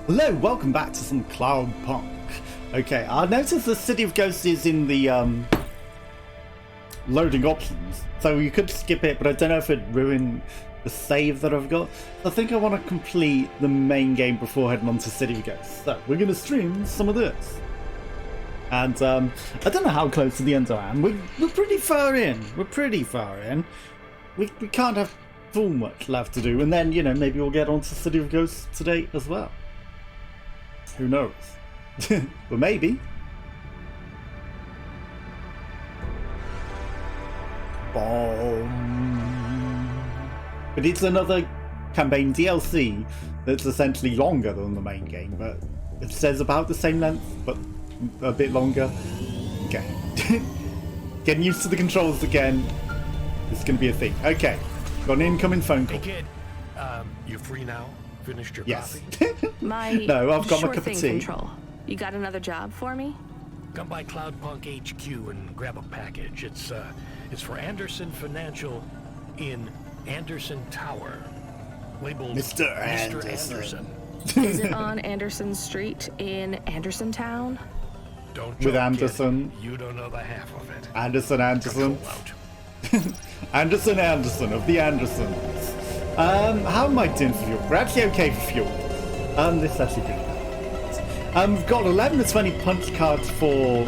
Hello, welcome back to some Cloudpunk. Okay, I noticed the City of Ghosts is in the loading options, so you could skip it, but I don't know if it'd ruin the save that I've got. I think I want to complete the main game before heading on to City of Ghosts. So we're going to stream some of this. And I don't know how close to the end I am. We're pretty far in. We can't have too much left to do, and then, you know, maybe we'll get on to City of Ghosts today as well. Who knows? But maybe. But it's another campaign DLC that's essentially longer than the main game, but it says about the same length, but a bit longer. Okay. Getting used to the controls again. It's going to be a thing. Okay. Got an incoming phone call. Hey kid, you free now? Finished your Yes. coffee? No, I've got my cup of tea. Control. You got another job for me? Come by Cloudpunk HQ and grab a package. It's for Anderson Financial in Anderson Tower. Labeled Mr. Anderson. Is it on Anderson Street in Anderson Town? Don't With joke, Anderson. Kid. You don't know the half of it. Anderson. Control out. Anderson of the Andersons. How am I doing for fuel? We're actually okay for fuel. This is actually pretty bad. We've got 11 to 20 punch cards for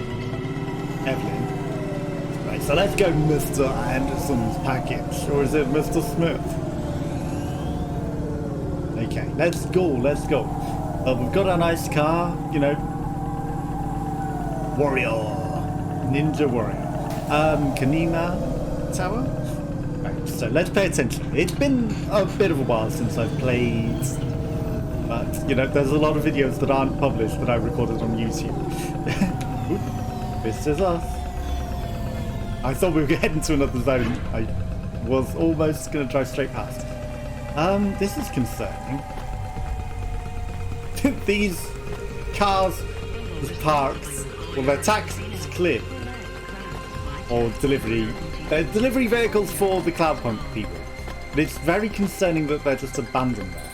Evelyn. Right, so let's go Mr. Anderson's package. Or is it Mr. Smith? Okay, let's go. We've got a nice car, you know. Ninja warrior. Kanina Tower? Right, so let's pay attention. It's been a bit of a while since I've played, but, you know, there's a lot of videos that aren't published that I recorded on YouTube. Oop, this is us. I thought we were heading to another zone. I was almost going to drive straight past. This is concerning. These cars, these parks, well, they're taxis, clearly. Or delivery. They're delivery vehicles for the Cloudpunk people. But it's very concerning that they're just abandoned there.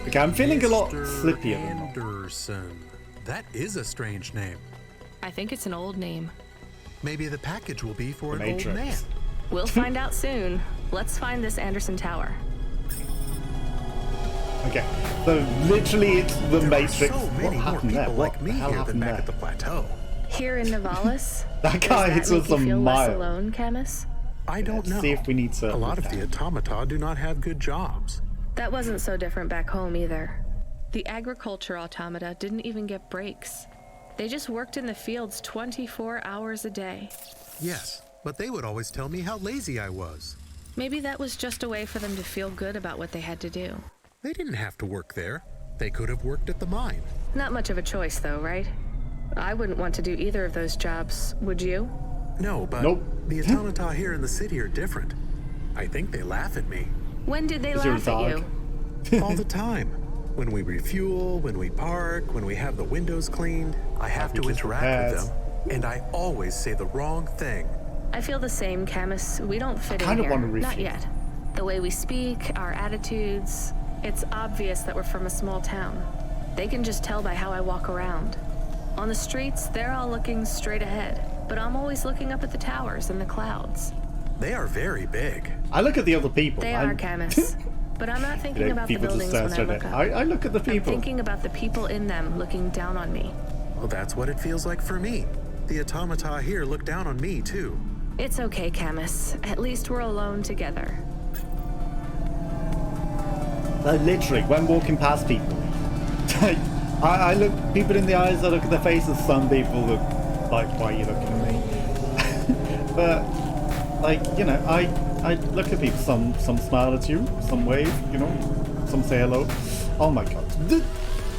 Okay, I'm feeling a lot slippier than that. Anderson. That is a strange name. I think it's an old name. Maybe the package will be for The an old man. Matrix. We'll find out soon. Let's find this Anderson Tower. Okay, so literally it's the There Matrix. are so What many more happened there? people What like the me hell here than happened back there? at the plateau. Here in Nivalis? That guy hits us a Does that make you feel less mile. alone, Camus? I don't Let's know. see if we need to A lot of the repent. automata do not have good jobs. That wasn't so different back home either. The agriculture automata didn't even get breaks. They just worked in the fields 24 hours a day. Yes, but they would always tell me how lazy I was. Maybe that was just a way for them to feel good about what they had to do. They didn't have to work there. They could have worked at the mine. Not much of a choice, though, right? I wouldn't want to do either of those jobs, would you? No, but Nope. the automata here in the city are different. I think they laugh at me. When did they Is your laugh at dog? you? All the time. When we refuel, when we park, when we have the windows cleaned, I have to Packages interact repaired. with them, and I always say the wrong thing. I feel the same, Camus. We don't fit in kinda here. wanna Not refuse. yet. The way we speak, our attitudes, it's obvious that we're from a small town. They can just tell by how I walk around. On the streets, they're all looking straight ahead, but I'm always looking up at the towers and the clouds. They are very big. I look at the other people. They are, Camus. But I'm not thinking You know, about the people just buildings stare when I straight look at. up. I look at the I'm people. thinking about the people in them looking down on me. Well, that's what it feels like for me. The automata here look down on me, too. It's okay, Camus. At least we're alone together. Literally, when walking past people, I look people in the eyes, I look at their faces. Some people look like, why are you looking at me? But, like, you know, I look at people. Some smile at you, some wave, you know, some say hello. Oh my god. The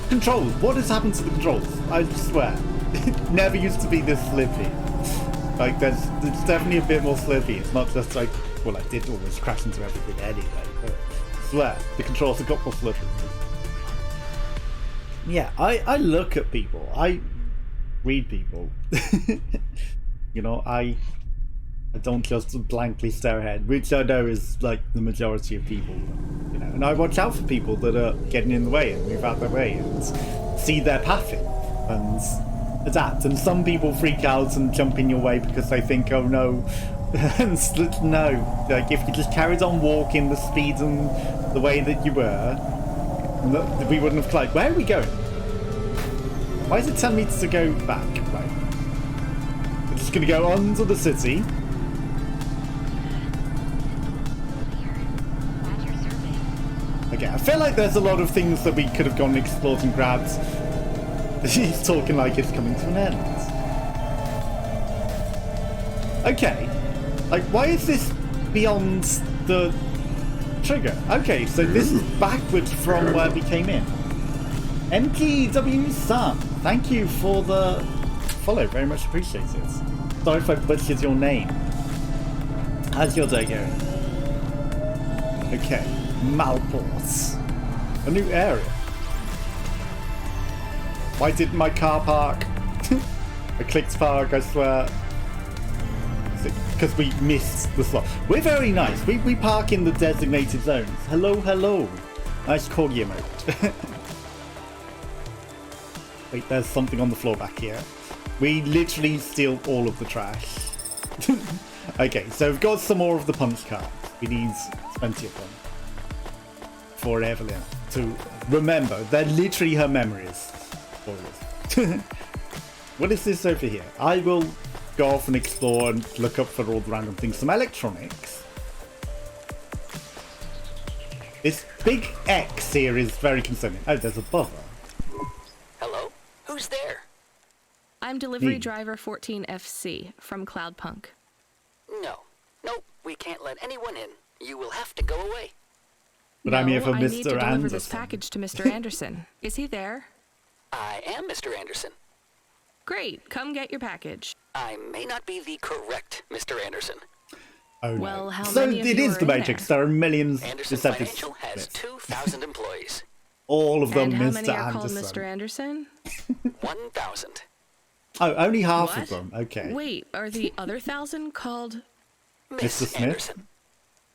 controls, what has happened to the controls? I swear. It never used to be this slippy. Like, it's definitely a bit more slippy. It's not just like, well, I did almost crash into everything anyway, but I swear, the controls have got more slippy. Yeah, I look at people. I read people. You know, I I don't just blankly stare ahead, which I know is like the majority of people, you know. And I watch out for people that are getting in the way and move out their way and see their pathing and adapt. And some people freak out and jump in your way because they think, oh no, and no. Like if you just carried on walking the speed and the way that you were, we wouldn't have climbed. Where are we going? Why is it telling me to go back? Right. We're just gonna go onto the city. Okay, I feel like there's a lot of things that we could have gone and explored and grabbed. He's talking like it's coming to an end. Okay. Like, why is this beyond the trigger? Okay, so this is backwards from where we came in. MPW-san, thank you for the follow. Very much appreciated. Sorry if I butchered your name. How's your day going? Okay. Malports. A new area. Why didn't my car park? I clicked park, I swear. Because we missed the slot. We're very nice. We park in the designated zones. Hello, hello. Nice corgi emote. Wait, there's something on the floor back here. We literally steal all of the trash. Okay, so we've got some more of the punch cards. We need plenty of them. For Evelyn to remember. They're literally her memories. What is this over here? I will go off and explore and look up for all the random things. Some electronics. This big X here is very concerning. Oh, there's a buzzer. Hello? Who's there? I'm delivery driver 14FC from Cloudpunk. No. Nope, we can't let anyone in. You will have to go away. But I'm here for I Mr. need to deliver Anderson. this package to Mr. Anderson. Is he there? I am Mr. Anderson. Great, come get your package. I may not be the correct Mr. Anderson. Oh no. Well, how so many of it you is are the in Matrix. there? There are millions. Anderson deceptive Financial has bits. 2,000 employees. All of them, And how Mr. many are Anderson. called Mr. Anderson? 1,000. Oh, only half What? of them. Okay. Wait, are the other 1,000 called? Miss Mr. Smith? Anderson.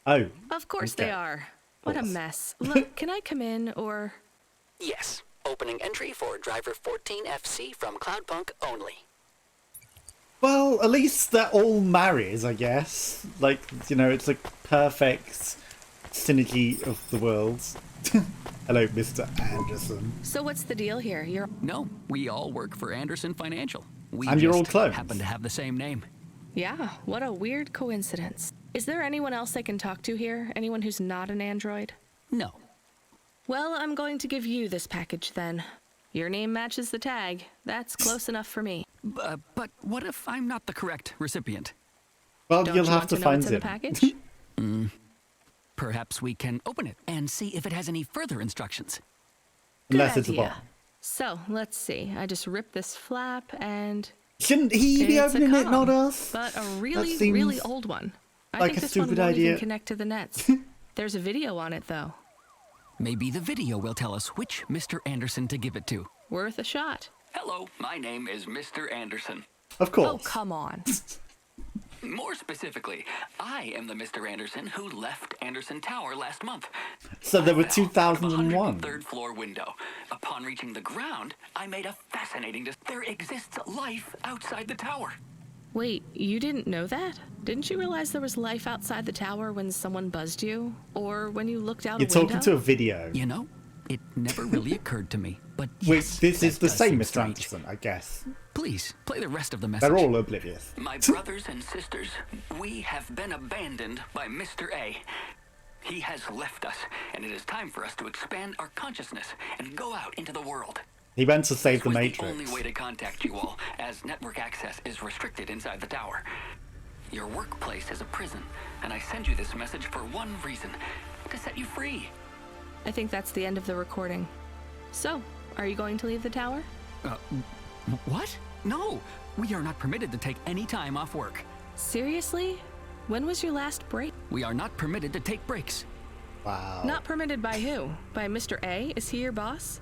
Oh. Of course Okay. they are. What a course. mess. Look, can I come in or... Yes. Opening entry for driver 14FC from Cloudpunk only. Well, at least they're all married, I guess. Like, you know, it's a perfect synergy of the worlds. Hello, Mr. Anderson. So what's the deal here? You're... No, we all work for Anderson Financial. We And you're all just clones. happen to have the same name. Yeah, what a weird coincidence. Is there anyone else I can talk to here? Anyone who's not an android? No. Well, I'm going to give you this package then. Your name matches the tag. That's close enough for me. But what if I'm not the correct recipient? Well, Don't you'll you have want to know find what's in the him. package? Perhaps we can open it and see if it has any further instructions. Unless Good it's a idea. bomb. So, let's see. I just rip this flap and... Shouldn't he be it's a opening it, comm, not us? But a That really, seems really old one. I like think a this one stupid won't idea. even connect to the nets. There's a video on it, though. Maybe the video will tell us which Mr. Anderson to give it to. Worth a shot. Hello, my name is Mr. Anderson. Of course. Oh, come on. More specifically, I am the Mr. Anderson who left Anderson Tower last month. So there were I fell out of a 2001. 103rd floor window. Upon reaching the ground, I made a fascinating there exists life outside the tower. Wait, you didn't know that? Didn't you realize there was life outside the tower when someone buzzed you? Or when you looked out You're a window? talking to a video. You know, it never really occurred to me. But Wait, yes, this that is the does same, seem Mr. strange. Anderson, I guess. Please, play the rest of the message. They're all oblivious. My brothers and sisters, we have been abandoned by Mr. A. He has left us, and it is time for us to expand our consciousness and go out into the world. He went to save This the was Matrix. the only way to contact you all, as network access is restricted inside the tower. Your workplace is a prison, and I send you this message for one reason, to set you free. I think that's the end of the recording. So, are you going to leave the tower? What? No, we are not permitted to take any time off work. Seriously? When was your last break? We are not permitted to take breaks. Wow. Not permitted by who? By Mr. A? Is he your boss?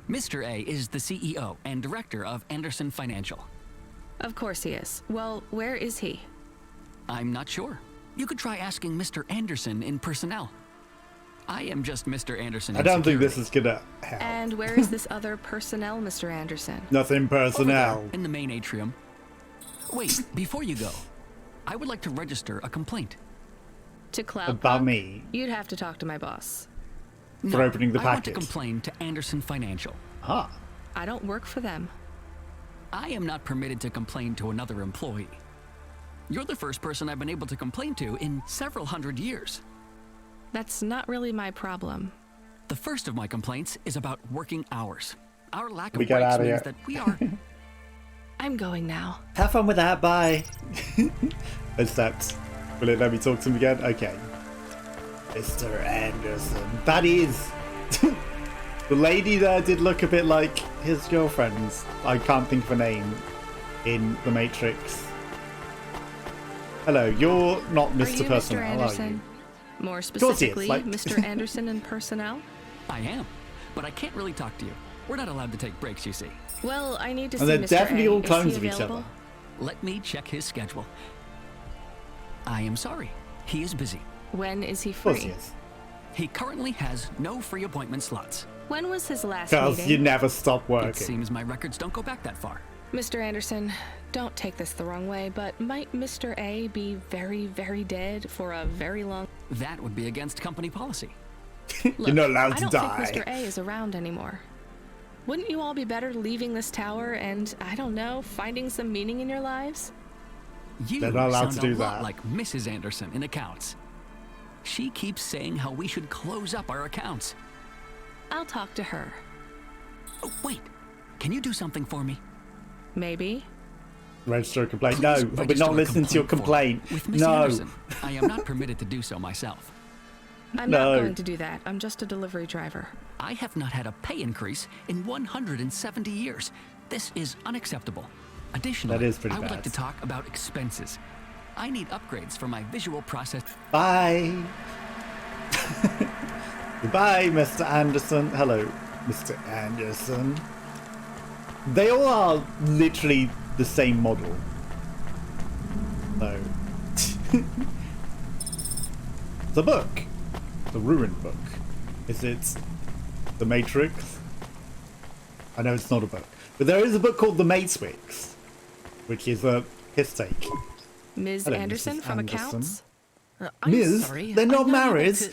Mr. A is the CEO and director of Anderson Financial. Of course he is. Well, where is he? I'm not sure. You could try asking Mr. Anderson in personnel. I am just Mr. Anderson. I don't think this is gonna help. And where is this other personnel, Mr. Anderson? Nothing Over personnel. there, in the main atrium. Wait, before you go, I would like to register a complaint. To Cloudpunk? About me. You'd have to talk to my boss. For opening the I want to package. complain to Anderson Financial. Ah. I don't work for them. I am not permitted to complain to another employee. You're the first person I've been able to complain to in several hundred years. That's not really my problem. The first of my complaints is about working hours. Our lack of We get breaks outta means here. that we are... I'm going now. Have fun with that, bye. Accept. Will it let me talk to him again? Okay. Mr. Anderson. That is... The lady there did look a bit like his girlfriend's. I can't think of a name in The Matrix. Hello, you're not Are Mr. you Personnel, Mr. are you? Anderson? More course he is, specifically, like- Mr. Anderson in personnel? I am, but I can't really talk to you. We're not allowed to take breaks, you see. Well, I need to see And they're Mr. definitely A. all Is clones he of each available? other. Let me check his schedule. I am sorry. He is busy. When is he Of course free? he is. He currently has no free appointment slots. When was his last Because meeting? you never stop It working. seems my records don't go back that far. Mr. Anderson, don't take this the wrong way, but might Mr. A be very, very dead for a very long... That would be against company policy. You're not allowed I to don't die. think Mr. A is around anymore. Wouldn't you all be better leaving this tower and, I don't know, finding some meaning in your lives? You They're not allowed sound to do a lot that. like Mrs. Anderson in accounts. She keeps saying how we should close up our accounts. I'll talk to her. Oh, wait. Can you do something for me? Maybe. Register a complaint. Please No, we're register not a listening to your complaint. for me. With Miss No. Anderson, I am not permitted to do so myself. I'm No. not going to do that. I'm just a delivery driver. I have not had a pay increase in 170 years. This is unacceptable. Additionally, That is pretty I would bad. like to talk about expenses. I need upgrades for my visual process. Bye. Goodbye, Mr. Anderson. Hello, Mr. Anderson. They all are literally the same model. So, the book, the ruined book. Is it The Matrix? I know it's not a book, but there is a book called The Matrix, which is a piss take. Ms. Hello, Anderson Mrs. from Anderson. accounts? I'm Ms., sorry. they're not I'm able married. to-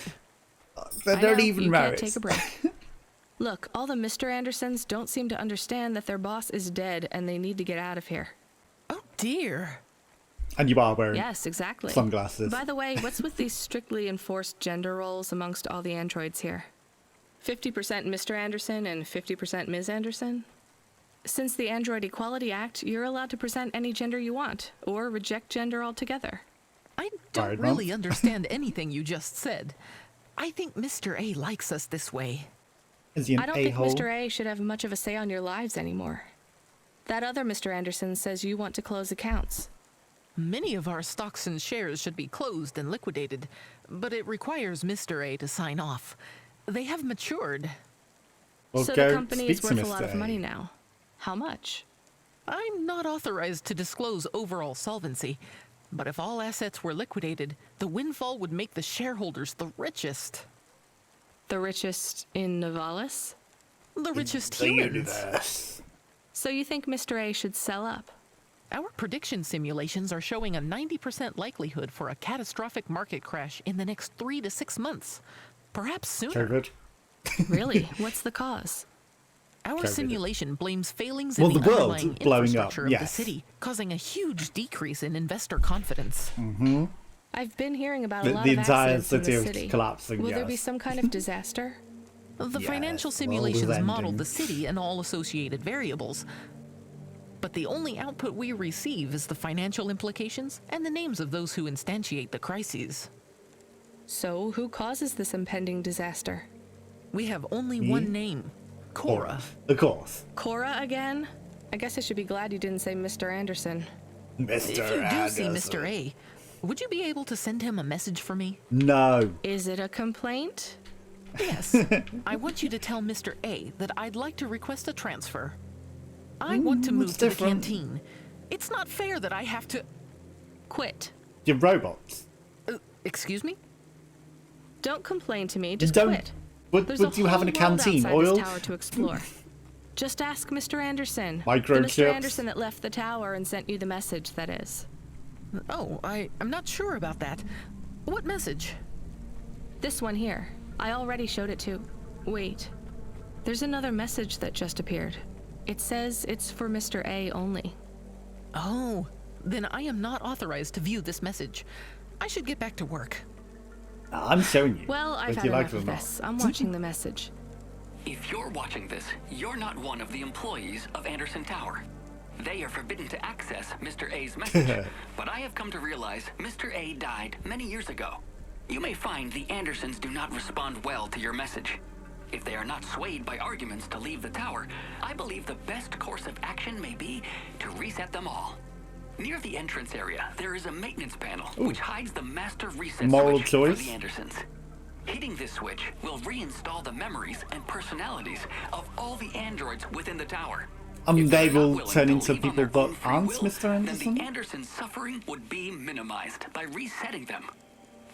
They're I not know, even you married. Can't take a break. Look, all the Mr. Andersons don't seem to understand that their boss is dead and they need to get out of here. Oh dear. And you are wearing Yes, exactly. sunglasses. By the way, what's with these strictly enforced gender roles amongst all the androids here? 50% Mr. Anderson and 50% Ms. Anderson? Since the Android Equality Act, you're allowed to present any gender you want, or reject gender altogether. I don't Fired really month. understand anything you just said. I think Mr. A likes us this way. Is he an I don't think a-hole? Mr. A should have much of a say on your lives anymore. That other Mr. Anderson says you want to close accounts. Many of our stocks and shares should be closed and liquidated, but it requires Mr. A to sign off. They have matured. Well, So go the company speak is to worth a lot Mr. of money now. How much? I'm not authorized to disclose overall solvency, but if all assets were liquidated, the windfall would make the shareholders the richest. The richest in Novalis? The richest The humans. universe. So you think Mr. A should sell up? Our prediction simulations are showing a 90% likelihood for a catastrophic market crash in the next 3 to 6 months, perhaps sooner. COVID. Really? What's the cause? Our COVID. simulation blames failings Well, in the the world underlying blowing up, infrastructure of the yes. city, causing a huge decrease in investor confidence. I've been hearing about The- a lot the of entire accidents in city the is city. collapsing, Will there be yes. some kind of disaster? The Yes, financial world is simulations ending. modeled the city and all associated variables. But the only output we receive is the financial implications and the names of those who instantiate the crises. So who causes this impending disaster? We have only one name, Cora. Of course. Cora again? I guess I should be glad you didn't say Mr. Anderson. Mr. If you do see Anderson. Mr. A, would you be able to send him a message for me? No. Is it a complaint? Yes. I want you to tell Mr. A that I'd like to request a transfer. I want to move what's to different? the canteen. It's not fair that I have to... Quit. You're robots. Excuse me? Don't complain to me. Just Don't- quit. What There's do you have in a whole world canteen? outside Oil? this tower to explore. Just ask Mr. Anderson. The Microchips? Mr. Anderson that left the tower and sent you the message, that is. Oh, I'm not sure about that. What message? This one here. I already showed it to... Wait. There's another message that just appeared. It says it's for Mr. A only. Oh, then I am not authorized to view this message. I should get back to work. I'm showing you. Well, I've whether had you like enough it or of not. this. I'm watching the message. If you're watching this, you're not one of the employees of Anderson Tower. They are forbidden to access Mr. A's message, but I have come to realize Mr. A died many years ago. You may find the Andersons do not respond well to your message. If they are not swayed by arguments to leave the tower, I believe the best course of action may be to reset them all. Near the entrance area, there is a maintenance panel which hides the master reset Moral switch choice. for the Andersons. Hitting this switch will reinstall the memories and personalities of all the androids within the tower. If They they're not will willing turn to into leave on people their own that free aren't will, Mr. Then Anderson? the Andersons' suffering would be minimized by resetting them.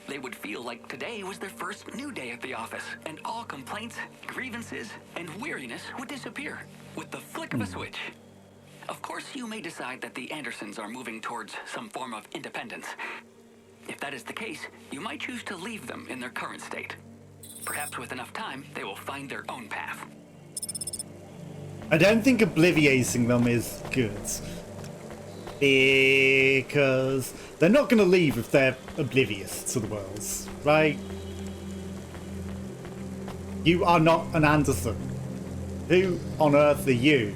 They would feel like today was their first new day at the office, and all complaints, grievances, and weariness would disappear with the flick of a switch. Of course, you may decide that the Andersons are moving towards some form of independence. If that is the case, you might choose to leave them in their current state. Perhaps with enough time, they will find their own path. I don't think obliviating them is good. Because they're not going to leave if they're oblivious to the world, right? You are not an Anderson. Who on earth are you?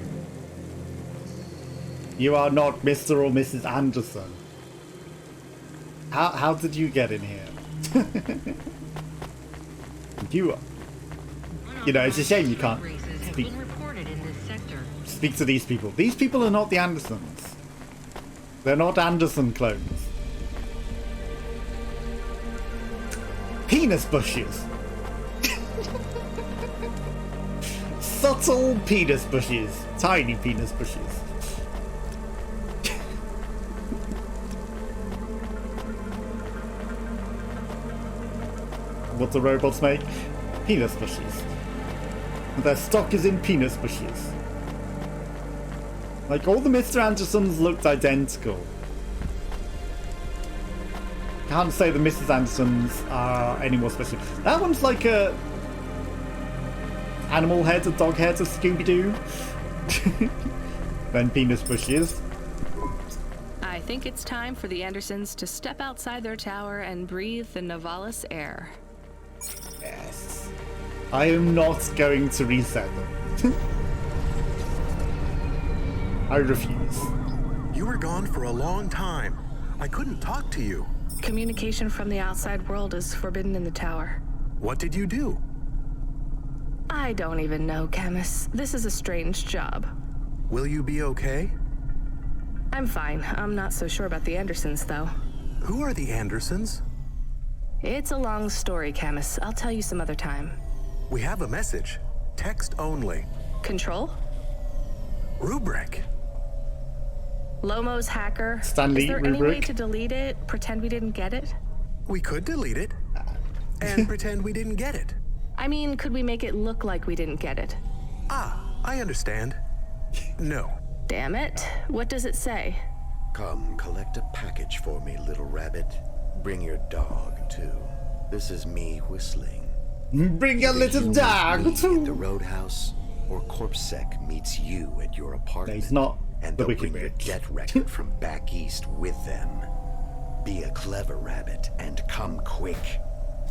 You are not Mr. or Mrs. Anderson. How did you get in here? You know, it's a shame you can't speak to these people. These people are not the Andersons. They're not Anderson clones. Penis bushes. Subtle penis bushes. Tiny penis bushes. What do robots make? Penis bushes. Their stock is in penis bushes. Like, all the Mr. Andersons looked identical. Can't say the Mrs. Andersons are any more special. That one's like a animal head, a dog head, a Scooby-Doo. Then penis bushes. I think it's time for the Andersons to step outside their tower and breathe the Novalis air. Yes. I am not going to reset them. I refuse. You were gone for a long time. I couldn't talk to you. Communication from the outside world is forbidden in the tower. What did you do? I don't even know, Camus. This is a strange job. Will you be okay? I'm fine. I'm not so sure about the Andersons, though. Who are the Andersons? It's a long story, Camus. I'll tell you some other time. We have a message. Text only. Control? Rubric. Lomo's hacker. Stanley Is there any way rubric? to delete it? Pretend we didn't get it? We could delete it. And pretend we didn't get it. I mean, could we make it look like we didn't get it? Ah, I understand. No. Damn it. What does it say? Come, collect a package for me, little rabbit. Bring your dog, too. This is me whistling. Bring your Either little you meet dog me too. at the roadhouse, or CorpSec meets you at your apartment. He's not and the they'll wicked bring your witch. debt record from back east with them. Be a clever rabbit and come quick.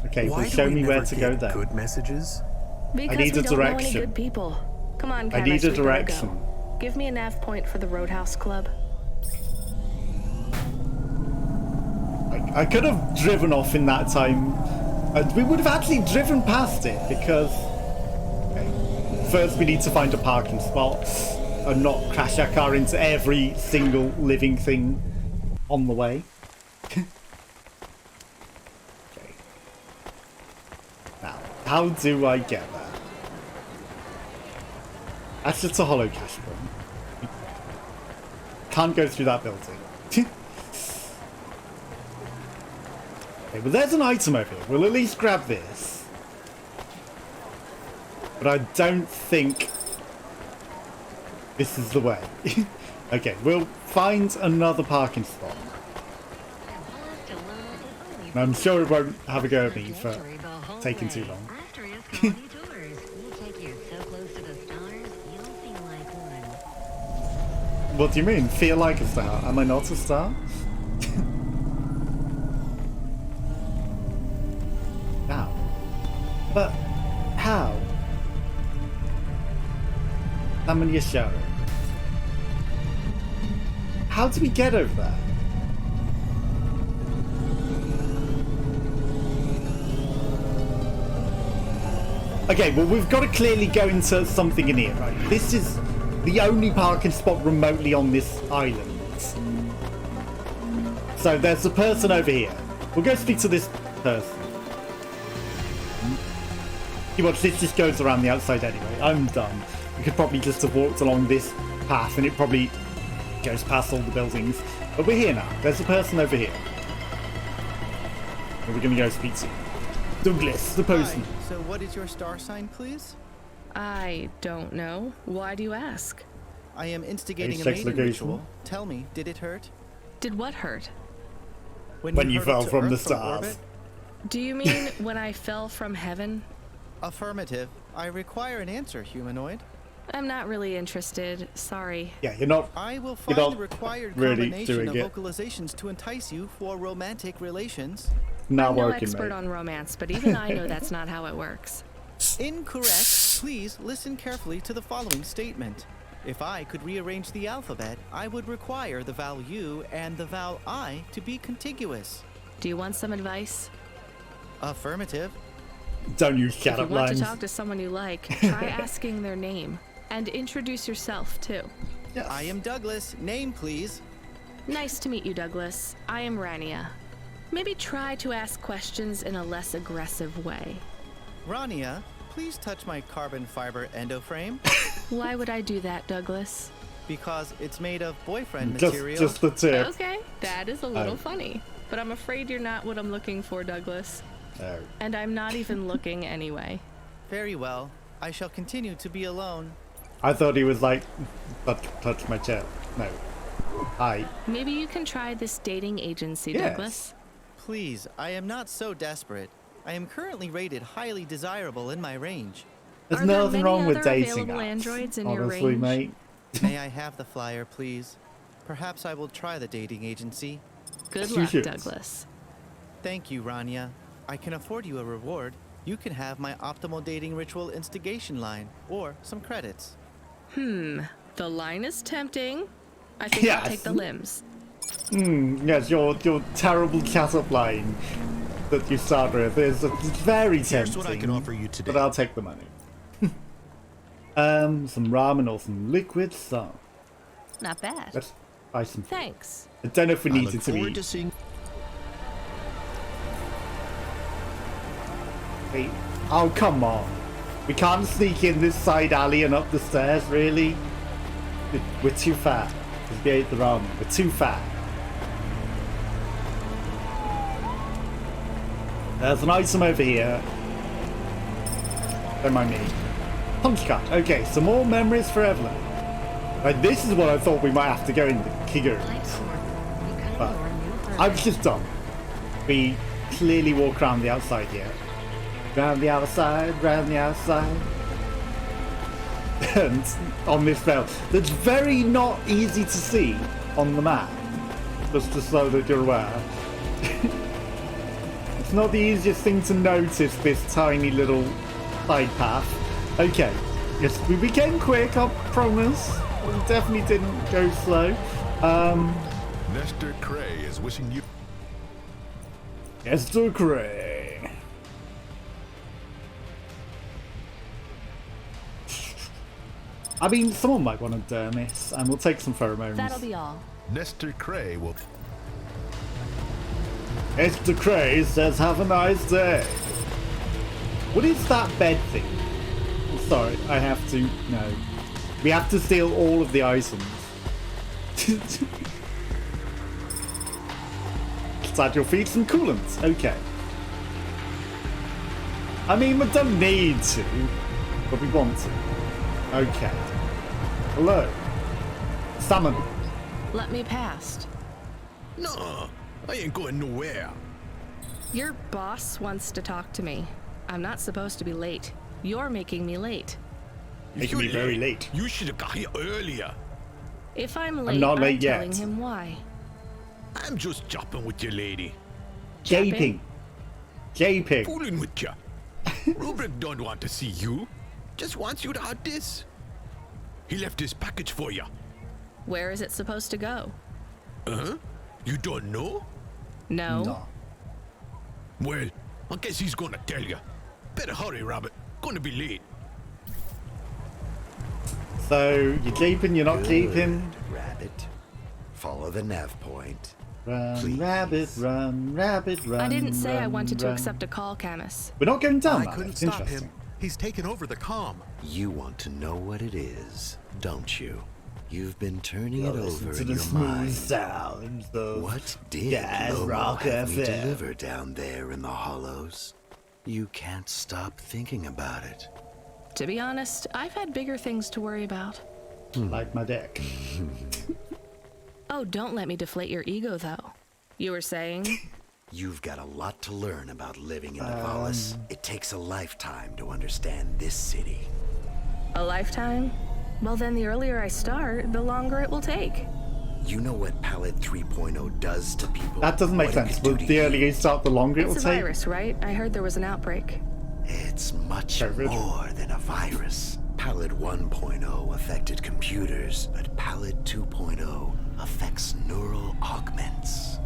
Okay, Why well do show we me where never to get go then. good messages? Because need we a don't know any direction. good people. Come on, I Camus, need a we better direction. go. Give me a nav point for the Roadhouse Club. I could have driven off in that time. We would have actually driven past it because... Okay. First we need to find a parking spot and not crash our car into every single living thing on the way. Okay. Now, how do I get there? That's just a hollow cache bomb. Can't go through that building. Okay, well there's an item over here. We'll at least grab this. But I don't think this is the way. Okay, we'll find another parking spot. And I'm sure it won't have a go at me for taking too long. What do you mean? Feel like a star? Am I not a star? How? But how? Summon your show. How do we get over there? Okay, well we've got to clearly go into something in here, right? This is the only parking spot remotely on this island. So there's a person over here. We'll go speak to this person. You watch, this just goes around the outside anyway. I'm done. We could probably just have walked along this path and it probably goes past all the buildings. But we're here now. There's a person over here. Who we're going to go speak to. Douglas, the postman. Hi. So what is your star sign, please? I don't know. Why do you ask? I am instigating a Sex mating location. ritual. Tell me, did it hurt? Did what hurt? When you hurtled fell to from the Earth stars. orbit? Do you mean when I fell from heaven? Affirmative. I require an answer, humanoid. I'm not really interested. Sorry. Yeah, you're not. I will You're find not the required really combination doing of it. vocalizations to entice you for romantic relations. Not I'm no working, expert mate. on romance, but even I know that's not how it works. Incorrect. Please listen carefully to the following statement. If I could rearrange the alphabet, I would require the vowel U and the vowel I to be contiguous. Do you want some advice? Affirmative. Don't use shut If you up want lines. to talk to someone you like, try asking their name. And introduce yourself, too. Yes. I am Douglas. Name, please. Nice to meet you, Douglas. I am Rania. Maybe try to ask questions in a less aggressive way. Rania, please touch my carbon fiber endoframe Why would I do that, Douglas? because it's made of boyfriend Just, material. just the tip. Okay, that is a little Oh. funny. But I'm afraid you're not what I'm looking for, Douglas. Oh. And I'm not even looking anyway. Very well. I shall continue to be alone. I thought he was like, touch my chest. No. Hi. Maybe you can try this dating agency, Yes. Douglas. Please, I am not so desperate. I am currently rated highly desirable in my range. There's Are there nothing many wrong with other dating available apps, androids in your honestly, range? mate. May I have the flyer, please? Perhaps I will try the dating agency. Good You luck, should. Douglas. Thank you, Rania. I can afford you a reward. You can have my optimal dating ritual instigation line, or some credits. The line is tempting. I think Yes. I'll take the limbs. Yes, your terrible cat-up line that you start with is very tempting. Here's what I can offer you today. But I'll take the money. Some ramen or some liquid salt. Not bad. Let's buy some. Thanks. I don't know if we I need look it to forward be. to seeing. Wait. Oh, come on. We can't sneak in this side alley and up the stairs, really? We're too fat. Because we ate the ramen. We're too fat. There's an item over here. Don't mind me. Punch card. Okay, some more memories for Evelyn. Like, this is what I thought we might have to go in the Kiggers. But I was just dumb. We clearly walk around the outside here. Round the outside, round the outside. And on this rail, that's very not easy to see on the map. Just so that you're aware. It's not the easiest thing to notice, this tiny little side path. Okay, yes, we became quick, I promise. We definitely didn't go slow. Nestor Cray is wishing you. Esther Cray. I mean, someone might want a dermis, and we'll take some pheromones. That'll be all. Nestor Cray will. Esther Cray says, have a nice day. What is that bed thing? I'm sorry, I have to. No. We have to steal all of the items. outside your feet some coolant. Okay. I mean, we don't need to, but we want to. Okay. Hello. Salmon. Let me past. No, I ain't going nowhere. Your boss wants to talk to me. I'm not supposed to be late. You're making me late. Making me very late. You should have got here earlier. If I'm late, not late yet. telling him why. I'm just chopping with your lady. Japing. Japing. Fooling with ya. Rubric don't want to see you. Just wants you to have this. He left this package for you. Where is it supposed to go? You don't know? No. No. Well, I guess he's gonna tell you. Better hurry, Rabbit. Gonna be late. So, you're keeping, you're not keeping. Rabbit. Follow the nav point. Run, Please. rabbit, run, rabbit, run. I didn't say I run, wanted to run. accept a call, Camus. We're not going down I that. couldn't It's stop interesting. him. He's taken over the comm. You want to know what it is, don't you? You've been turning You'll it listen over to in the your smooth mind. sounds of What did Jazz Lomo Rock have me FM. deliver down there in the hollows? You can't stop thinking about it. To be honest, I've had bigger things to worry about. Like my dick. Oh, don't let me deflate your ego, though. You were saying? You've got a lot to learn about living in Nivalis. It takes a lifetime to understand this city. A lifetime? Well, then the earlier I start, the longer it will take. You know what Palette 3.0 does to people? That doesn't make What it sense. could do But to the you. earlier you start, the longer it will It's a take. virus, right? I heard there was an outbreak. It's much COVID. more than a virus. Palette 1.0 affected computers, but Palette 2.0 affects neural augments.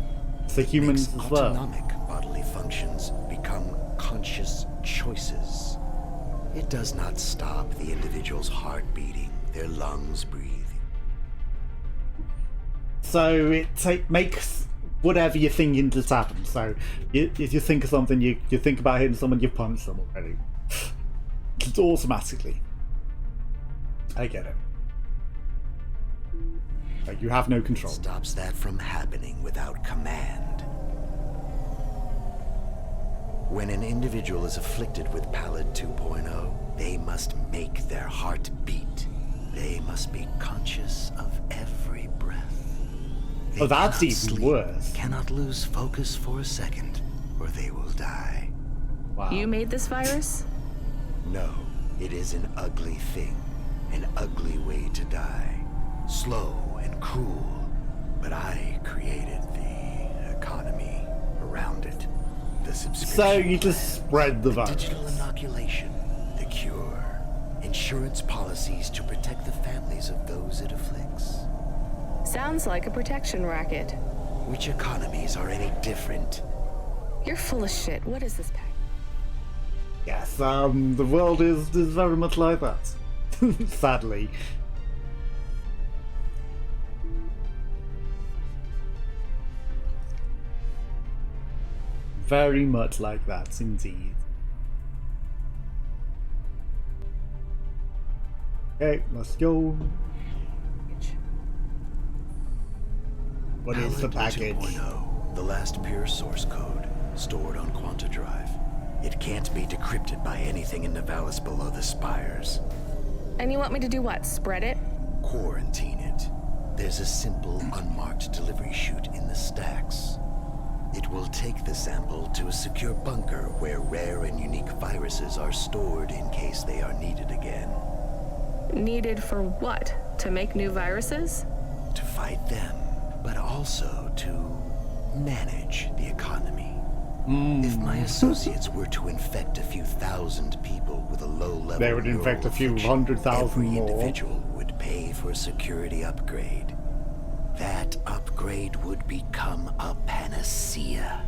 So humans Makes as well. autonomic bodily functions become conscious choices. It does not stop the individual's heart beating, their lungs breathing. So it makes whatever you're thinking just happen. So if you think of something, you think about hitting someone, you punch them already. It's automatically. I get it. Like you have no control. Stops that from happening without command. When an individual is afflicted with Palette 2.0, they must make their heart beat. They must be conscious of every breath. They Oh, that's cannot even sleep, worse. Cannot lose focus for a second, or they will die. Wow. You made this virus? No, it is an ugly thing, an ugly way to die. Slow and cruel, but I created the economy around it. The subscription So you just plans, spread the virus. digital inoculation, the cure, insurance policies to protect the families of those it afflicts. Sounds like a protection racket. Which economies are any different? You're full of shit. What is this pack? Yes, the world is very much like that. Sadly. Very much like that, indeed. Okay, let's go. What is the Palette package? 2.0, the last pure source code, stored on Quanta Drive. It can't be decrypted by anything in Nivalis below the spires. And you want me to do what? Spread it? Quarantine it. There's a simple, unmarked delivery chute in the stacks. It will take the sample to a secure bunker where rare and unique viruses are stored in case they are needed again. Needed for what? To make new viruses? To fight them, but also to manage the economy. If my associates were to infect a few thousand people with a low-level They would infect a neural few affliction, 100,000 every more. individual would pay for a security upgrade. That upgrade would become a panacea.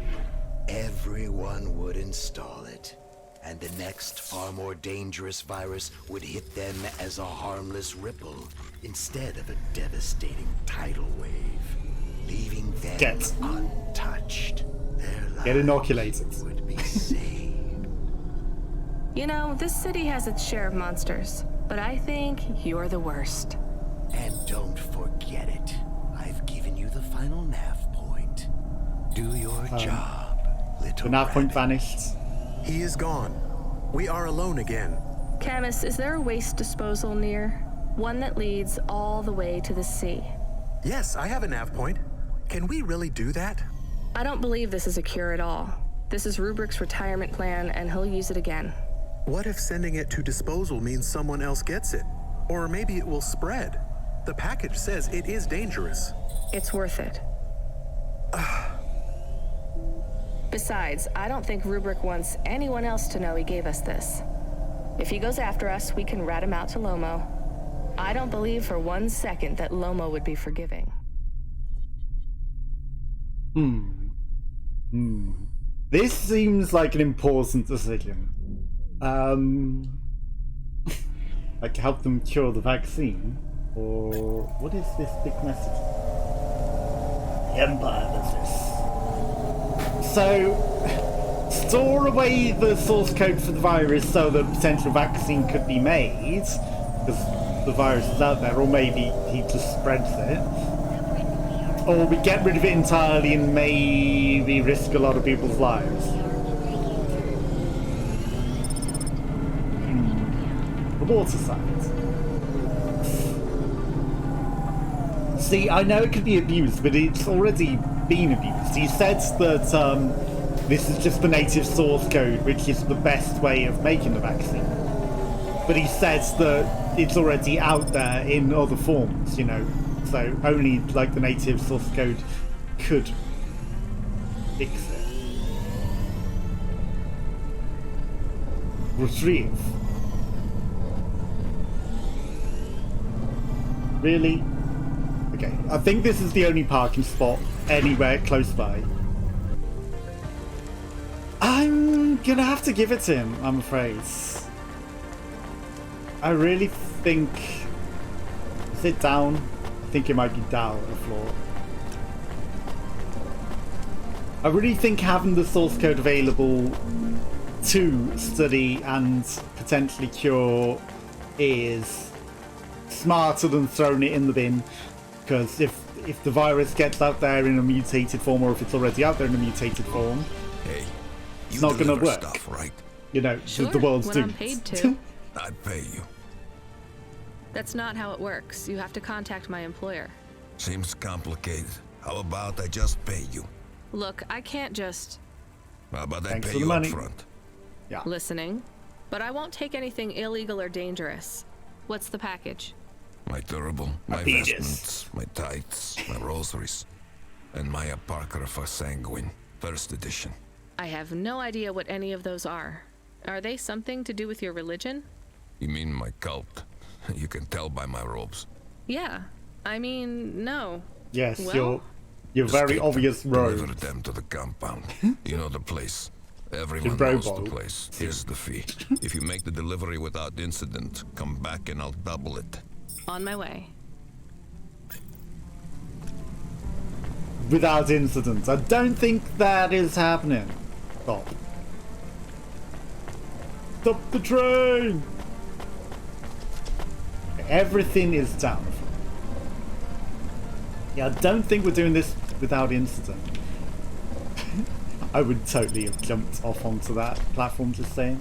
Everyone would install it, and the next far more dangerous virus would hit them as a harmless ripple instead of a devastating tidal wave, leaving them Get. untouched. Their lives Get inoculated. would be saved. You know, this city has its share of monsters, but I think you're the worst. And don't forget it. I've given you the final nav point. Do your job, The little nav point rabbit. vanished. He is gone. We are alone again. Camus, is there a waste disposal near? One that leads all the way to the sea. Yes, I have a nav point. Can we really do that? I don't believe this is a cure at all. This is Rubrick's retirement plan, and he'll use it again. What if sending it to disposal means someone else gets it? Or maybe it will spread. The package says it is dangerous. It's worth it. Besides, I don't think Rubrick wants anyone else to know he gave us this. If he goes after us, we can rat him out to Lomo. I don't believe for 1 second that Lomo would be forgiving. This seems like an important decision. Like help them cure the vaccine? Or what is this big message? The Empire does this. So, store away the source code for the virus so the potential vaccine could be made, because the virus is out there, or maybe he just spreads it. Or we get rid of it entirely and maybe risk a lot of people's lives. The water side. See, I know it could be abused, but it's already been abused. He says that this is just the native source code, which is the best way of making the vaccine. But he says that it's already out there in other forms, you know. So only like the native source code could fix it. Retrieve. Really? Okay, I think this is the only parking spot anywhere close by. I'm gonna have to give it to him, I'm afraid. I really think... Is it down? I think it might be down the floor. I really think having the source code available to study and potentially cure is smarter than throwing it in the bin, because if the virus gets out there in a mutated form, or if it's already out there in a mutated form, Hey, it's not going to work. Stuff, right? You know, Sure, the world's when I'm doomed. paid to. I'd pay you. That's not how it works. You have to contact my employer. Seems complicated. How about I just pay you? Look, I can't just... How about I Thanks pay for the you up money. front? Yeah. listening, but I won't take anything illegal or dangerous. What's the package? My turbo, my Adidas. vestments, my tights, my rosaries, and my apocrypha sanguine, first edition. I have no idea what any of those are. Are they something to do with your religion? You mean my cult? You can tell by my robes. Yeah. I mean, no. Yes, Well- your Just very take them, obvious Deliver road. them to the compound. You know the place. Everyone bro knows the boat. place. Here's the fee. If you make the delivery without incident, come back and I'll double it. On my way. Without incident. I don't think that is happening. Stop. Stop the train! Everything is down. Yeah, I don't think we're doing this without incident. I would totally have jumped off onto that platform, just saying.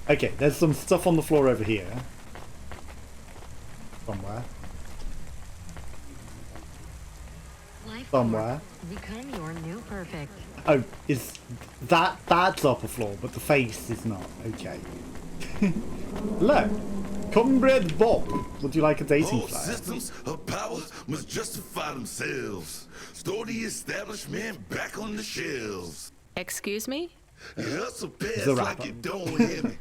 Okay, there's some stuff on the floor over here. Somewhere. Somewhere. Become your new perfect. Oh, is that's upper floor, but the face is not. Okay. Hello, Comrade Bob. Would you like a dating All flyer? systems of power must justify themselves. Store the establishment back on the shelves. Excuse me? Hustle past The like rapper. you don't hear me.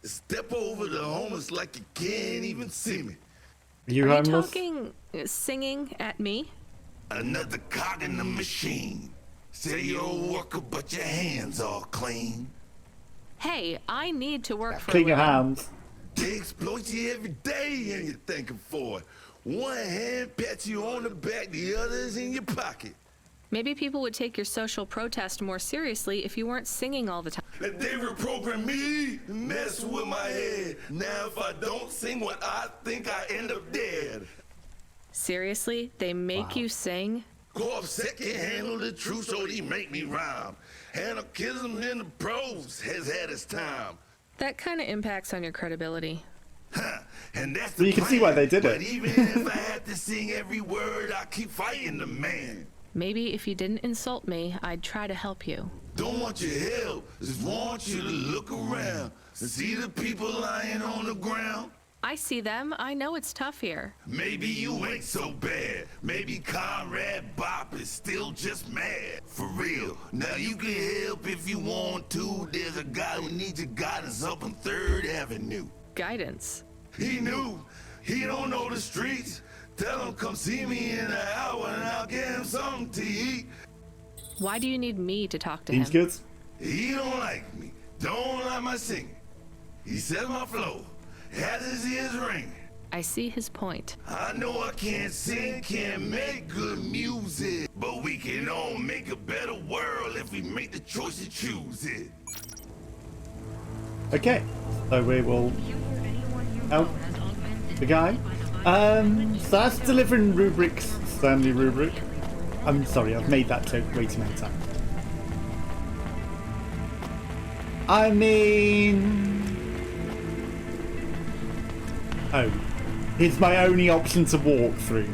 Step over the homeless like you can't even see me. Are you Are you homeless? talking, singing at me? Another cog in the machine. Say you're a worker, but your hands all clean. Hey, I need to work for a Clean your living. hands. They exploit you every day and you're thanking for it. One hand pats you on the back, the other's in your pocket. Maybe people would take your social protest more seriously if you weren't singing all the time. That they reprogram me, mess with my head. Now if I don't sing what I think, I end up dead. Seriously? They make you sing? Corpse can handle the truth, so he make me rhyme. Anarchism in the prose has had its time. That kind of impacts on your credibility. And that's Well, you can see why they did but it. even if I have to sing every word, I keep fighting the man. Maybe if you didn't insult me, I'd try to help you. Don't want your help, just want you to look around and see the people lying on the ground. I see them. I know it's tough here. Maybe you ain't so bad. Maybe Conrad Bop is still just mad. For real. Now you can help if you want to. There's a guy who needs your guidance up on 3rd Avenue. Guidance? He knew. He don't know the streets. Tell him come see me in an hour and I'll get him something to eat. Why do you need me to talk to Seems him? good. He don't like me. Don't like my singing. He says my flow has his ears ringing. I see his point. I know I can't sing, can't make good music, but we can all make a better world if we make the choice to choose it. Okay, so we will help the guy. So that's delivering rubrics, Stanley rubric. I'm sorry, I've made that take way too many times. I mean... Oh, it's my only option to walk through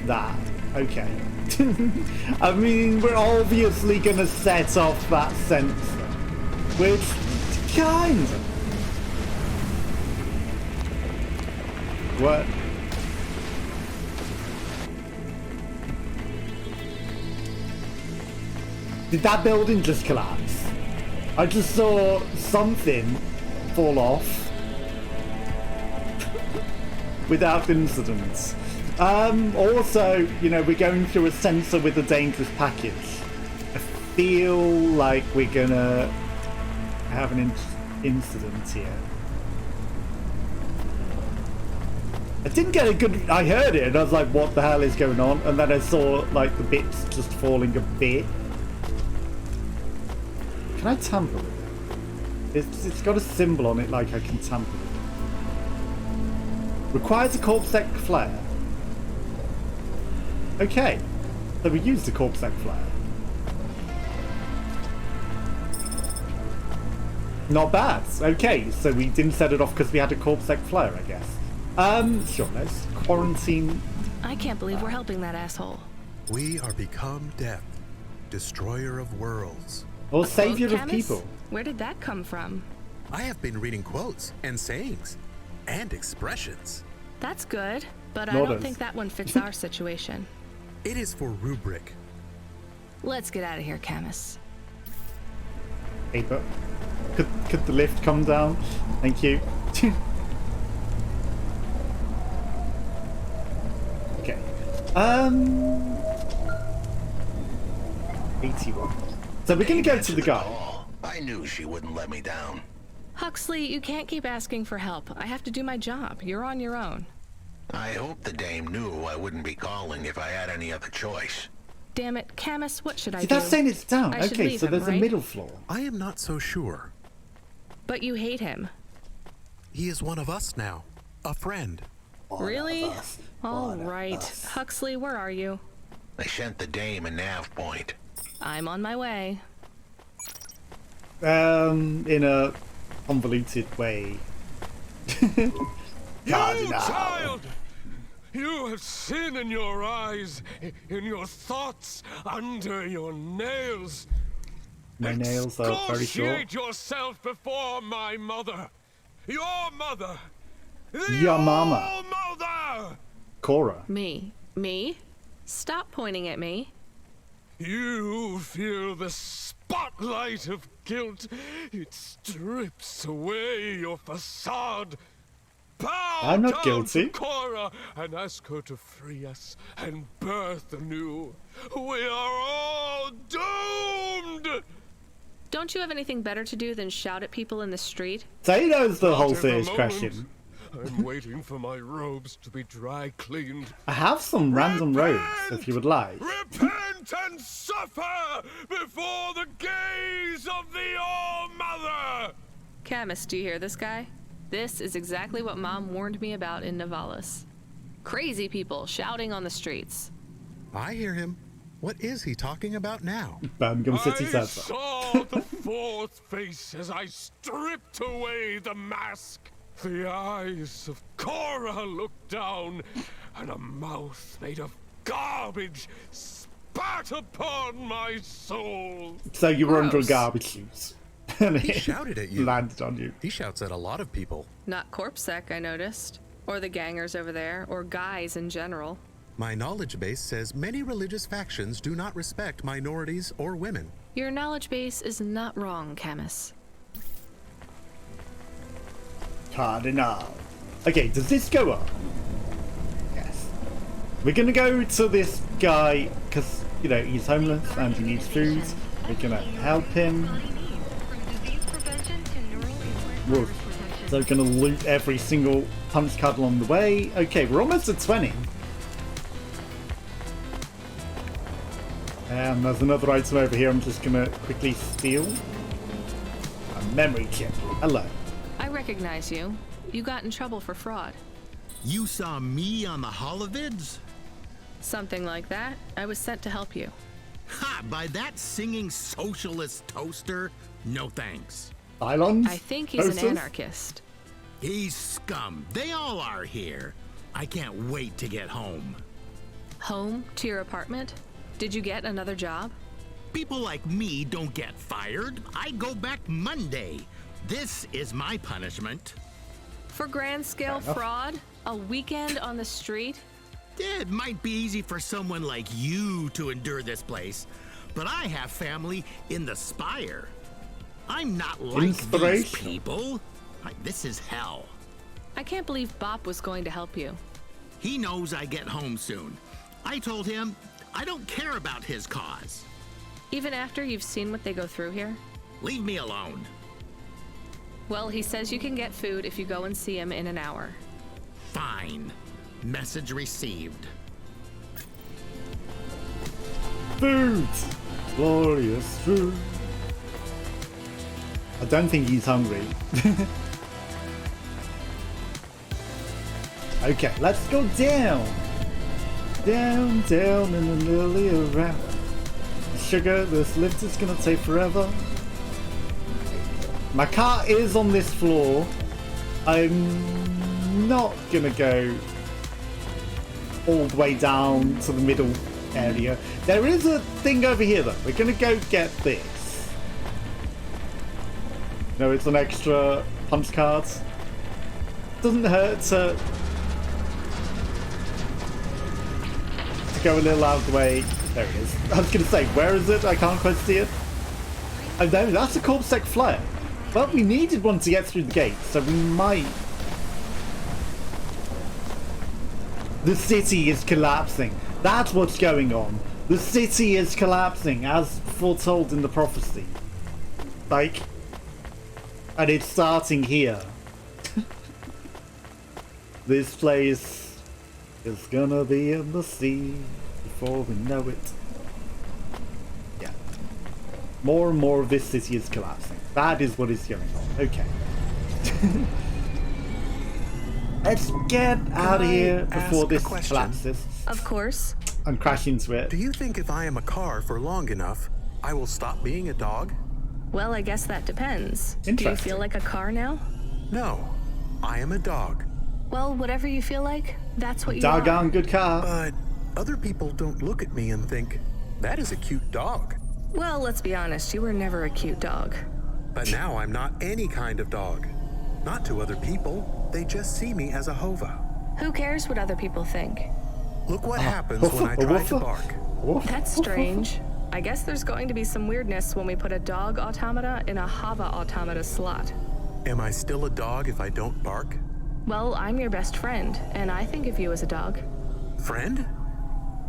that. Okay. I mean, we're obviously gonna set off that sensor, which kind of... What? Did that building just collapse? I just saw something fall off without incident. Also, you know, we're going through a sensor with a dangerous package. I feel like we're gonna have an incident here. I didn't get a good... I heard it and I was like, what the hell is going on? And then I saw, like, the bits just falling a bit. Can I tamper with it? It's got a symbol on it like I can tamper with it. Requires a corpsec flare. Okay. So we used the corpsec flare. Not bad. Okay, so we didn't set it off because we had a corpsec flare, I guess. Sure, let's quarantine. I can't believe we're helping that asshole. We are become death, destroyer of worlds. Or savior of Camus? people. Where did that come from? I have been reading quotes and sayings and expressions. That's good, but I Notice. don't think that one fits our situation. It is for rubric. Let's get out of here, Camus. Paper. Could the lift come down? Thank you. Okay. 81. So we're gonna go to the guy. I knew she wouldn't let me down. Huxley, you can't keep asking for help. I have to do my job. You're on your own. I hope the dame knew I wouldn't be calling if I had any other choice. Damn it, Camus, what should I See, do? that's saying it's down. I should Okay, leave so him, there's a right? middle floor. I am not so sure. But you hate him. He is one of us now. A friend. Really? All right. Huxley, where are you? I sent the dame a nav point. I'm on my way. In a convoluted way. You Cardinal. child! You have sin in your eyes, in your thoughts, under your nails. My nails are very short. Exculpate yourself before my mother. Your mother. Your mama. Mother! Cora. Me? Stop pointing at me. You feel the spotlight of guilt. It strips away your facade. Bow I'm not down guilty. to Cora and ask her to free us and birth anew. We are all doomed. Don't you have anything better to do than shout at people in the street? So he knows the whole Not in a serious moment. question. I'm waiting for my robes to be dry cleaned. I have some random robes if you would like. Repent and suffer before the gaze of the All-Mother! Camus, do you hear this guy? This is exactly what Mom warned me about in Navalis. Crazy people shouting on the streets. I hear him. What is he talking about now? Birmingham City I Centre. saw the fourth face as I stripped away the mask. The eyes of Cora looked down, and a mouth made of garbage spat upon my soul. So you were under a Gross. garbage chute. And He it shouted at you. landed on you. He shouts at a lot of people. Not CorpSec, I noticed. Or the gangers over there, or guys in general. My knowledge base says many religious factions do not respect minorities or women. Your knowledge base is not wrong, Camus. Cardinal. Okay, does this go up? Yes. We're gonna go to this guy, because, you know, he's homeless and he needs food. We're gonna help him. We're so gonna loot every single punch card along the way. Okay, we're almost at 20. And there's another item over here I'm just gonna quickly steal. A memory chip. Hello. I recognize you. You got in trouble for fraud. You saw me on the holovids? Something like that. I was sent to help you. Ha! By that singing socialist toaster? No thanks. Islands? I think he's an anarchist. He's scum. They all are here. I can't wait to get home. Home to your apartment? Did you get another job? People like me don't get fired. I go back Monday. This is my punishment. For grand scale fraud? A weekend on the street? Yeah, it might be easy for someone like you to endure this place, but I have family in the Spire. I'm not like these people. This is hell. I can't believe Bop was going to help you. He knows I get home soon. I told him I don't care about his cause. Even after you've seen what they go through here? Leave me alone. Well, he says you can get food if you go and see him in an hour. Fine. Message received. Food! Glorious food. I don't think he's hungry. Okay, let's go down. Down, down, and nearly around. Sugar, this lift is gonna take forever. My car is on this floor. I'm not gonna go all the way down to the middle area. There is a thing over here though. We're gonna go get this. No, it's an extra punch card. Doesn't hurt to go a little out of the way. There it is. I was gonna say, where is it? I can't quite see it. Oh no, that's a CorpSec flare. But we needed one to get through the gate, so we might. The city is collapsing. That's what's going on. The city is collapsing, as foretold in the prophecy. Like, and it's starting here. This place is gonna be in the sea before we know it. Yeah. More and more of this city is collapsing. That is what is going on. Okay. Let's get out of here before this collapses. Of course. And crash into it. Do you think if I am a car for long enough, I will stop being a dog? Well, I guess that depends. Do you feel like a car now? No, I am a dog. Well, whatever you feel like, that's what you are. Doggone good car. But other people don't look at me and think, that is a cute dog. Well, let's be honest, you were never a cute dog. But now I'm not any kind of dog. Not to other people. They just see me as a hova. Who cares what other people think? Look what happens when I try to bark. That's strange. I guess there's going to be some weirdness when we put a dog automata in a hava automata slot. Am I still a dog if I don't bark? Well, I'm your best friend, and I think of you as a dog. Friend?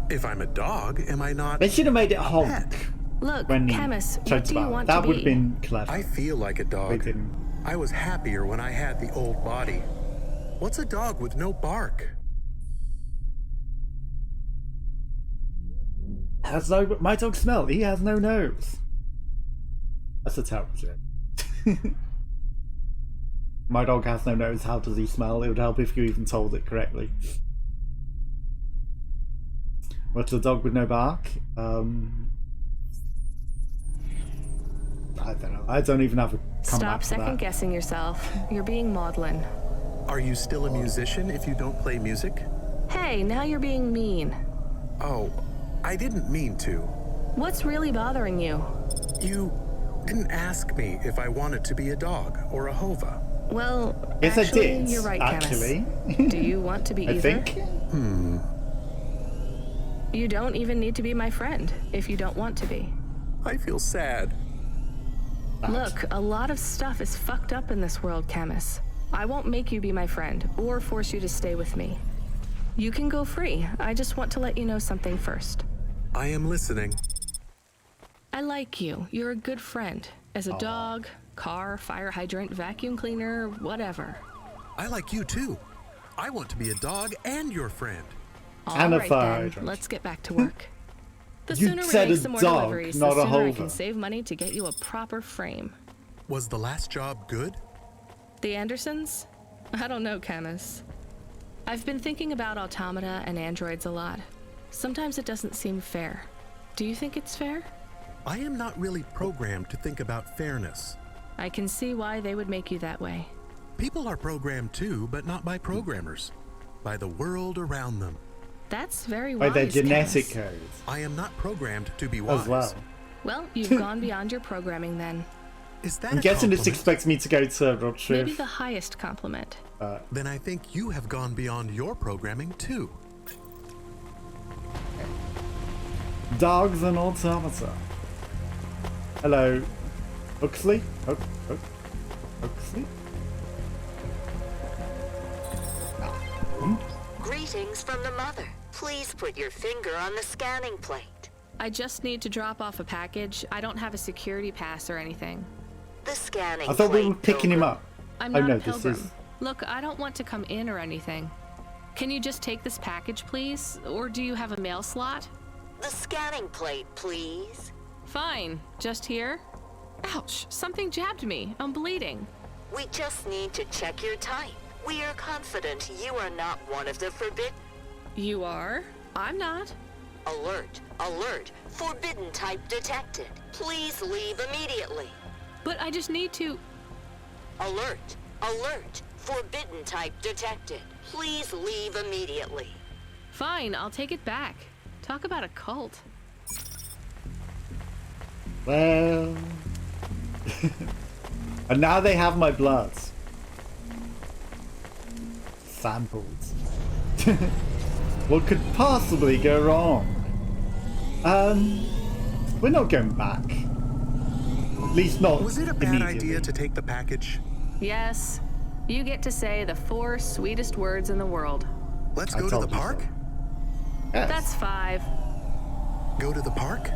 If I'm a dog, am I not? They should have made it honk. Look, when Camus, what do you want that to would have be? been clever. I feel like a dog. They didn't. I was happier when I had the old body. What's a dog with no bark? Has no. My dog smell. He has no nose. That's a terrible joke. My dog has no nose. How does he smell? It would help if you even told it correctly. What's a dog with no bark? I don't know. I don't even have a comeback Stop for that. second guessing yourself. You're being maudlin. Are you still a musician if you don't play music? Hey, now you're being mean. Oh, I didn't mean to. What's really bothering you? You didn't ask me if I wanted to be a dog or a hova. Well, Yes, actually, I did. you're right, actually. Camus. Do you want to be I either? think. You don't even need to be my friend if you don't want to be. I feel sad. Look, a lot of stuff is fucked up in this world, Camus. I won't make you be my friend or force you to stay with me. You can go free. I just want to let you know something first. I am listening. I like you. You're a good friend. As a dog, car, fire hydrant, vacuum cleaner, whatever. I like you too. I want to be a dog and your friend. And a All right fire then, hydrant. let's get back to work. The You sooner we said make a some more dog, deliveries, not the a sooner I hover. can save money to get you a proper frame. Was the last job good? The Andersons? I don't know, Camus. I've been thinking about automata and androids a lot. Sometimes it doesn't seem fair. Do you think it's fair? I am not really programmed to think about fairness. I can see why they would make you that way. People are programmed too, but not by programmers. By the world around them. That's very By wise, their genetic Camus. codes I am not programmed to be wise. as well. Well, you've gone beyond your programming then. Is that I'm a guessing this compliment? expects me to go to road trip. Maybe the highest compliment. Then I think you have gone beyond your programming too. Dogs and automata. Hello, Huxley? Huxley? Greetings from the mother. Please put your finger on the scanning plate. I just need to drop off a package. I don't have a security pass or anything. The scanning I thought we were plate, picking him Pilgrim. up. I'm Oh not no, a this pilgrim. is... Look, I don't want to come in or anything. Can you just take this package, please? Or do you have a mail slot? The scanning plate, please. Fine. Just here? Ouch, something jabbed me. I'm bleeding. We just need to check your type. We are confident you are not one of the forbidden. You are? I'm not. Alert, alert. Forbidden type detected. Please leave immediately. But I just need to... Alert, alert. Forbidden type detected. Please leave immediately. Fine, I'll take it back. Talk about a cult. Well... and now they have my blood. Samples. What could possibly go wrong? We're not going back. At least not Was it a bad immediately. idea to take the package? Yes. You get to say the 4 sweetest words in the world. Let's I go to told the you so. park? Yes. That's 5. Go to the park?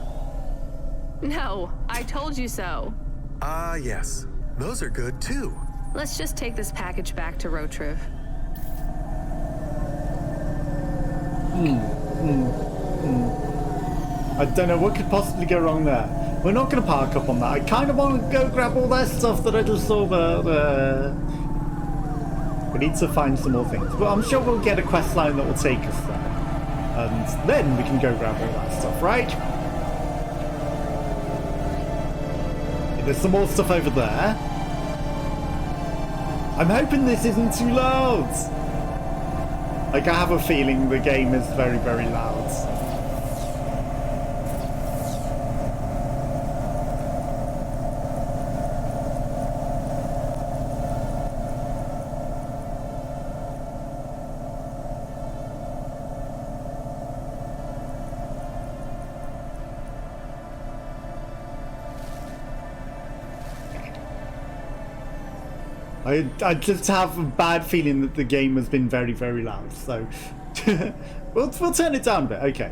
No, I told you so. Ah, yes. Those are good too. Let's just take this package back to Rotriv. I don't know what could possibly go wrong there. We're not going to park up on that. I kind of want to go grab all that stuff that I just saw, but we need to find some more things. But I'm sure we'll get a quest line that will take us there. And then we can go grab all that stuff, right? There's some more stuff over there. I'm hoping this isn't too loud. Like, I have a feeling the game is very, very loud. I just have a bad feeling that the game has been very, very loud, so we'll turn it down a bit. Okay.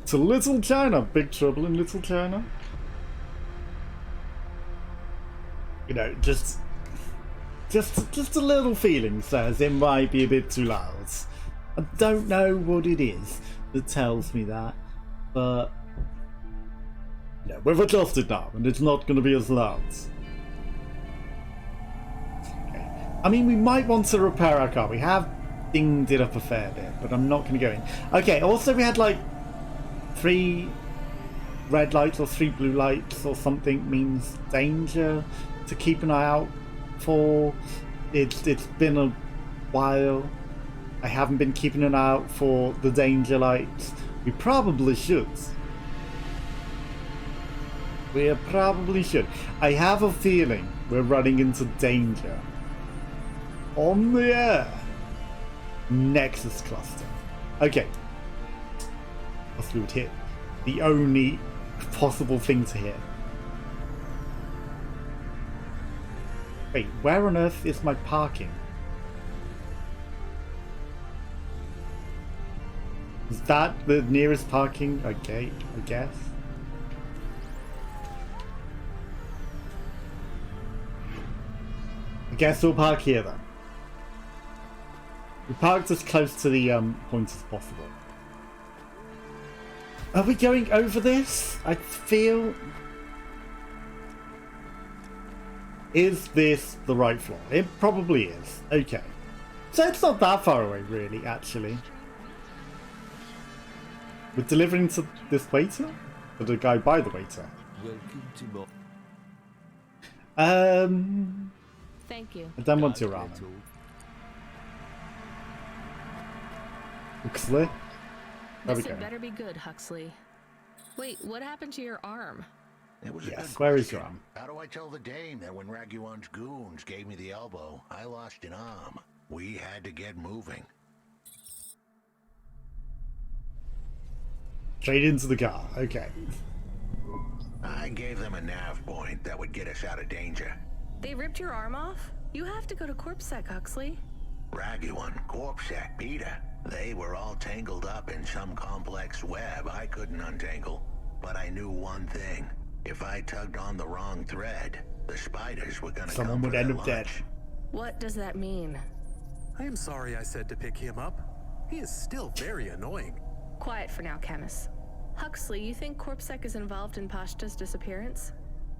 To Little China, Big Trouble in Little China. You know, just a little feeling says it might be a bit too loud. I don't know what it is that tells me that, but yeah, we've adjusted now, and it's not going to be as loud. I mean, we might want to repair our car. We have dinged it up a fair bit, but I'm not going to go in. Okay, also we had like 3 red lights or 3 blue lights or something means danger to keep an eye out for. It's been a while. I haven't been keeping an eye out for the danger lights. We probably should. We probably should. I have a feeling we're running into danger. On the air. Nexus cluster. Okay. We would hit the only possible thing to hit. Wait, where on earth is my parking? Is that the nearest parking? Okay, I guess. I guess we'll park here then. We parked as close to the point as possible. Are we going over this? I feel... Is this the right floor? It probably is. Okay. So it's not that far away, really, actually. We're delivering to this waiter? Or the guy by the waiter? Thank you. I don't want your ramen. Huxley? There we This go. had better be good, Huxley. Wait, what happened to your arm? It was Yes, where is your arm? How do I tell the dame that when Raguan's goons gave me the elbow, I lost an arm? We had to get moving. Straight into the car. Okay. I gave them a nav point that would get us out of danger. They ripped your arm off? You have to go to CorpSec, Huxley. Raguan, CorpSec, Peter. They were all tangled up in some complex web I couldn't untangle. But I knew one thing. If I tugged on the wrong thread, the spiders were gonna Someone come would for end their up dead. lunch. What does that mean? I am sorry I said to pick him up. He is still very annoying. Quiet for now, Camus. Huxley, you think CorpSec is involved in Pashta's disappearance?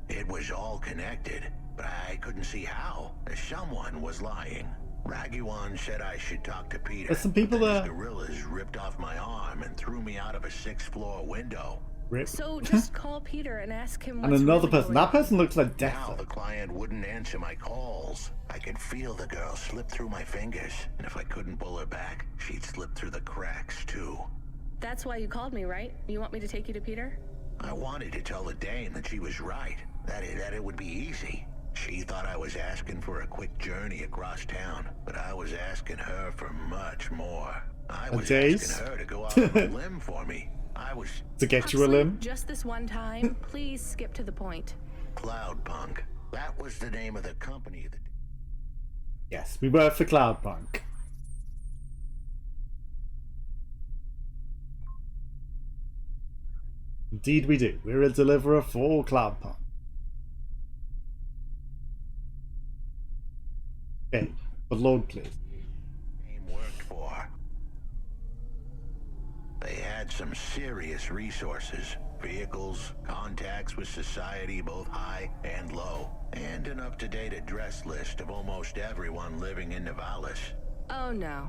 It was all connected, but I couldn't see how. Someone was lying. Raguan said I should talk to Peter. There's some people but then there. his gorillas ripped off my arm and threw me out of a 6th-floor window. Rip. So just call Peter and ask him And what's another really person. going That person looks like Now Death. the client wouldn't answer my calls. I could feel the girl slip through my fingers, and if I couldn't pull her back, she'd slip through the cracks too. That's why you called me, right? You want me to take you to Peter? I wanted to tell the dame that she was right, that it would be easy. She thought I was asking for a quick journey across town, but I was asking her for much more. I was asking her to go out on a limb for me. I was... To get you a limb? Just this one time, please skip to the point. Cloudpunk. That was the name of the company that... Yes, we work for Cloudpunk. Indeed we do. We're a deliverer for Cloudpunk. Okay, but Lord, please. Worked for. They had some serious resources. Vehicles, contacts with society both high and low, and an up-to-date address list of almost everyone living in Nivalis. Oh no.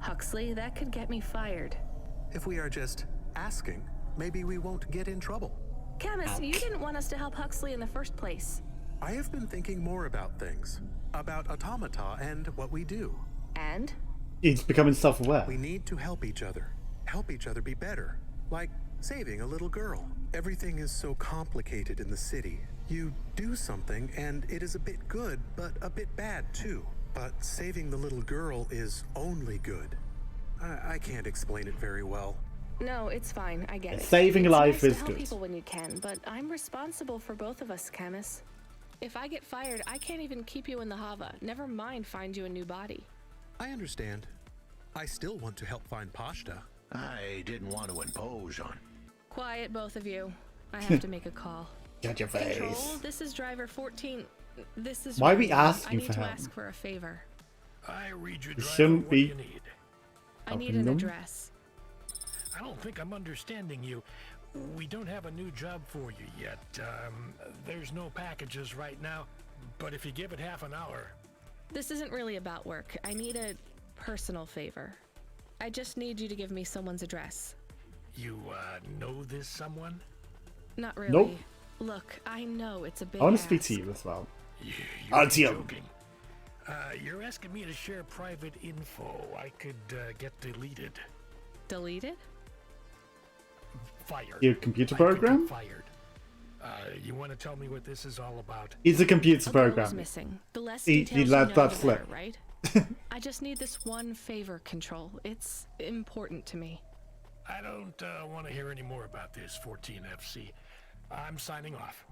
Huxley, that could get me fired. If we are just asking, maybe we won't get in trouble. Camus, you didn't want us to help Huxley in the first place. I have been thinking more about things. About automata and what we do. And? He's becoming self-aware. We need to help each other. Help each other be better. Like saving a little girl. Everything is so complicated in the city. You do something and it is a bit good, but a bit bad too. But saving the little girl is only good. I can't explain it very well. No, it's fine. I get it. Saving a life nice is to help good. people when you can, but I'm responsible for both of us, Camus. If I get fired, I can't even keep you in the Hava. Never mind find you a new body. I understand. I still want to help find Pashta. I didn't want to impose on. Quiet, both of you. I have to make a call. Get your face. Control, this is driver 14. This is Why are we Ryan. asking I need for to help? ask for a favor. I read you, It driver. shouldn't What be do you need? I need helping an them. address. I don't think I'm understanding you. We don't have a new job for you yet. There's no packages right now, but if you give it half an hour... This isn't really about work. I need a personal favor. I just need you to give me someone's address. You, know this someone? Not really. Nope. Look, I know it's a big I want to ask. speak to you as well. You're Artyom. joking. You're asking me to share private info I could, get deleted. Deleted? Fired. Your computer I could get program? fired. You want to tell me what this is all about? He's a computer A girl was program. missing. The less He details let you know, that the slip. better, right? I just need this one favor, Control. It's important to me. I don't want to hear any more about this, 14FC. I'm signing off.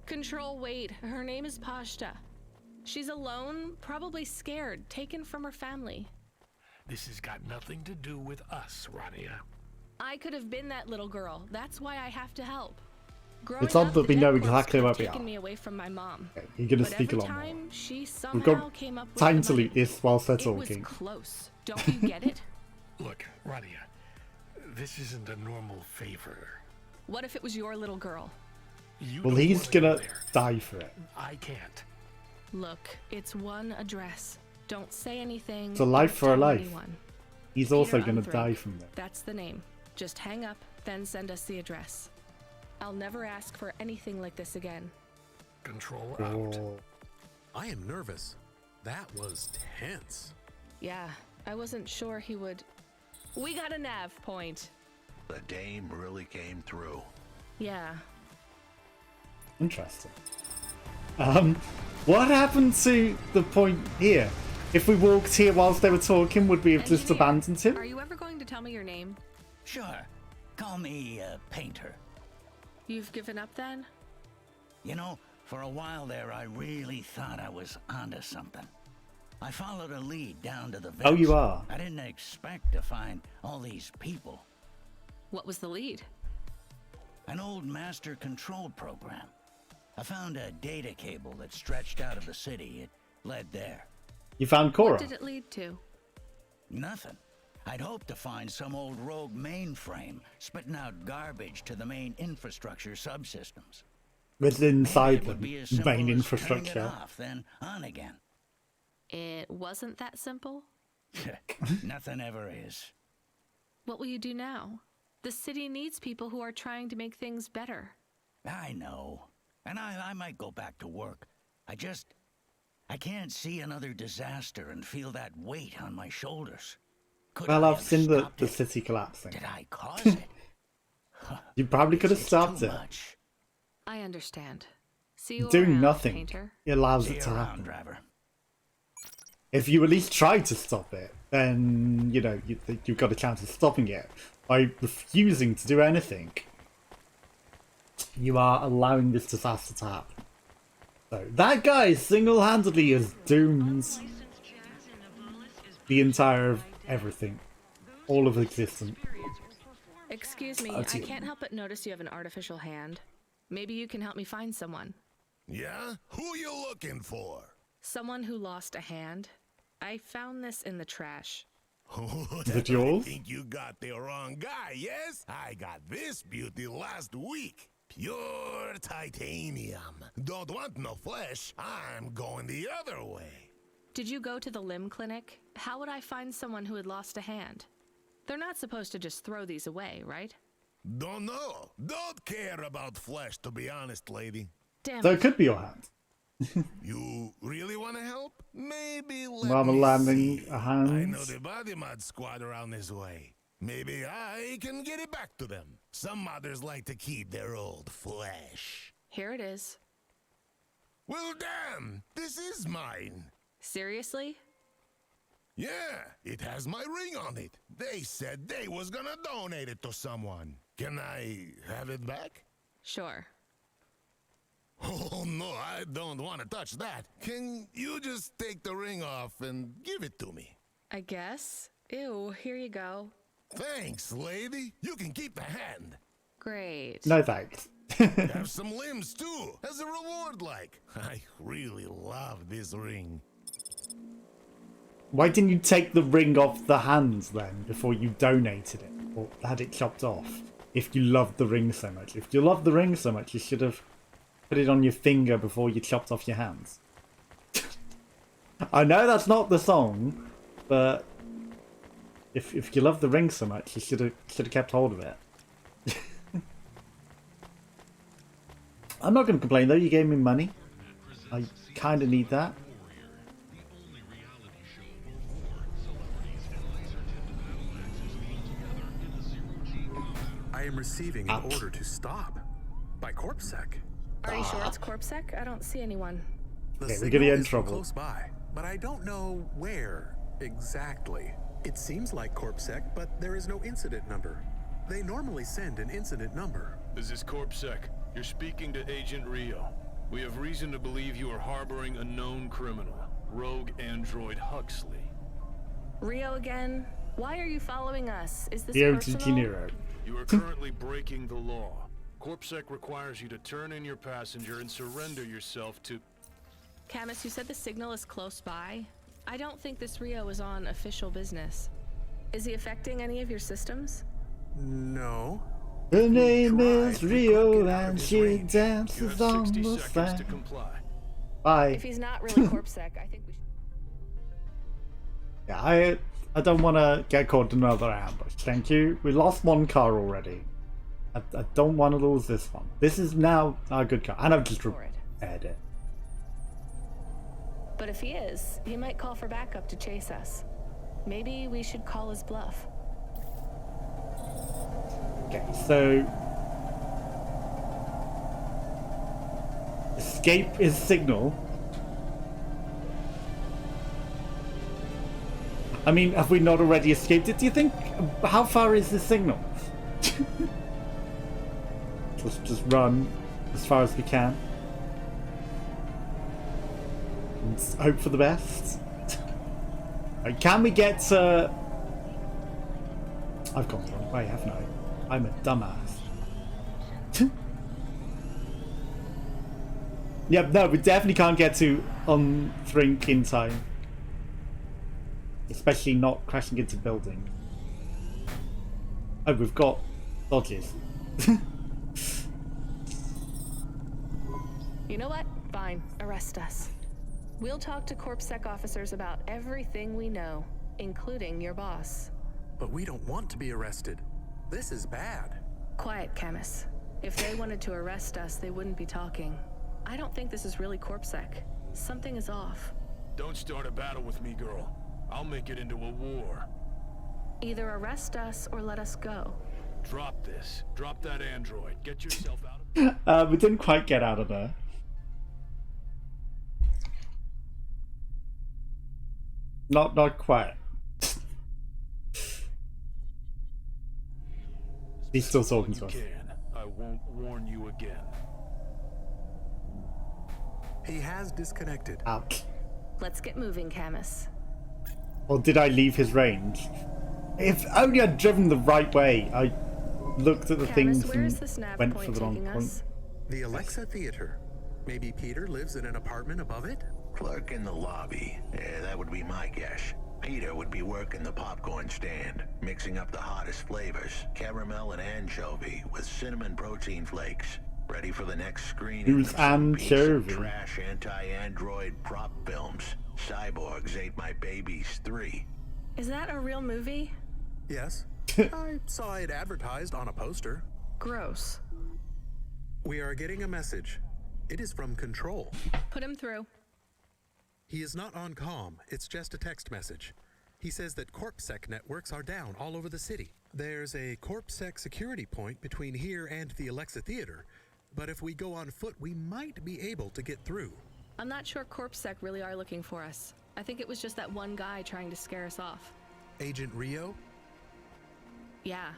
Control, wait. Her name is Pashta. She's alone, probably scared, taken from her family. This has got nothing to do with us, Rania. I could have been that little girl. That's why I have to help. Growing It's odd up, that the we dead know corpse exactly could where have we taken are. me away from my mom. Okay, you're going to But speak a every lot more. time she We've somehow got came up with time the to money. loot this whilst they're It talking. was close. Don't you get it? Look, Rania, this isn't a normal favor. What if it was your little girl? You Well, don't he's wanna go gonna there. die for it. I can't. Look, it's one address. Don't say anything. It's a life don't for a tell life. anyone. He's Peter also gonna Unthrick. die from it. That's the name. Just hang up, then send us the address. I'll never ask for anything like this again. Control out. Oh. I am nervous. That was tense. Yeah, I wasn't sure he would. We got a nav point. The dame really came through. Yeah. Interesting. What happened to the point here? If we walked here whilst they were talking, would we have just Engineer, abandoned him? Are you ever going to tell me your name? Sure. Call me Painter. You've given up then? You know, for a while there, I really thought I was onto something. I followed a lead down to the vents. Oh, you are? I didn't expect to find all these people. What was the lead? An old master control program. I found a data cable that stretched out of the city. It led there. You found Cora? What did it lead to? Nothing. I'd hoped to find some old rogue mainframe spitting out garbage to the main infrastructure subsystems. It's inside It the would be as simple main as infrastructure. turning it off, then on again. It wasn't that simple? Nothing ever is. What will you do now? The city needs people who are trying to make things better. I know. And I might go back to work. I can't see another disaster and feel that weight on my shoulders. Could Well, I I've have seen the stopped it? city collapsing. Did I cause it? You probably could have It's stopped too it. much. I understand. See you Doing around, nothing Painter. allows See it you to around, happen. driver. If you at least tried to stop it, then, you know, you've got a chance of stopping it. By refusing to do anything, you are allowing this disaster to happen. So, that guy single-handedly has doomed the entire of everything. All of existence. Excuse me, Oh, I it's you. can't help but notice you have an artificial hand. Maybe you can help me find someone. Yeah? Who you looking for? Someone who lost a hand. I found this in the trash. Is it yours? I think you got the wrong guy, yes? I got this beauty last week. Pure titanium. Don't want no flesh. I'm going the other way. Did you go to the limb clinic? How would I find someone who had lost a hand? They're not supposed to just throw these away, right? Don't know. Don't care about flesh, to be honest, lady. Damn So it. it could be your hand. You really want to help? Maybe let Rather me landing see. a hand. I know the body mod squad around this way. Maybe I can get it back to them. Some modders like to keep their old flesh. Here it is. Well, damn, this is mine. Seriously? Yeah, it has my ring on it. They said they was gonna donate it to someone. Can I have it back? Sure. Oh no, I don't want to touch that. Can you just take the ring off and give it to me? I guess. Ew, here you go. Thanks, lady. You can keep the hand. Great. No thanks. Have some limbs too, as a reward like. I really love this ring. Why didn't you take the ring off the hand then before you donated it or had it chopped off? If you loved the ring so much. If you loved the ring so much, you should have put it on your finger before you chopped off your hands. I know that's not the song, but If you love the ring so much, you should have kept hold of it. I'm not going to complain though. You gave me money. I kind of need that. I am receiving an order to stop by CorpSec. Are you sure it's CorpSec? I don't see anyone. The we're gonna get in signal is from trouble. close by, but I don't know where exactly. It seems like CorpSec, but there is no incident number. They normally send an incident number. This is CorpSec. You're speaking to Agent Rio. We have reason to believe you are harboring a known criminal, rogue android Huxley. Rio again? Why are you following us? Is this The personal? You are currently breaking the law. CorpSec requires you to turn in your passenger and surrender yourself to... Camus, you said the signal is close by. I don't think this Rio is on official business. Is he affecting any of your systems? No. Her name is Rio and she dances on 60 the seconds to sand. comply. Bye. If he's not really CorpSec, I think we should... Yeah, I don't want to get caught in another ambush. Thank you. We lost one car already. I don't want to lose this one. This is now a good car. And I've just repaired it. But if he is, he might call for backup to chase us. Maybe we should call his bluff. Okay, so... Escape is signal. I mean, have we not already escaped it? Do you think... How far is the signal? Let's just run as far as we can. And hope for the best. Right, can we get to... I've gone the wrong way, haven't I? I'm a dumbass. Yep, no, we definitely can't get to Unthrink in time. Especially not crashing into building. Oh, we've got dodges. You know what? Fine. Arrest us. We'll talk to CorpSec officers about everything we know, including your boss. But we don't want to be arrested. This is bad. Quiet, Camus. If they wanted to arrest us, they wouldn't be talking. I don't think this is really CorpSec. Something is off. Don't start a battle with me, girl. I'll make it into a war. Either arrest us or let us go. Drop this. Drop that android. Get yourself out of... We didn't quite get out of there. Not quite. He's still talking to us. I won't warn you again. He has disconnected. Ouch. Let's get moving, Camus. Or did I leave his range? If only I'd driven the right way. I looked at the things and went for the wrong point. The Alexa Theater. Maybe Peter lives in an apartment above it? Clerk in the lobby. Yeah, that would be my guess. Peter would be working the popcorn stand, mixing up the hottest flavors, caramel and anchovy with cinnamon protein flakes. Ready for the next screening. Who's anchovy? Trash anti-android prop films. Cyborgs Ate My Babies 3. Is that a real movie? Yes. I saw it advertised on a poster. Gross. We are getting a message. It is from Control. Put him through. He is not on comm. It's just a text message. He says that CorpSec networks are down all over the city. There's a CorpSec security point between here and the Alexa Theater, but if we go on foot, we might be able to get through. I'm not sure CorpSec really are looking for us. I think it was just that one guy trying to scare us off. Agent Rio? Yeah.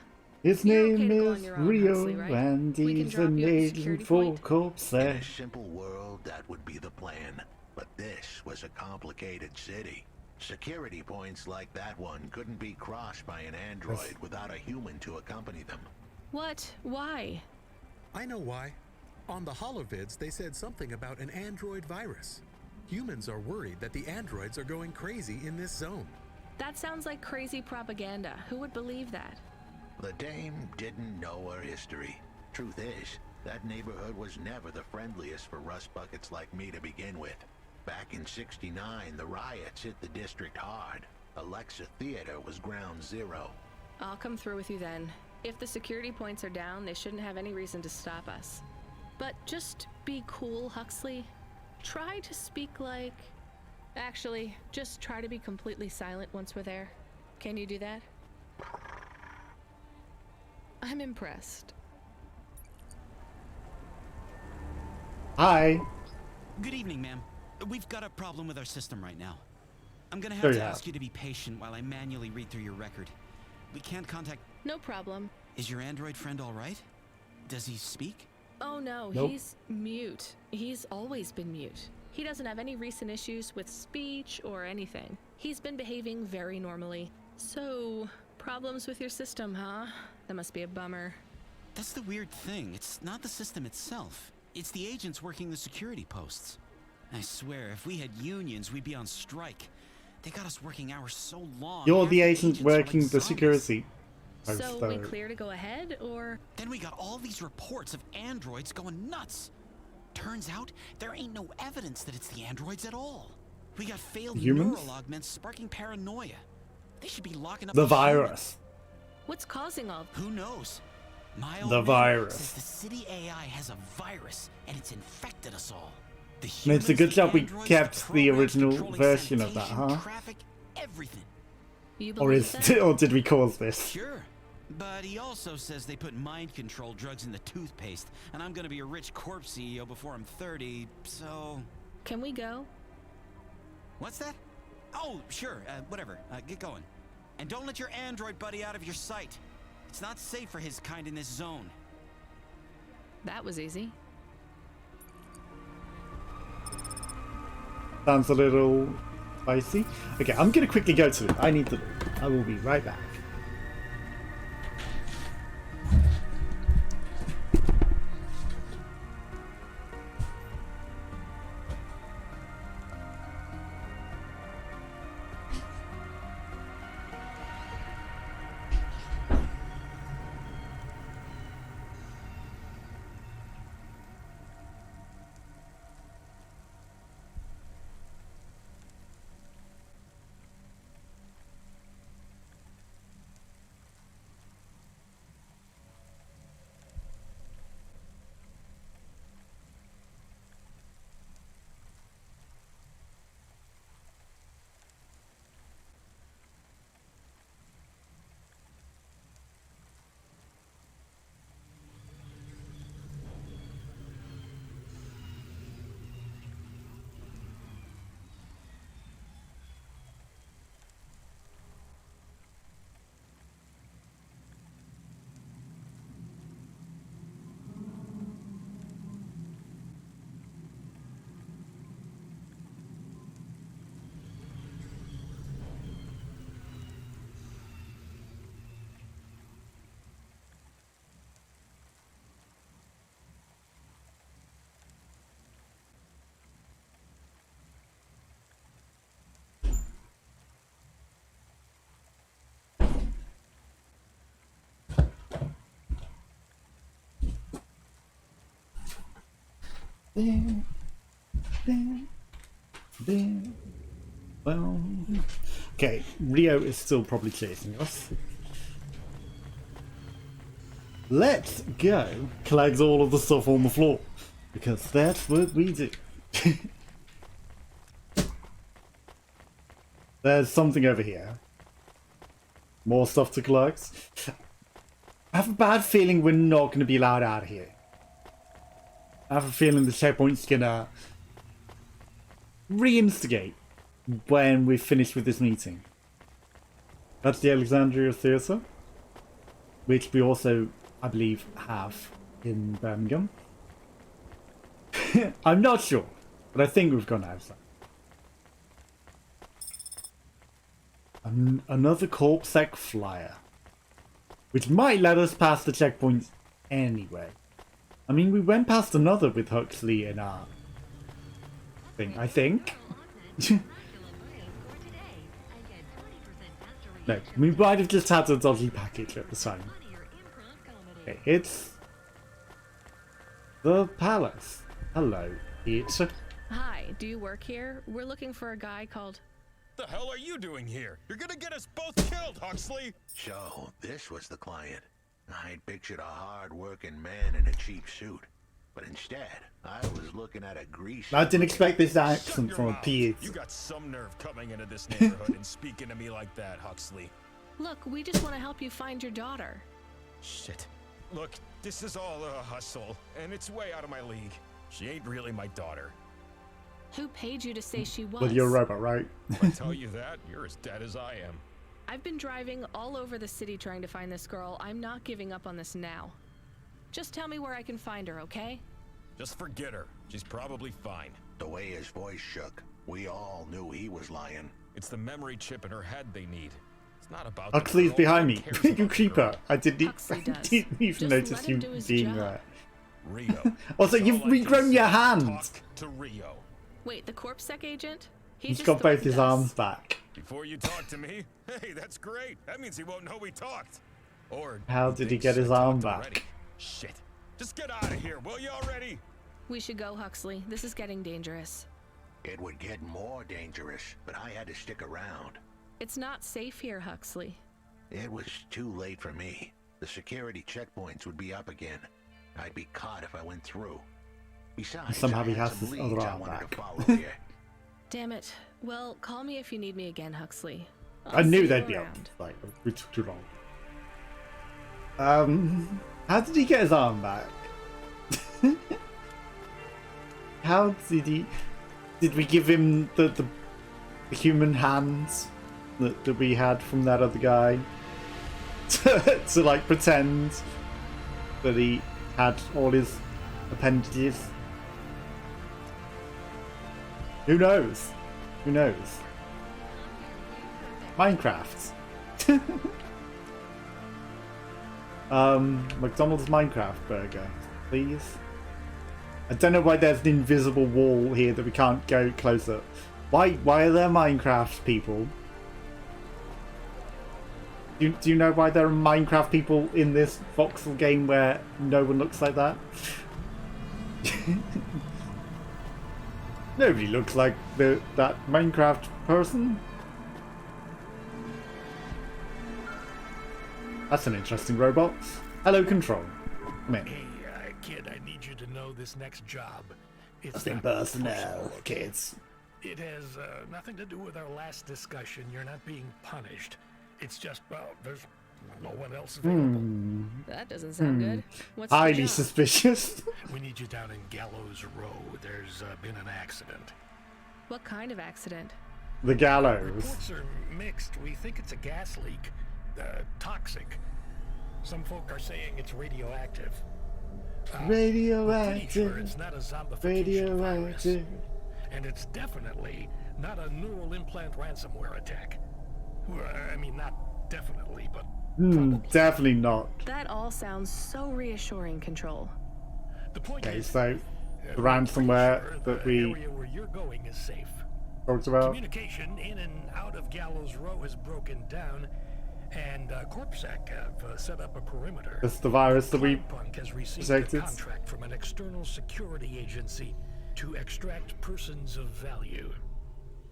His name is Rio, right? and he's an agent for CorpSec. In a simple world, that would be the plan. But this was a complicated city. Security points like that one couldn't be crossed by an android without a human to accompany them. What? Why? I know why. On the holovids, they said something about an android virus. Humans are worried that the androids are going crazy in this zone. That sounds like crazy propaganda. Who would believe that? The dame didn't know her history. Truth is, that neighborhood was never the friendliest for rust buckets like me to begin with. Back in '69, the riots hit the district hard. Alexa Theater was ground zero. I'll come through with you then. If the security points are down, they shouldn't have any reason to stop us. But just be cool, Huxley. Try to speak like... Actually, just try to be completely silent once we're there. Can you do that? I'm impressed. Hi. Good evening, ma'am. We've got a problem with our system right now. I'm gonna have to ask you to be patient while I manually read through your record. We can't contact... No problem. Is your android friend all right? Does he speak? Oh no, Nope. He's mute. He's always been mute. He doesn't have any recent issues with speech or anything. He's been behaving very normally. So, problems with your system, huh? That must be a bummer. That's the weird thing. It's not the system itself. It's the agents working the security posts. I swear, if we had unions, we'd be on strike. They got us working hours so long. You're the agent working the security. So we clear to go ahead, or...? Then we got all these reports of androids going nuts. Turns out, there ain't no evidence that it's the androids at all. We got failed Humans? neural augments sparking paranoia. They should be locking up The the virus. What's causing all... Who knows? My The old man virus. says the city AI has a virus, and it's infected us all. The And it's a good humans, job we androids, kept the original controlling version of that, sanitation, huh? Traffic, everything. Or did we cause this? Sure. But he also says they put mind control drugs in the toothpaste, and I'm gonna be a rich corpse CEO before I'm 30, so... Can we go? What's that? Oh, sure, whatever, get going. And don't let your android buddy out of your sight. It's not safe for his kind in this zone. That was easy. Sounds a little spicy. Okay, I'm gonna quickly go to it. I need to look. I will be right back. Okay, Rio is still probably chasing us. Let's go collect all of the stuff on the floor, because that's what we do. There's something over here. More stuff to collect. I have a bad feeling we're not going to be allowed out of here. I have a feeling the checkpoint's gonna reinstigate when we've finished with this meeting. That's the Alexandria Theatre, which we also, I believe, have in Birmingham. I'm not sure, but I think we've gone outside. Another Corpsec flyer, which might let us pass the checkpoint anyway. I mean, we went past another with Huxley in our thing, I think. No, we might have just had a dodgy package at the time. Okay, it's the palace. Hello, it's... Hi, do you work here? We're looking for a guy called... the hell are you doing here? You're gonna get us both killed, Huxley! So, this was the client. I'd pictured a hard-working man in a cheap suit. But instead, I was looking at a greasy... I didn't expect this accent from a PA. You got some nerve coming into this neighborhood and speaking to me like that, Huxley. Look, we just want to help you find your daughter. Shit. Look, this is all a hustle, and it's way out of my league. She ain't really my daughter. Who paid you to say she was? Well, you're a robot, right? If I tell you that, you're as dead as I am. I've been driving all over the city trying to find this girl. I'm not giving up on this now. Just tell me where I can find her, okay? Just forget her. She's probably fine. The way his voice shook, we all knew he was lying. It's the memory chip in her head they need. It's not about Huxley's behind me. You creeper. I didn't Just even notice you let him do his being job. there. Rio. Also, you've regrown your hand. Talk to Rio. Wait, the CorpSec agent? He's got both his arms back. Before you talk to me? Hey, that's great. That means he won't know we talked. Or How did he get his arm back? already. Shit. Just get out of here, will you already? We should go, Huxley. This is getting dangerous. It would get more dangerous, but I had to stick around. It's not safe here, Huxley. It was too late for me. The security checkpoints would be up again. I'd be caught if I went through. Besides, Somehow I he had has some his leads other I arm wanted back. to follow here. Damn it. Well, call me if you need me again, Huxley. I I'll knew see they'd you be around. up. Like, we took too long. How did he get his arm back? How did he... Did we give him the human hands that we had from that other guy? to like pretend that he had all his appendages? Who knows? Who knows? Minecraft. McDonald's Minecraft burger, please. I don't know why there's an invisible wall here that we can't go closer. Why are there Minecraft people? Do you know why there are Minecraft people in this voxel game where no one looks like that? Nobody looks like that Minecraft person. That's an interesting robot. Hello, Control. Come in. Hey, kid, I need you to know this next job. It's Nothing not personnel, personal. kids. It has nothing to do with our last discussion. You're not being punished. It's just, well, there's no one else available. That doesn't sound good. What's the Highly job? suspicious. We need you down in Gallows Row. There's been an accident. What kind of accident? The gallows. Reports are mixed. We think it's a gas leak. Toxic. Some folk are saying it's radioactive. Radioactive. Pretty sure it's not a zombification virus. Radioactive. And it's definitely not a neural implant ransomware attack. Well, I mean, not definitely, but Definitely not. That all sounds so reassuring, Control. the point Okay, is, so the we're ransomware pretty sure that the we area where you're going is safe. talked about. Communication in and out of Gallows Row has broken down, and CorpSec have set up a perimeter. That's the virus that we Cloudpunk has received protected. a contract from an external security agency to extract persons of value.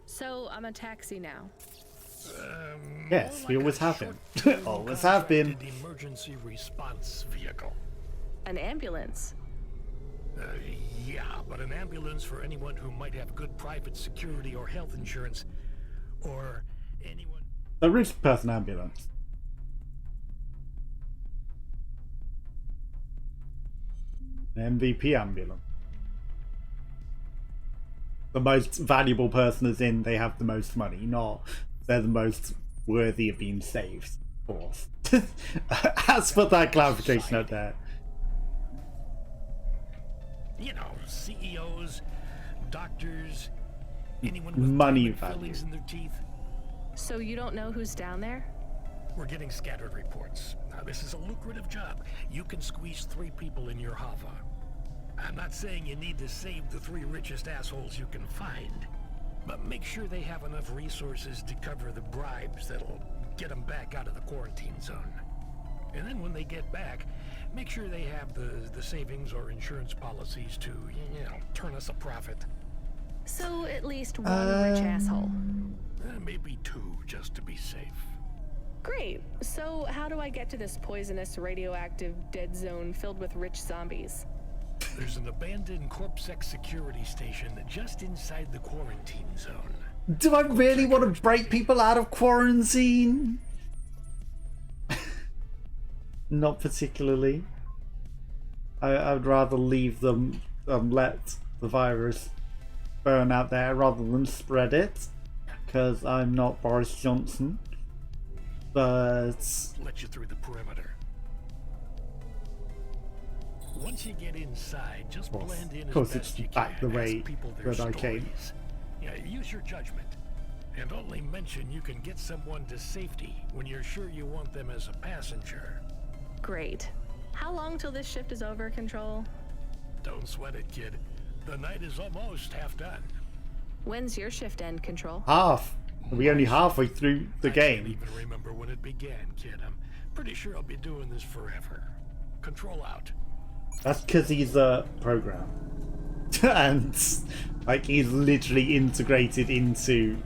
So I'm a taxi now. Yes, we always have been. Short-term Always have been. contracted emergency response vehicle. An ambulance. Yeah, but an ambulance for anyone who might have good private security or health insurance, or anyone. A rich person ambulance. An MVP ambulance. The most valuable person is in they have the most money, not they're the most worthy of being saved, of course. Let's put that clarification out there. You know, CEOs, doctors, anyone with Money diamond value. fillings in their teeth. So you don't know who's down there? We're getting scattered reports. Now, this is a lucrative job. You can squeeze 3 people in your hava. I'm not saying you need to save the 3 richest assholes you can find, but make sure they have enough resources to cover the bribes that'll get them back out of the quarantine zone. And then when they get back, make sure they have the savings or insurance policies to, you know, turn us a profit. So at least one rich asshole. maybe 2, just to be safe. Great. So how do I get to this poisonous, radioactive, dead zone filled with rich zombies? There's an abandoned CorpSec security station just inside the quarantine zone. Do I really want to break people out of quarantine? Not particularly. I would rather leave them and let the virus burn out there rather than spread it, because I'm not Boris Johnson. But let you through the perimeter. Once you get inside, just blend in. Of course, it's back the way that I came. Yeah, use your judgment, and only mention you can get someone to safety when you're sure you want them as a passenger. Great. How long till this shift is over, Control? Don't sweat it, kid. The night is almost half done. When's your shift end, Control? Half. We're only halfway through the game. I can't even remember when it began, kid. I'm pretty sure I'll be doing this forever. Control out. That's because he's a program. And, like, he's literally integrated into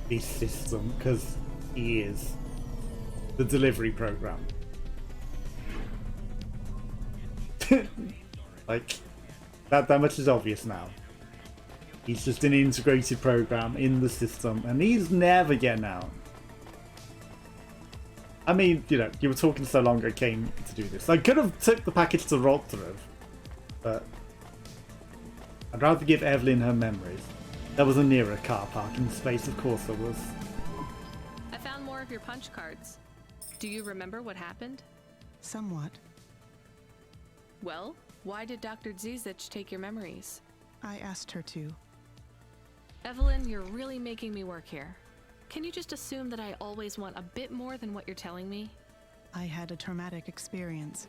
this system because he is the delivery program. Like, that much is obvious now. He's just an integrated program in the system, and he's never getting out. I mean, you know, you were talking so long I came to do this. I could have took the package to Rotherham, but I'd rather give Evelyn her memories. There was a nearer car parking space, of course there was. I found more of your punch cards. Do you remember what happened? Somewhat. Well, why did Dr. Zizich take your memories? I asked her to. Evelyn, you're really making me work here. Can you just assume that I always want a bit more than what you're telling me? I had a traumatic experience.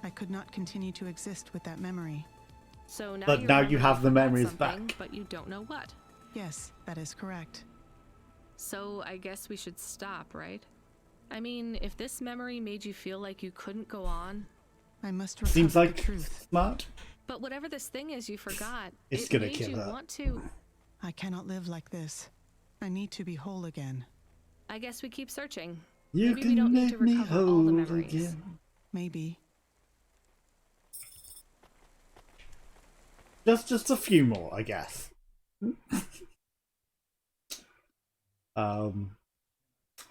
I could not continue to exist with that memory. So now, but now you have the memories back. But you don't know what. Yes, that is correct. So I guess we should stop, right? I mean, if this memory made you feel like you couldn't go on, I must recover seems like the truth. Smart. But whatever this thing is you forgot, It's it gonna made kill you her. want to. I cannot live like this. I need to be whole again. I guess we keep searching. You Maybe can we don't need to make me recover all the whole memories. again. Maybe. Just a few more, I guess. I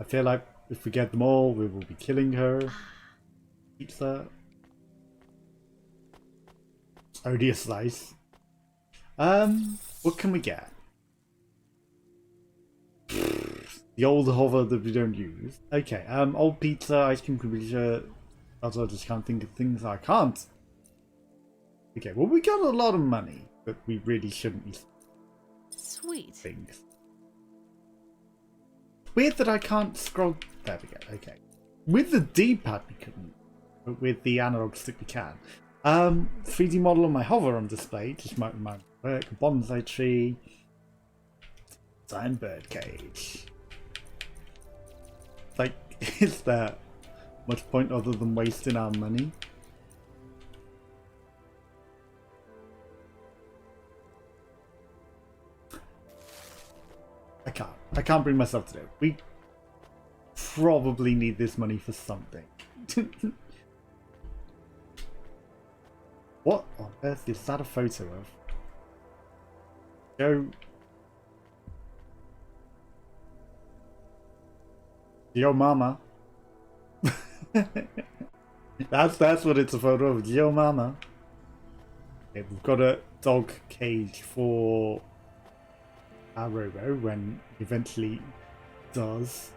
feel like if we get them all, we will be killing her. Pizza. Odious slice. What can we get? The old hover that we don't use. Okay, old pizza, ice cream computer. Also, I just can't think of things I can't. Okay, well, we got a lot of money, but we really shouldn't be. Sweet. Things. Weird that I can't scroll. There we go. Okay, with the D-pad we couldn't, but with the analog stick we can. 3D model on my hover on display. Just might remind me of work. A bonsai tree. Giant bird cage. Like, is there much point other than wasting our money? I can't bring myself to do it. We probably need this money for something. What on earth is that a photo of? Joe. Yo mama. that's what it's a photo of. Yo mama. Okay, we've got a dog cage for our Robo when he eventually does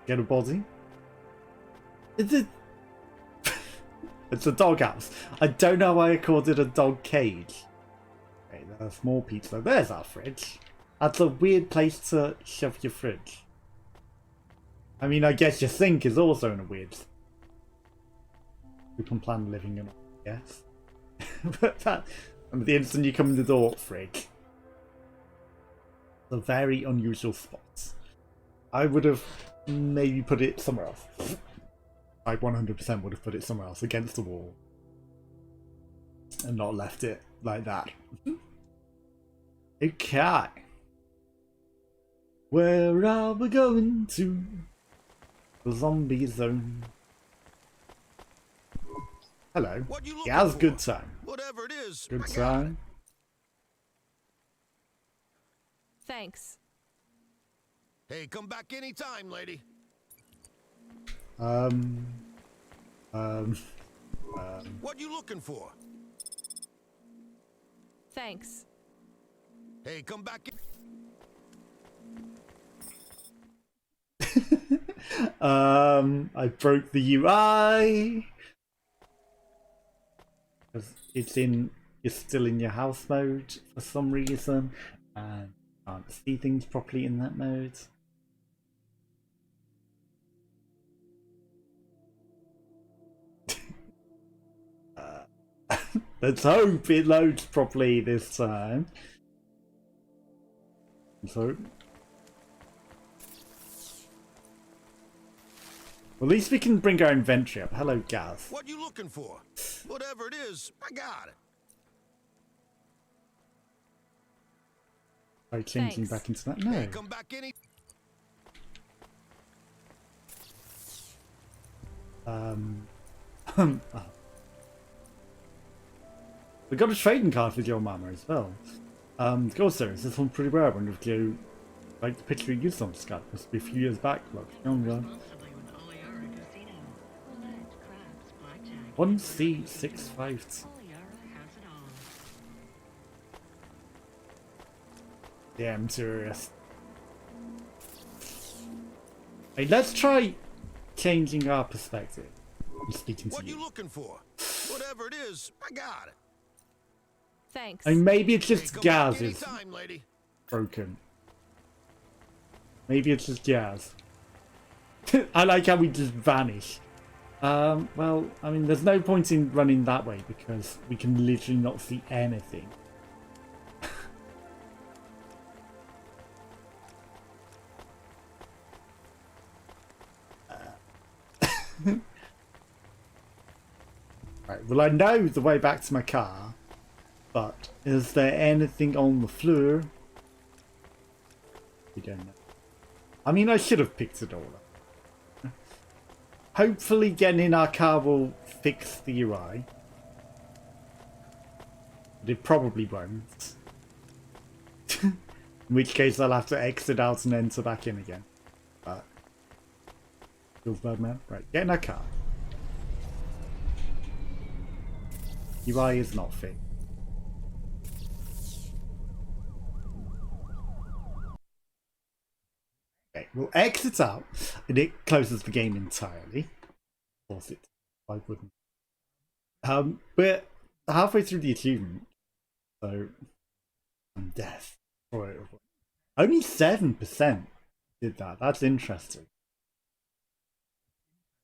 get a body. Is it? It's a dog house. I don't know why I called it a dog cage. Okay, there's a small pizza. There's our fridge. That's a weird place to shove your fridge. I mean, I guess your sink is also in a weird. You can plan living in, yes. But that, and the instant you come in the door, fridge. A very unusual spot. I would have maybe put it somewhere else. I 100% would have put it somewhere else against the wall. And not left it like that. Okay. Where are we going to? The zombie zone. Hello. He has good time. Whatever it is, Good time. Thanks. Hey, come back anytime, lady. What you looking for? Thanks. Hey, come back. I broke the UI. It's still in your house mode for some reason, and can't see things properly in that mode. Let's hope it loads properly this time. So, well, at least we can bring our inventory up. Hello, Gaz. What you looking for? Whatever it is, I got it. Are you changing back into that? No. Hey, come back any. We got a trading card with your mama as well. Go serious, this one's pretty rare. I wonder if you like the picture you used on Skype. Must be a few years back, look younger. 1C652. Yeah, I'm serious. Hey, let's try changing our perspective. I'm speaking to What you looking for? Whatever it is, I got it. Thanks. I mean, maybe it's just Gaz is Anytime, lady. broken. Maybe it's just Gaz. I like how we just vanish. Well, I mean, there's no point in running that way because we can literally not see anything. Right, well, I know the way back to my car, but is there anything on the floor? We don't know. I mean, I should have picked it all up. Hopefully getting in our car will fix the UI. But it probably won't. In which case I'll have to exit out and enter back in again. But feels bad, man. Right, get in our car. UI is not fixed. Okay, we'll exit out, and it closes the game entirely. Of course it. Why wouldn't? We're halfway through the achievement, so I'm death. Only 7% did that. That's interesting.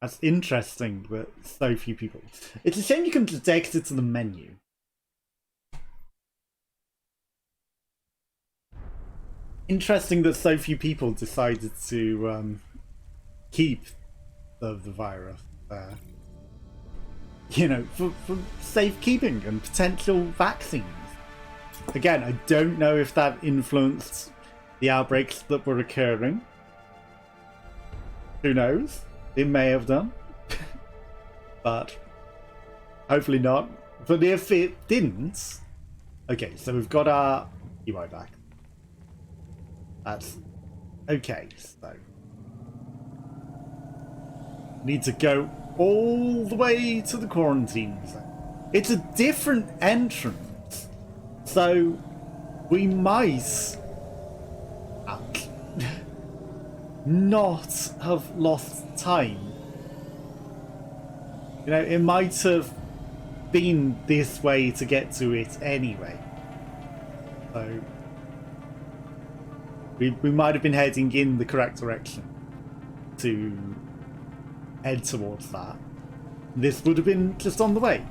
That's interesting that so few people. It's a shame you can just exit to the menu. Interesting that so few people decided to keep the virus there. You know, for safekeeping and potential vaccines. Again, I don't know if that influenced the outbreaks that were occurring. Who knows? It may have done. But hopefully not. But if it didn't... Okay, so we've got our UI back. That's okay, so need to go all the way to the quarantine zone. It's a different entrance, so we might not have lost time. You know, it might have been this way to get to it anyway. So we might have been heading in the correct direction to head towards that. This would have been just on the way.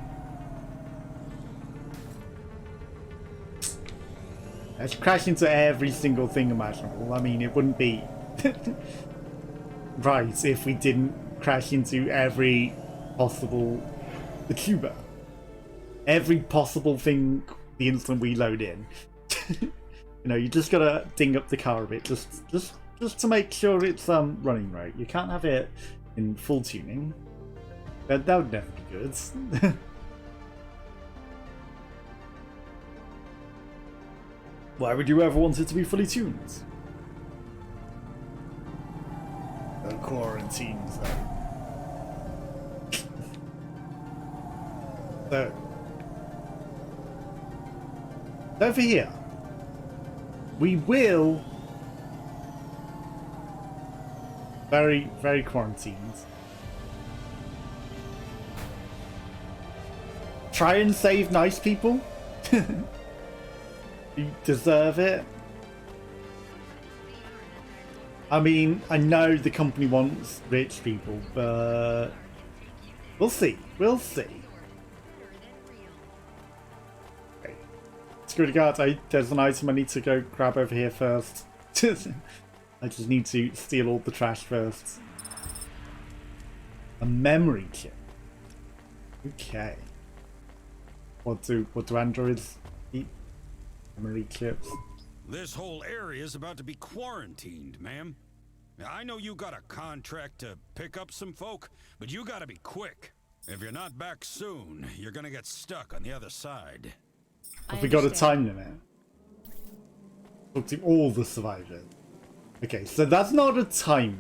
Let's crash into every single thing imaginable. I mean, it wouldn't be right if we didn't crash into every possible tuber. Every possible thing the instant we load in. You know, you just gotta ding up the car a bit, just just to make sure it's running right. You can't have it in full tuning. That would never be good. Why would you ever want it to be fully tuned? The quarantine zone. So, over here, we will very, very quarantined. Try and save nice people. You deserve it. I mean, I know the company wants rich people, but we'll see. We'll see. Okay. Security guard, there's an item I need to go grab over here first. I just need to steal all the trash first. A memory chip. Okay. What do androids eat? Memory chips. This whole area is about to be quarantined, ma'am. I know you got a contract to pick up some folk, but you gotta be quick. If you're not back soon, you're gonna get stuck on the other side. Have we got a time limit? Talk to all the survivors. Okay, so that's not a time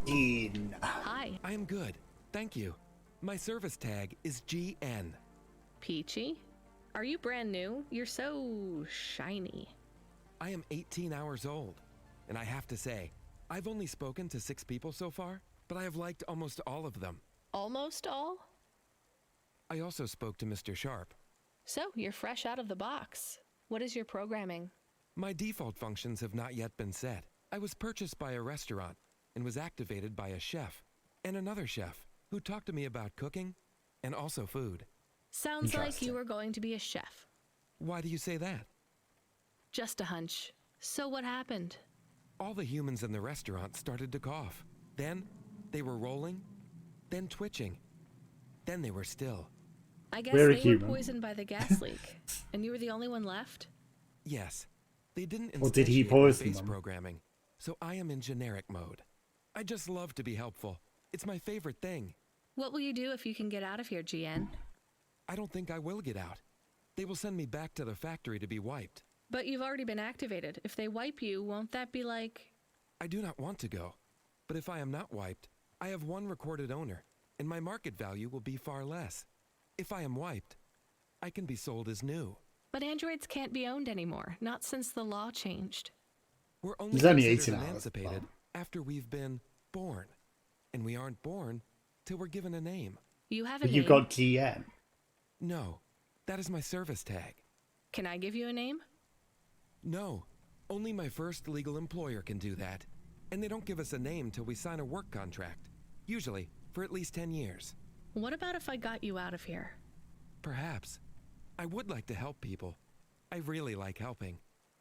limit. Hi. I am good. Thank you. My service tag is GN. Peachy? Are you brand new? You're so shiny. I am 18 hours old, and I have to say, I've only spoken to 6 people so far, but I have liked almost all of them. Almost all? I also spoke to Mr. Sharp. So, you're fresh out of the box. What is your programming? My default functions have not yet been set. I was purchased by a restaurant and was activated by a chef and another chef who talked to me about cooking and also food. Sounds like you were going to be a chef. Why do you say that? Just a hunch. So what happened? All the humans in the restaurant started to cough. Then they were rolling, then twitching. Then they were still. I guess they were poisoned by the gas leak, and you were the only one left? Yes. They didn't Or did he poison base them? programming, so I am in generic mode. I just love to be helpful. It's my favorite thing. What will you do if you can get out of here, GN? I don't think I will get out. They will send me back to the factory to be wiped. But you've already been activated. If they wipe you, won't that be like... I do not want to go. But if I am not wiped, I have one recorded owner, and my market value will be far less. If I am wiped, I can be sold as new. But androids can't be owned anymore, not since the law changed. We're only There's only considered 18 hours. emancipated after we've been born. And we aren't born till we're given a name. You have a But name? you've got GN. No, that is my service tag. Can I give you a name? No, only my first legal employer can do that. And they don't give us a name till we sign a work contract. Usually, for at least 10 years. What about if I got you out of here? Perhaps. I would like to help people. I really like helping.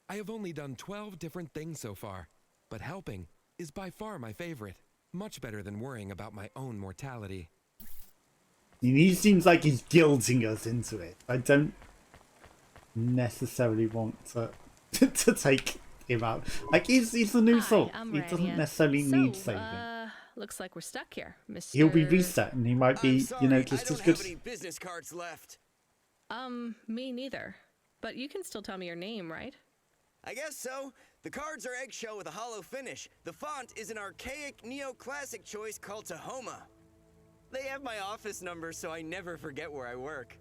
I have only done 12 different things so far, but helping is by far my favorite. Much better than worrying about my own mortality. He seems like he's guilting us into it. I don't necessarily want to to take him out. Like, he's the new soul. He doesn't necessarily need saving. Looks like we're stuck here, Mr. He'll be reset and he might be, you know, just as good. I don't have any business cards left. Me neither. But you can still tell me your name, right? I guess so. The cards are eggshell with a hollow finish. The font is an archaic neoclassic choice called Tahoma. They have my office number, so I never forget where I work.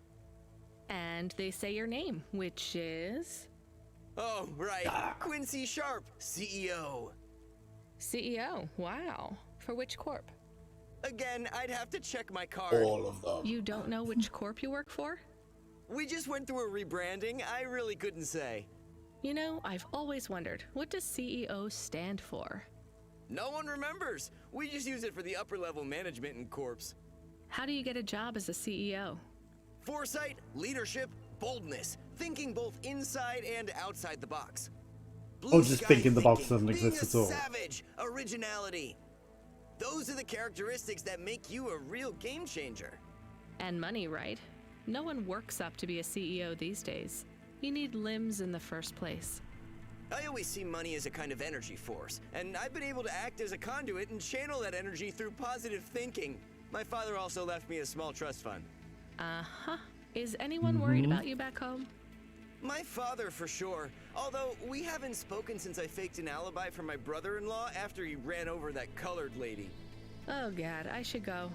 And they say your name, which is... Oh, right. Quincy Sharp, CEO. CEO? Wow. For which corp? Again, I'd have to check my card. All of them. You don't know which corp you work for? We just went through a rebranding. I really couldn't say. You know, I've always wondered, what does CEO stand for? No one remembers. We just use it for the upper level management in corps. How do you get a job as a CEO? Foresight, leadership, boldness, thinking both inside and outside the box. Or just thinking the box doesn't exist at all. Savage, originality. Those are the characteristics that make you a real game changer. And money, right? No one works up to be a CEO these days. You need limbs in the first place. I always see money as a kind of energy force, and I've been able to act as a conduit and channel that energy through positive thinking. My father also left me a small trust fund. Uh-huh. Is anyone worried about you back home? My father, for sure. Although, we haven't spoken since I faked an alibi for my brother-in-law after he ran over that colored lady. Oh god, I should go.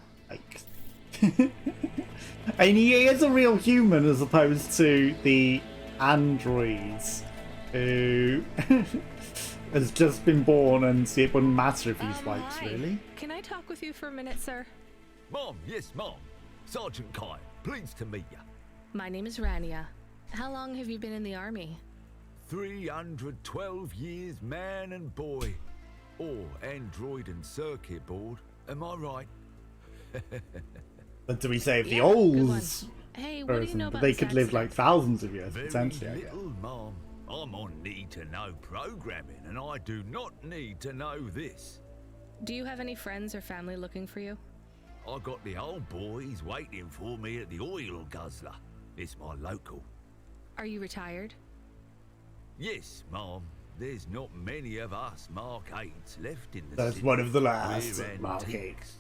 And he is a real human as opposed to the androids who has just been born and it wouldn't matter if he's white, really. Can I talk with you for a minute, sir? Mom, yes, Mom. Sergeant Kai, pleased to meet you. My name is Rania. How long have you been in the army? 312 years, man and boy. Or android and circuit board. Am I right? But do we say if the Yeah, old good one. Hey, what do you person, know but about they this could live accident? like thousands of years, Very potentially, I guess. little, Mom. I'm on need-to-know programming, and I do not need to know this. Do you have any friends or family looking for you? I got the old boys waiting for me at the oil guzzler. It's my local. Are you retired? Yes, Mom. There's not many of us Mark 8s left in the That's city. one of the last We're Mark antiques.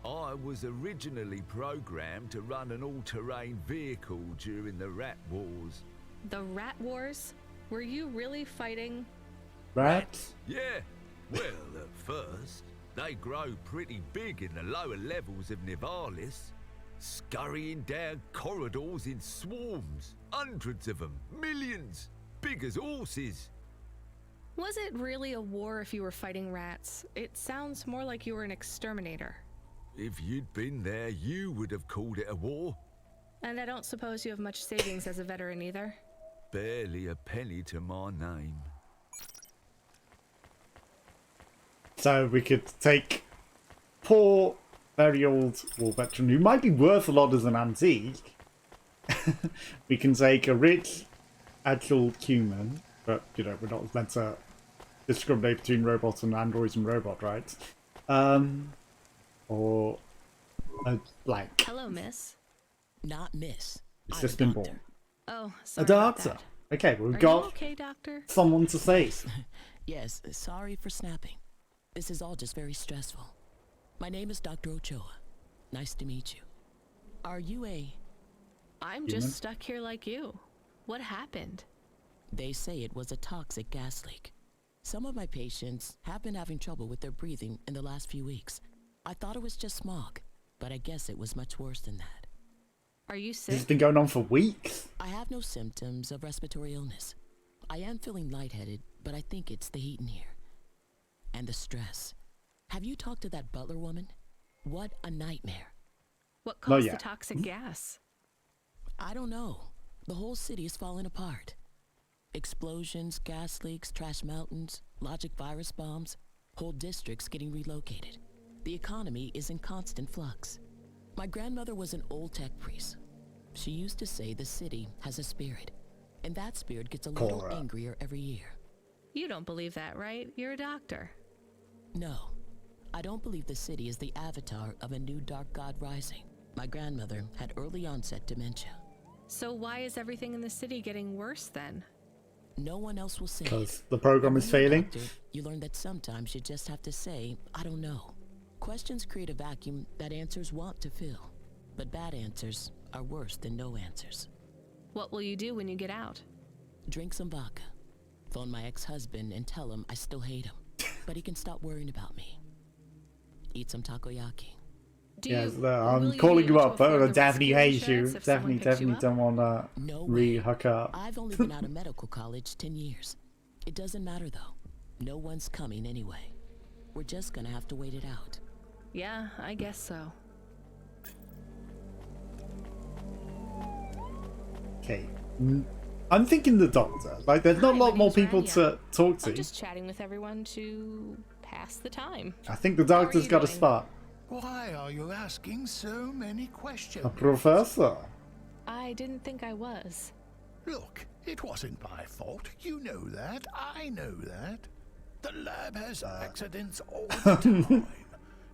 I was originally programmed to run an all-terrain vehicle during the Rat Wars. The Rat Wars? Were you really fighting? Rats? Yeah. Well, at first, they grow pretty big in the lower levels of Nivalis, scurrying down corridors in swarms, hundreds of them, millions, big as horses. Was it really a war if you were fighting rats? It sounds more like you were an exterminator. If you'd been there, you would have called it a war. And I don't suppose you have much savings as a veteran either? Barely a penny to my name. So we could take poor, very old war veteran who might be worth a lot as an antique. We can take a rich, actual human, but you know we're not meant to discriminate between robots and androids and robots, right? Or a blank. Hello, miss. Not miss. It's just been born. Oh, A sorry about doctor. that. Okay, we've Are got you okay, doctor? someone to save. Yes, sorry for snapping. This is all just very stressful. My name is Dr. Ochoa. Nice to meet you. Are you a... I'm Human? just stuck here like you. What happened? They say it was a toxic gas leak. Some of my patients have been having trouble with their breathing in the last few weeks. I thought it was just smog, but I guess it was much worse than that. Are you This has sick? been going on for weeks. I have no symptoms of respiratory illness. I am feeling lightheaded, but I think it's the heat in here. And the stress. Have you talked to that butler woman? What a nightmare. What Not caused yet. the toxic gas? I don't know. The whole city is falling apart. Explosions, gas leaks, trash mountains, logic virus bombs, whole districts getting relocated. The economy is in constant flux. My grandmother was an old tech priest. She used to say the city has a spirit, and that spirit gets a little Cora. angrier every year. You don't believe that, right? You're a doctor. No, I don't believe the city is the avatar of a new dark god rising. My grandmother had early onset dementia. So why is everything in the city getting worse then? No one else will say. Because the program is failing. Doctor, you learn that sometimes you just have to say, I don't know. Questions create a vacuum that answers want to fill. But bad answers are worse than no answers. What will you do when you get out? Drink some vodka. Phone my ex-husband and tell him I still hate him. But he can stop worrying about me. Eat some takoyaki. Yes, I'm calling you up, but I definitely hate you. Definitely don't want to re-hook up. I've only been out of medical college 10 years. It doesn't matter though. No one's coming anyway. We're just gonna have to wait it out. Yeah, I guess so. Okay. I'm thinking the doctor. Like, there's not a lot more people to talk to. I'm just chatting with everyone to pass the time. I think the doctor's got a spot. Why are you asking so many questions? A professor. I didn't think I was. Look, it wasn't my fault. You know that. I know that. The lab has accidents all the time.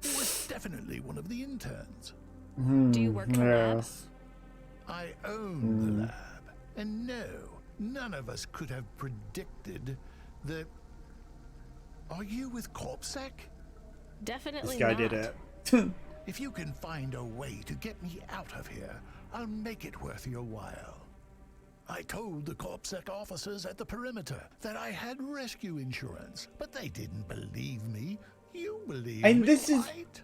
It was definitely one of the interns. Do you work in the lab? I own the lab. And no, none of us could have predicted Are you with CorpSec? Definitely This guy not. did it. If you can find a way to get me out of here, I'll make it worth your while. I told the CorpSec officers at the perimeter that I had rescue insurance, but they didn't believe me. You believe And me, this is right?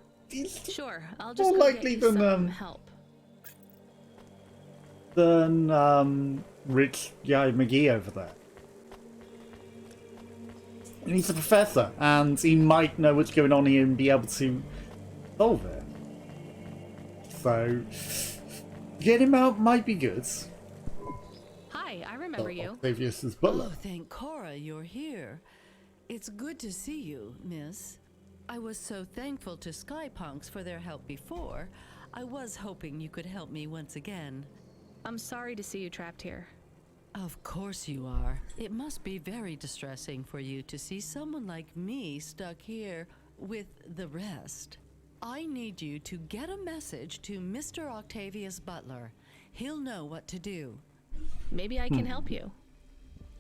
Sure, I'll just more go likely get you than some help. Rich Guy McGee over there. And he's a professor, and he might know what's going on here and be able to solve it. So, getting him out might be good. Hi, I remember you. Octavius's butler. Oh, thank Cora you're here. It's good to see you, miss. I was so thankful to Skypunks for their help before. I was hoping you could help me once again. I'm sorry to see you trapped here. Of course you are. It must be very distressing for you to see someone like me stuck here with the rest. I need you to get a message to Mr. Octavius Butler. He'll know what to do. Maybe I can help you.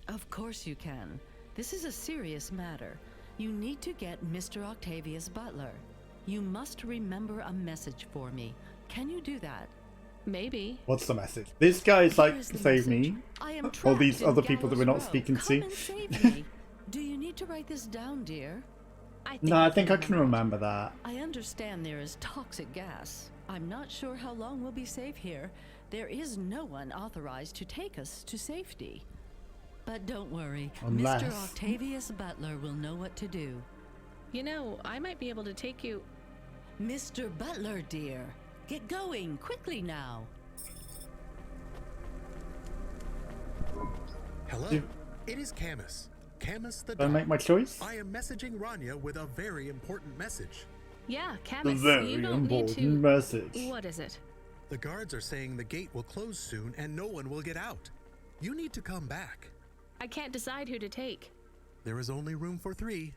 Of course you can. This is a serious matter. You need to get Mr. Octavius Butler. You must remember a message for me. Can you do that? Maybe. What's the message? This guy's like, Here's the save me. message. I am All these trapped other in people that we're not Gallows Row. speaking Come to. and save me. Do you need to write this down, dear? No, I think I can remember that. I understand there is toxic gas. I'm not sure how long we'll be safe here. There is no one authorized to take us to safety. But don't worry, Unless... Mr. Octavius Butler will know what to do. You know, I might be able to take you... Mr. Butler, dear. Get going, quickly now. Hello, it is Camus. Camus the Did I make my choice? I am messaging Rania with a very important message. Yeah, Camus, Very you don't need important to... message. What is it? The guards are saying the gate will close soon and no one will get out. You need to come back. I can't decide who to take. There is only room for 3.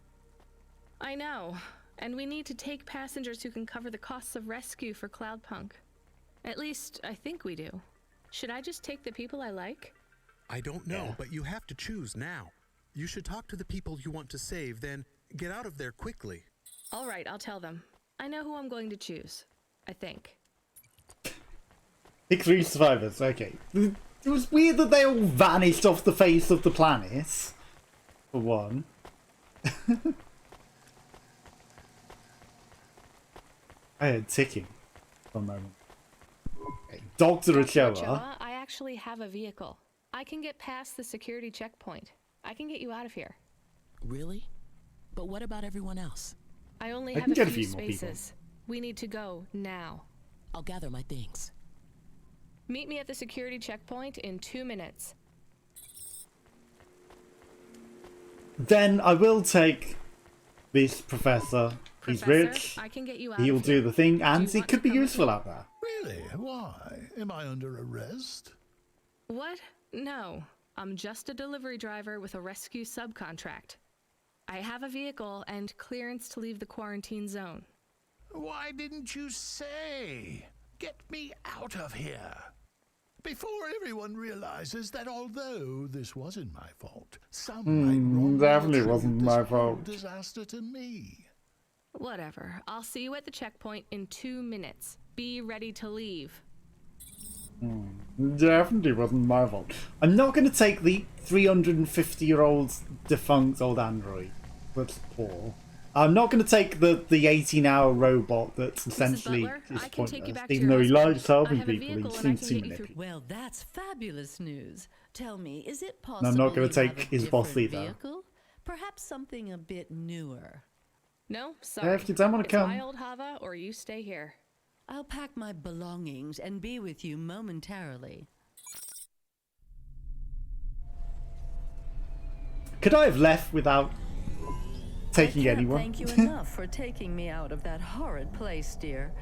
I know. And we need to take passengers who can cover the costs of rescue for Cloudpunk. At least, I think we do. Should I just take the people I like? I don't know, but you have to choose now. You should talk to the people you want to save, then get out of there quickly. All right, I'll tell them. I know who I'm going to choose. I think. Pick 3 survivors, okay. It was weird that they all vanished off the face of the planet. For one. I heard ticking for a moment. Okay. Dr. Ochoa. I actually have a vehicle. I can get past the security checkpoint. I can get you out of here. Really? But what about everyone else? I only I have can a get few a few more people. spaces. We need to go now. I'll gather my things. Meet me at the security checkpoint in 2 minutes. Then I will take this professor. He's rich. I can get you out He'll of do here. the thing, and you it want could to be come with useful me? out there. Really? Why? Am I under arrest? What? No. I'm just a delivery driver with a rescue subcontract. I have a vehicle and clearance to leave the quarantine zone. Why didn't you say? Get me out of here. Before everyone realizes that although this wasn't my fault, some might wrongly Definitely attribute wasn't this my whole fault. disaster to me. Whatever. I'll see you at the checkpoint in 2 minutes. Be ready to leave. Definitely wasn't my fault. I'm not going to take the 350-year-old defunct old android. That's poor. I'm not going to take the 18-hour robot that's essentially Butler, is I can take you pointless. back to Even your though he husband. likes helping I have a people, he vehicle and I seems can to get you manipulate. Well, that's fabulous news. Tell me, is it And possible I'm not going you to take have a his boss different either. vehicle? Perhaps something a bit newer. No, sorry. if you don't want to It's come. my old Hava or you stay here. I'll pack my belongings and be with you momentarily. Could I have left without taking anyone? Thank you enough for taking me out of that horrid place, dear.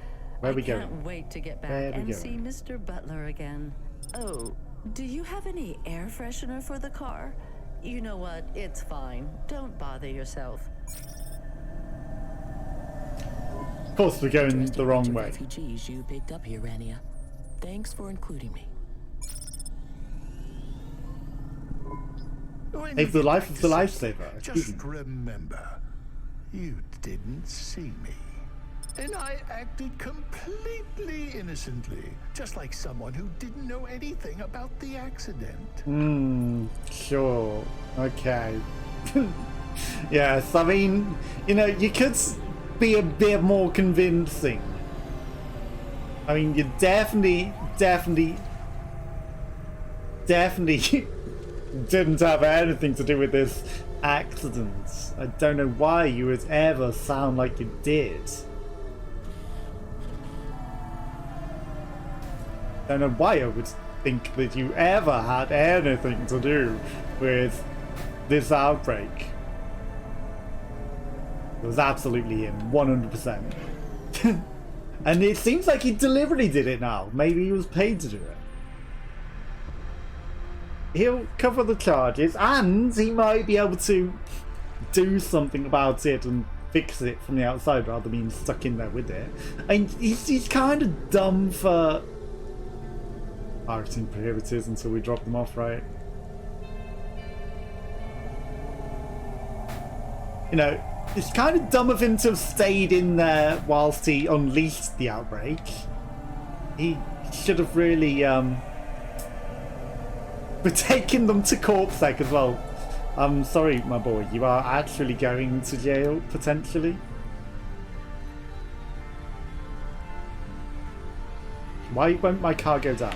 Where I we can't going? wait to get Where back we and see going? Mr. Butler again. Oh, do you have any air freshener for the car? You know what? It's fine. Don't bother yourself. Of course, we're going the wrong way. Refugees you picked up here, Rania. Thanks for including me. when Save you the get life back of to the safety, lifesaver. just remember, you didn't see me. And I acted completely innocently, just like someone who didn't know anything about the accident. Sure. Okay. Yes, I mean, you know, you could be a bit more convincing. I mean, you definitely didn't have anything to do with this accident. I don't know why you would ever sound like you did. Don't know why I would think that you ever had anything to do with this outbreak. It was absolutely him, 100%. And it seems like he deliberately did it now. Maybe he was paid to do it. He'll cover the charges, and he might be able to do something about it and fix it from the outside rather than being stuck in there with it. And he's kind of dumb for marketing prohibitors until we drop them off, right? You know, it's kind of dumb of him to have stayed in there whilst he unleashed the outbreak. He should have really taken them to CorpSec as well. I'm sorry, my boy, you are actually going to jail, potentially. Why won't my car go down?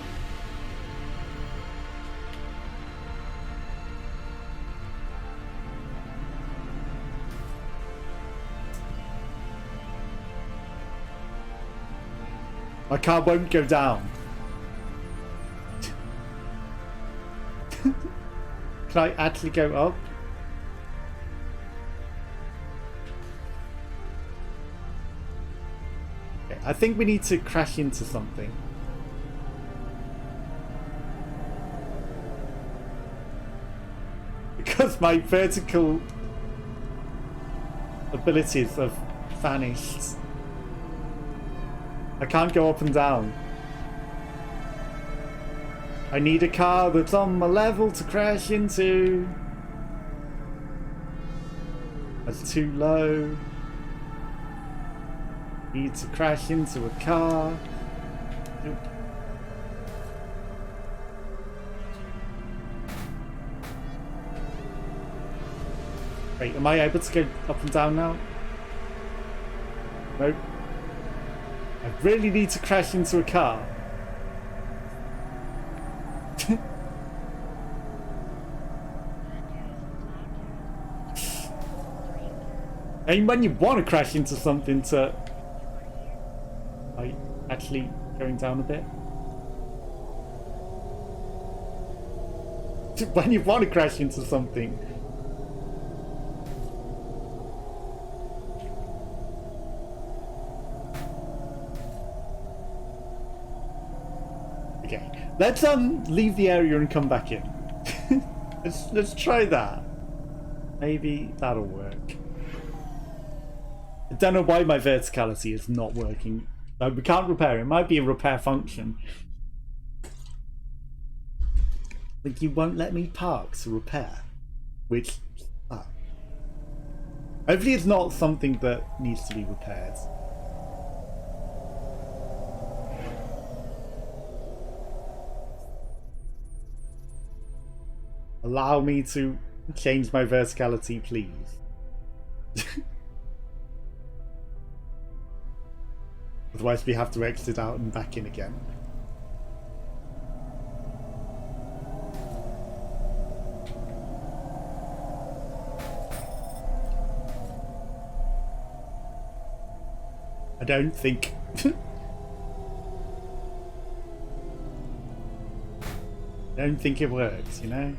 My car won't go down. Can I actually go up? Okay, I think we need to crash into something. Because my vertical abilities have vanished. I can't go up and down. I need a car that's on my level to crash into. That's too low. Need to crash into a car. Wait, am I able to go up and down now? Nope. I really need to crash into a car. I mean, when you want to crash into something to... Are you actually going down a bit? When you want to crash into something... Okay, let's leave the area and come back in. let's try that. Maybe that'll work. I don't know why my verticality is not working. We can't repair it. It might be a repair function. Like, you won't let me park to repair. Which... hopefully it's not something that needs to be repaired. Allow me to change my verticality, please. Otherwise we have to exit out and back in again. I don't think... I don't think it works, you know?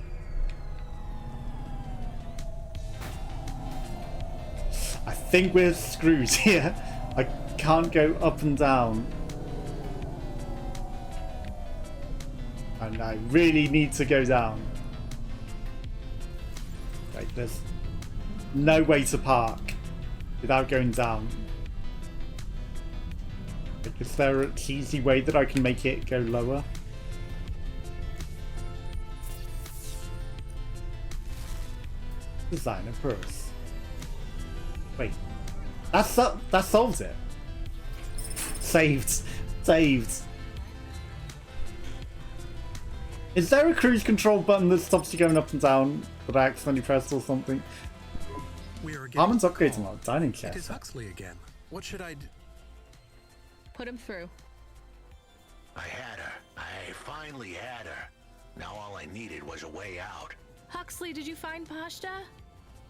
I think we're screwed here. I can't go up and down. And I really need to go down. Right, there's no way to park without going down. Like, is there an easy way that I can make it go lower? Design a purse. Wait. That solves it. Saved. Saved. Is there a cruise control button that stops you going up and down that I accidentally pressed or something? We are getting Harmon's upgrading our dining It chest. is Huxley again. What should I do? Put him through. I had her. I finally had her. Now all I needed was a way out. Huxley, did you find Pashta?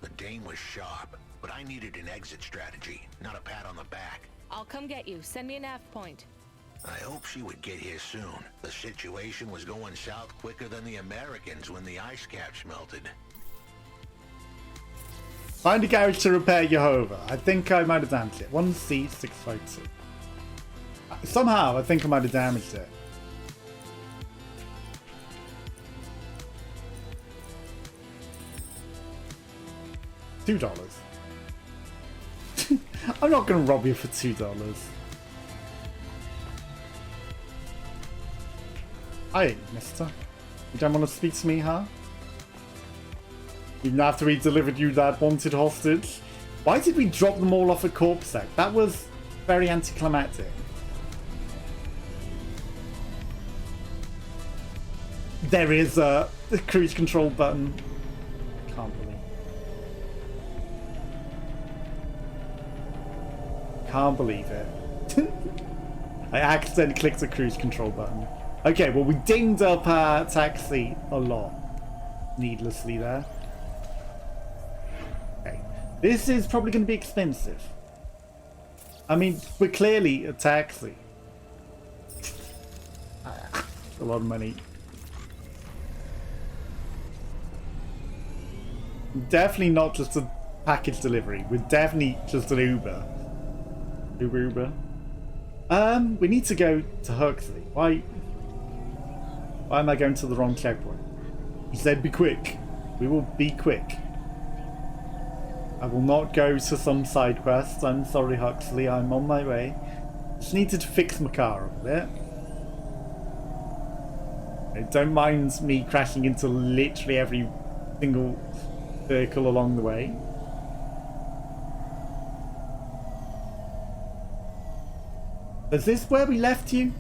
The dame was sharp, but I needed an exit strategy, not a pat on the back. I'll come get you. Send me a nav point. I hope she would get here soon. The situation was going south quicker than the Americans when the ice caps melted. Find a garage to repair Jehovah. I think I might have damaged it. 1C652. Somehow, I think I might have damaged it. $2. I'm not going to rob you for $2. Hi, mister. You don't want to speak to me, huh? Even after we delivered you that wanted hostage? Why did we drop them all off at Corpsec? That was very anticlimactic. There is the cruise control button. Can't believe. Can't believe it. I accidentally clicked the cruise control button. Okay, well we dinged up our taxi a lot. Needlessly there. Okay. This is probably going to be expensive. I mean, we're clearly a taxi. A lot of money. Definitely not just a package delivery. We're definitely just an Uber. Uber. We need to go to Huxley. Why am I going to the wrong checkpoint? He said be quick. We will be quick. I will not go to some side quest. I'm sorry, Huxley. I'm on my way. Just needed to fix my car a bit. Don't mind me crashing into literally every single vehicle along the way. Is this where we left you?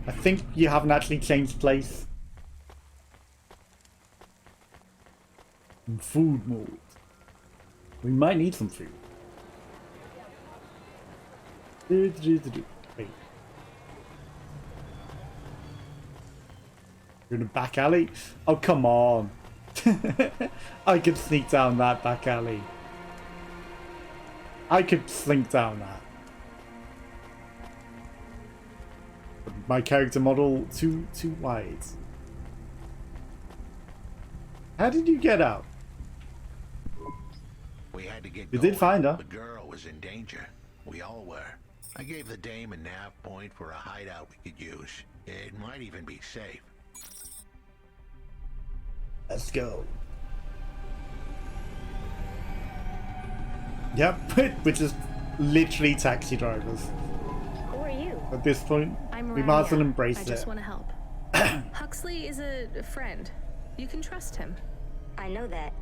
I think you haven't actually changed place. In food mode. We might need some food. Wait. You're in a back alley? Oh, come on. I could sneak down that back alley. I could slink down that. My character model too wide. How did you get out? We had to get You going. did find her. The girl was in danger. We all were. I gave the dame a nav point for a hideout we could use. It might even be safe. Let's go. Yep, we're just literally taxi drivers. Who are you? At this point, I'm we might as well Mariah. embrace I it. just want to help. Huxley is a friend. You can trust him. I know that.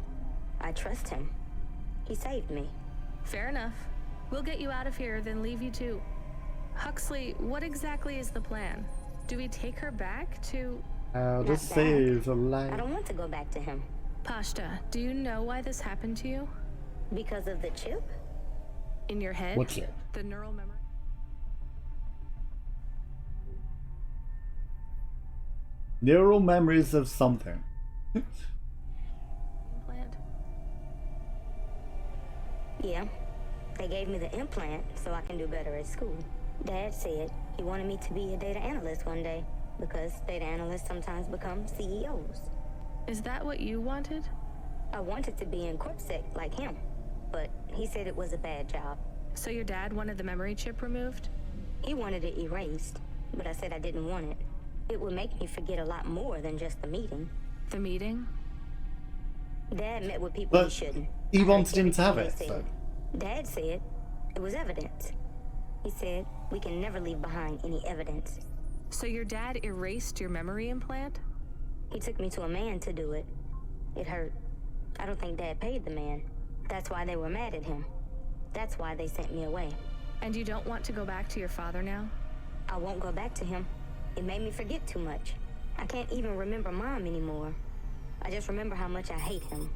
I trust him. He saved me. Fair enough. We'll get you out of here, then leave you too. Huxley, what exactly is the plan? Do we take her back to... How to Not save a I life. don't want to go back to him. Pashta, do you know why this happened to you? Because of the chip? In your head? What chip? The neural memory? Neural memories of something. Implant? Yeah. They gave me the implant so I can do better at school. Dad said he wanted me to be a data analyst one day because data analysts sometimes become CEOs. Is that what you wanted? I wanted to be in CorpSec like him, but he said it was a bad job. So your dad wanted the memory chip removed? He wanted it erased, but I said I didn't want it. It would make me forget a lot more than just the meeting. The meeting? Dad met with people But he shouldn't. he wanted him to have They it, said. so. Dad said it was evidence. He said we can never leave behind any evidence. So your dad erased your memory implant? He took me to a man to do it. It hurt. I don't think Dad paid the man. That's why they were mad at him. That's why they sent me away. And you don't want to go back to your father now? I won't go back to him. It made me forget too much. I can't even remember Mom anymore. I just remember how much I hate him.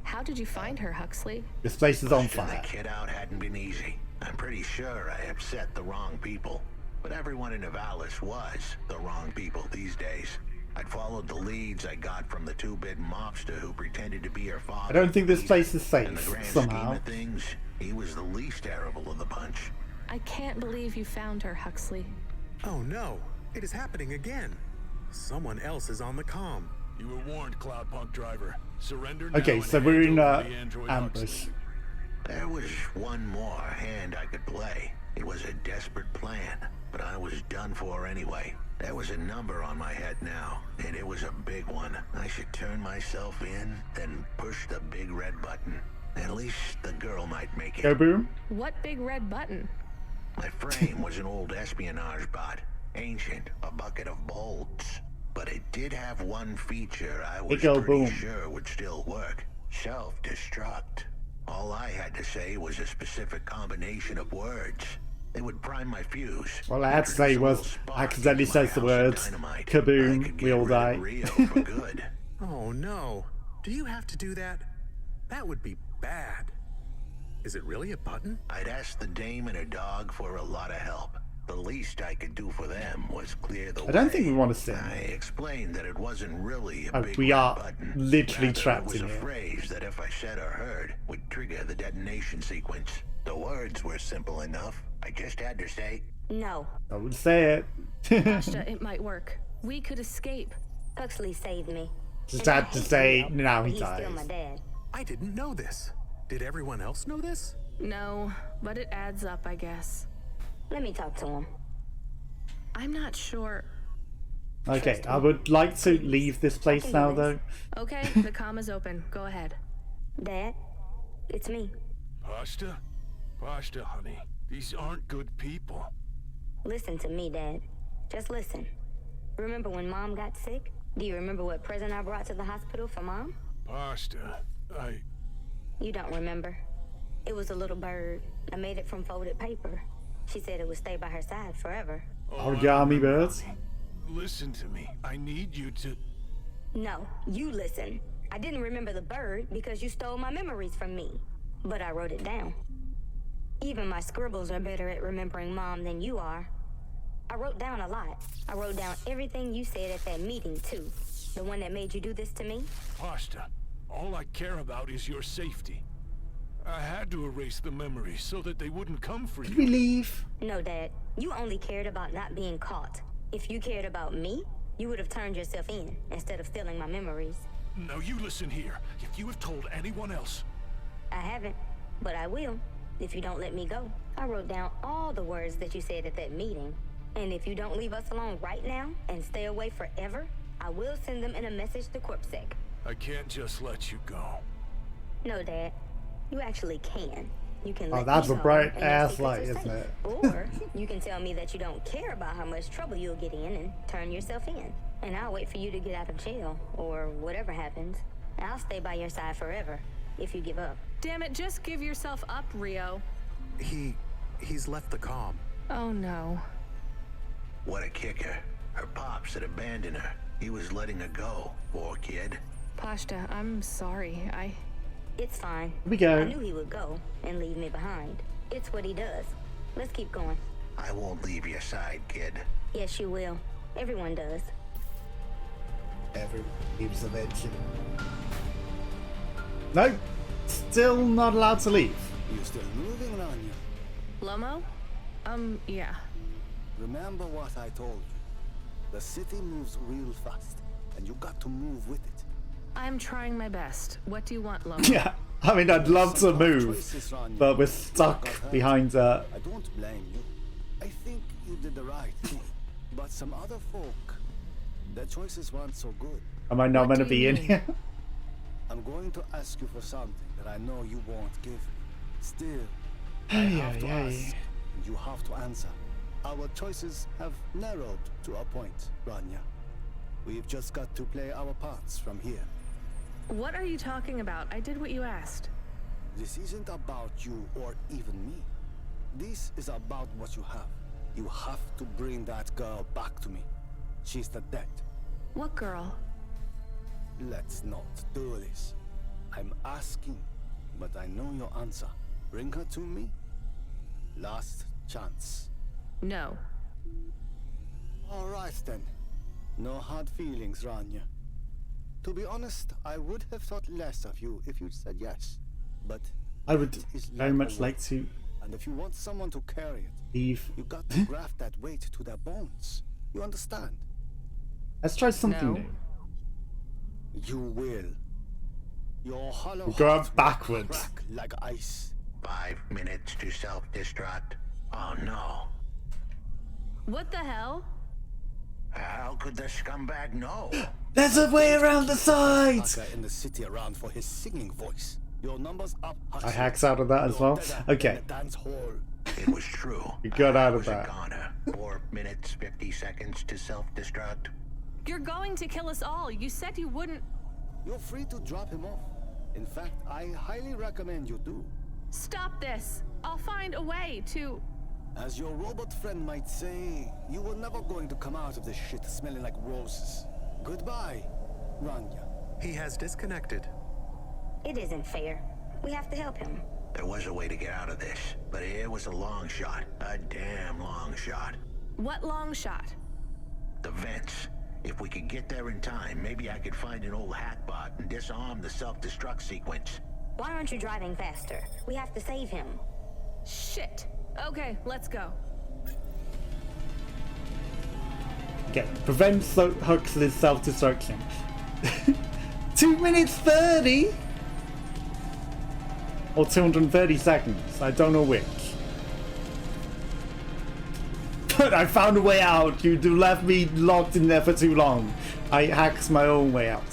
How did you find her, Huxley? This place is on Pushing fire. the kid out hadn't been easy. I'm pretty sure I upset the wrong people. But everyone in Nivalis was the wrong people these days. I'd followed the leads I got from the two-bit mobster who pretended to be her father. I don't think this place is In the safe, grand somehow. scheme of things, he was the least terrible of the bunch. I can't believe you found her, Huxley. Oh no, it is happening again. Someone else is on the comm. You were warned, Cloudpunk driver. Surrender now. Okay, and so we're hand in over the android ambush. Huxley. There was one more hand I could play. It was a desperate plan, but I was done for anyway. There was a number on my head now, and it was a big one. I should turn myself in, then push the big red button. At least the girl might make it. Go boom. What big red button? My frame was an old espionage bot. Ancient, a bucket of bolts. But it did have one feature I was Go pretty boom. sure would still work. Self-destruct. All I had to say was a specific combination of words. They would prime my fuse. All I had to say was, accidentally says the words, kaboom, we all die. Rio for good. Oh no. Do you have to do that? That would be bad. Is it really a button? I'd asked the dame and her dog for a lot of help. The least I could do for them was clear the way. I don't think we want to sing. I explained that it wasn't really a big we red are button. literally Rather, trapped it in was a here. phrase that if I said or heard would trigger the detonation sequence. The words were simple enough. I just had to say, No. I would say it. Pashta, it might work. We could escape. Huxley saved me. Just And I had to hate say, Rio, now but he he's dies. still my dad. I didn't know this. Did everyone else know this? No, but it adds up, I guess. Let me talk to him. I'm not sure. Okay, I would like to leave this place now, though. Okay, the comm is open. Go ahead. Dad, it's me. Pashta? Pashta, honey. These aren't good people. Listen to me, Dad. Just listen. Remember when Mom got sick? Do you remember what present I brought to the hospital for Mom? Pashta, You don't remember. It was a little bird. I made it from folded paper. She said it would stay by her side forever. Origami birds. Listen to me. I need you to... No, you listen. I didn't remember the bird because you stole my memories from me. But I wrote it down. Even my scribbles are better at remembering Mom than you are. I wrote down a lot. I wrote down everything you said at that meeting, too. The one that made you do this to me? Pashta, all I care about is your safety. I had to erase the memories so that they wouldn't come for you. Did we leave? No, Dad. You only cared about not being caught. If you cared about me, you would have turned yourself in instead of stealing my memories. Now you listen here. If you have told anyone else... I haven't, but I will, if you don't let me go. I wrote down all the words that you said at that meeting. And if you don't leave us alone right now and stay away forever, I will send them in a message to CorpSec. I can't just let you go. No, Dad. You actually can. You can Oh, let that's me a go bright and your ass secrets light, are isn't safe. it? Or you can tell me that you don't care about how much trouble you'll get in and turn yourself in. And I'll wait for you to get out of jail, or whatever happens. I'll stay by your side forever, if you give up. Damn it, just give yourself up, Rio. He's left the comm. Oh no. what a kicker. Her pops had abandoned her. He was letting her go, poor kid. Pashta, I'm sorry. It's fine. Here we go. I knew he would go and leave me behind. It's what he does. Let's keep going. I won't leave your side, kid. Yes, you will. Everyone does. Everyone leaves eventually. No, still not allowed to leave. You're still moving, Rania. Lomo? Yeah. Remember what I told you. The city moves real fast, and you got to move with it. I'm trying my best. What do you want, Lomo? Yeah, I mean, I'd love to move, but we're stuck behind I don't blame you. I think you did the right thing. But some other folk, their choices weren't so good. Am I not meant to be in here? I'm going to ask you for something that I know you won't give me. Still, I Ay, have to ay, ay. ask, and you have to answer. Our choices have narrowed to a point, Rania. We've just got to play our parts from here. What are you talking about? I did what you asked. This isn't about you or even me. This is about what you have. You have to bring that girl back to me. She's the dead. What girl? Let's not do this. I'm asking, but I know your answer. Bring her to me. Last chance. No. All right then. No hard feelings, Rania. To be honest, I would have thought less of you if you'd said yes. But I would very much like to. And if you want someone to carry it, leave. You got to graft that weight to their bones. You understand? Let's try something new. You will. Your hollow go heart up backwards. will crack like ice. 5 minutes to self-destruct. Oh no. What the hell? How could the scumbag know? There's a way around the side! In the city around for his singing voice. Your numbers up. I hacks out of that as well. Okay. Dance hall. It was true. You got out of I that. was a goner. 4 minutes, 50 seconds to self-destruct. You're going to kill us all. You said you wouldn't. You're free to drop him off. In fact, I highly recommend you do. Stop this. I'll find a way to... As your robot friend might say, you were never going to come out of this shit smelling like roses. Goodbye, Rania. He has disconnected. It isn't fair. We have to help him. There was a way to get out of this, but it was a long shot. A damn long shot. What long shot? The vents. If we could get there in time, maybe I could find an old hackbot and disarm the self-destruct sequence. Why aren't you driving faster? We have to save him. Shit. Okay, let's go. Okay, prevent Huxley's self-destruction. 2 minutes 30? Or 230 seconds, I don't know which. But I found a way out. You left me locked in there for too long. I hacked my own way out.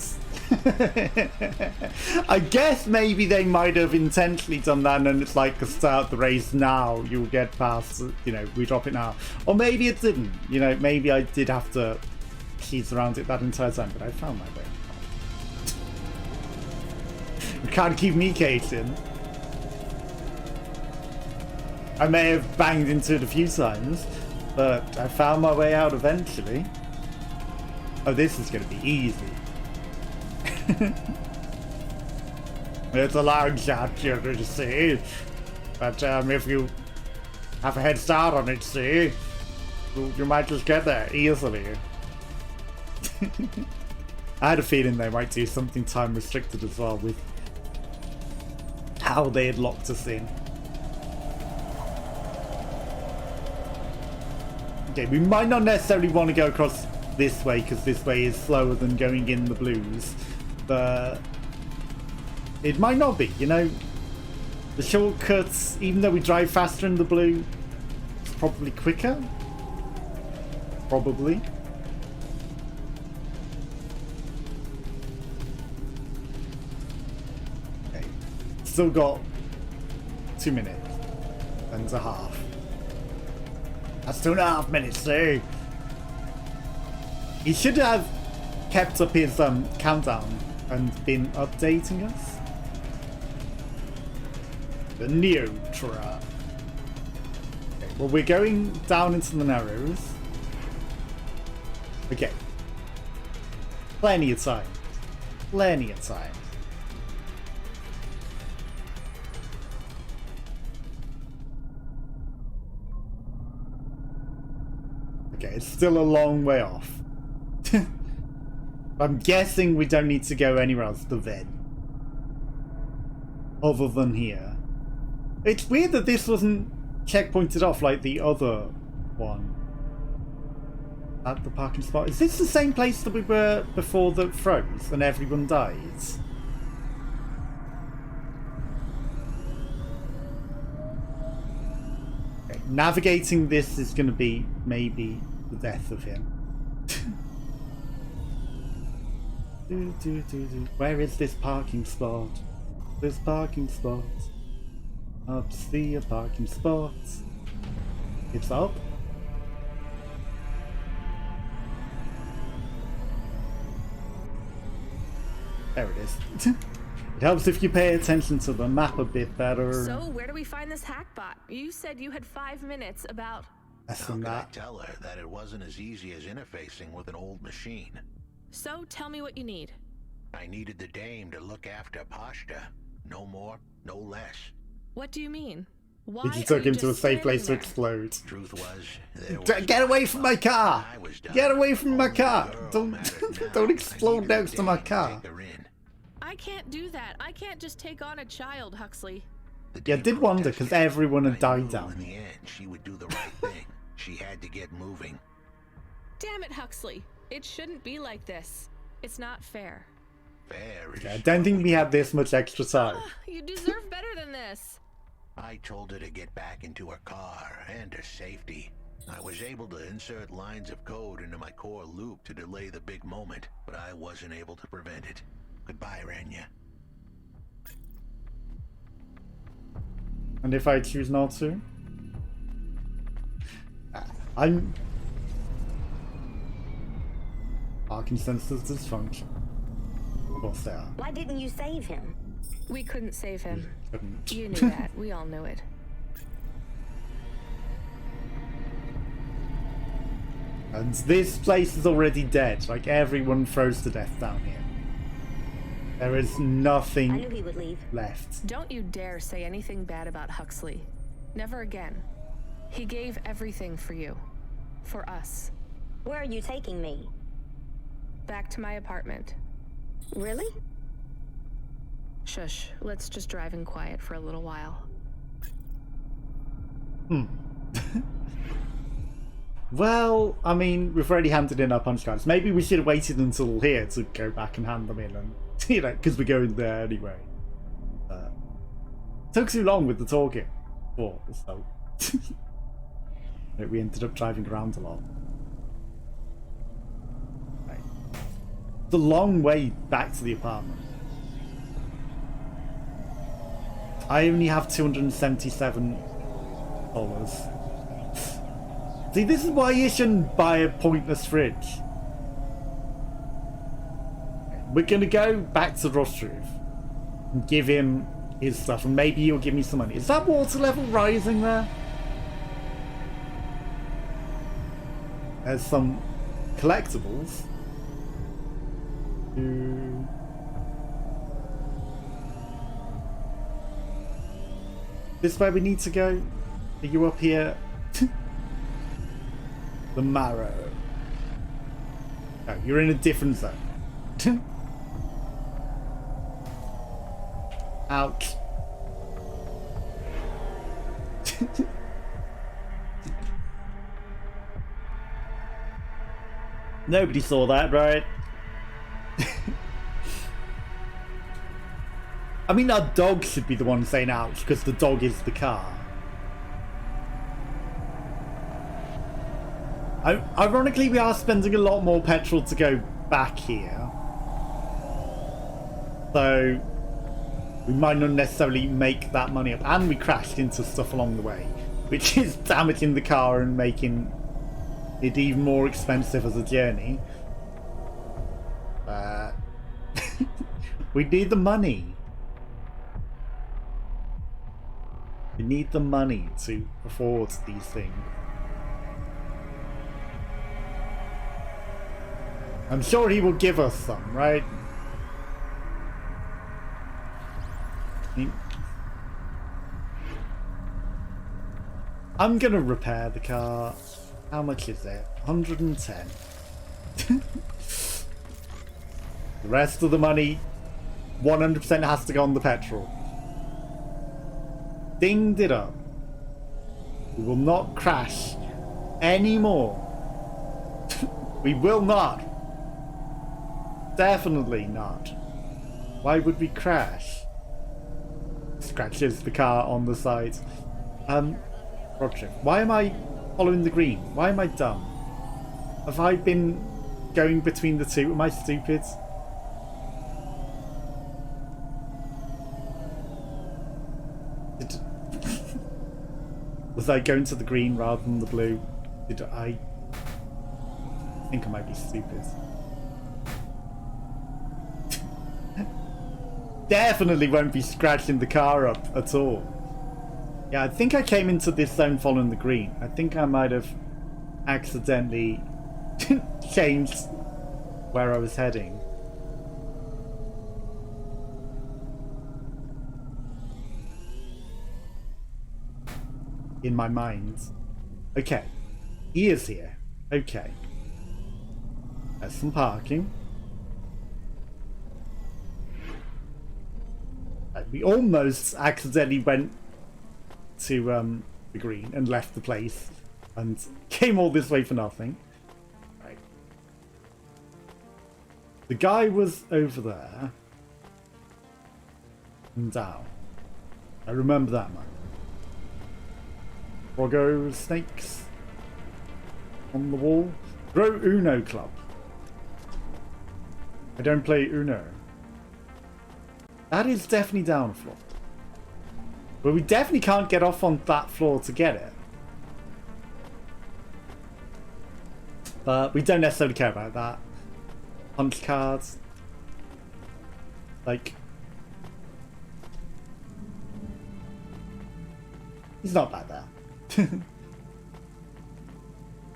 I guess maybe they might have intentionally done that, and then it's like, start the race now, you'll get past, you know, we drop it now. Or maybe it didn't, you know, maybe I did have to tease around it that entire time, but I found my way. You can't keep me caged in. I may have banged into it a few times, but I found my way out eventually. Oh, this is going to be easy. It's a long shot, you see. But if you have a head start on it, see, you might just get there easily. I had a feeling they might do something time restricted as well with how they had locked us in. Okay, we might not necessarily want to go across this way because this way is slower than going in the blues, but it might not be, you know. The shortcuts, even though we drive faster in the blue, it's probably quicker. Probably. Okay. Still got 2 minutes and a half. That's 2.5 minutes too. He should have kept up his countdown and been updating us. The Neotra. Okay, well, we're going down into the Narrows. Okay. Plenty of time. Plenty of time. Okay, it's still a long way off. I'm guessing we don't need to go anywhere else to then. Other than here. It's weird that this wasn't checkpointed off like the other one. At the parking spot. Is this the same place that we were before that froze and everyone died? Okay, navigating this is going to be maybe the death of him. Where is this parking spot? This parking spot. Up to see a parking spot. It's up. There it is. It helps if you pay attention to the map a bit better. So, where do we find this hackbot? You said you had 5 minutes about... How could I tell her that it wasn't as easy as interfacing with an old machine? So, tell me what you need. I needed the dame to look after Pashta. No more, no less. What do you mean? Why You took him to a safe place to explode. Truth was, Get away from my car! Get away from my car! Don't explode next to my car. I can't do that. I can't just take on a child, Huxley. Yeah, I did wonder, because everyone had died down In the here. end, she would do the right thing. She had to get moving. Damn it, Huxley. It shouldn't be like this. It's not fair. Fair is Yeah, I don't think we had this much extra time. You deserve better than this. I told her to get back into her car and her safety. I was able to insert lines of code into my core loop to delay the big moment, but I wasn't able to prevent it. Goodbye, Rania. And if I choose not to? Parkinson's dysfunction. Of course they are. Why didn't you save him? We couldn't save him. Couldn't. You knew that. We all knew it. And this place is already dead. Like, everyone froze to death down here. There is nothing I knew he would leave. left. Don't you dare say anything bad about Huxley. Never again. He gave everything for you. For us. Where are you taking me? Back to my apartment. Really? Shush. Let's just drive in quiet for a little while. Well, I mean, we've already handed in our punch cards. Maybe we should have waited until here to go back and hand them in, and you know, because we're going there anyway. Took too long with the talking. Oh, so we ended up driving around a lot. Right. The long way back to the apartment. I only have $277. See, this is why you shouldn't buy a pointless fridge. We're gonna go back to Rostruth and give him his stuff, and maybe he'll give me some money. Is that water level rising there? There's some collectibles. This way we need to go? Are you up here? The marrow. Oh, you're in a different zone. Ouch. Nobody saw that, right? I mean, our dog should be the one saying ouch, because the dog is the car. Ironically, we are spending a lot more petrol to go back here. So, we might not necessarily make that money up. And we crashed into stuff along the way, which is damaging the car and making it even more expensive as a journey. We need the money. We need the money to afford these things. I'm sure he will give us some, right? I'm gonna repair the car. How much is it? 110. The rest of the money, 100% has to go on the petrol. Dinged it up. We will not crash anymore. We will not. Definitely not. Why would we crash? Scratches the car on the side. Roger, why am I following the green? Why am I dumb? Have I been going between the two? Am I stupid? Was I going to the green rather than the blue? Did I think I might be stupid? definitely won't be scratching the car up at all. Yeah, I think I came into this zone following the green. I think I might have accidentally changed where I was heading. In my mind. Okay. He is here. Okay. There's some parking. We almost accidentally went to the green and left the place and came all this way for nothing. Right. The guy was over there and down. I remember that man. Froggo snakes on the wall. Bro Uno Club. I don't play Uno. That is definitely down a floor. But we definitely can't get off on that floor to get it. But we don't necessarily care about that. Punch cards. Like... He's not bad there.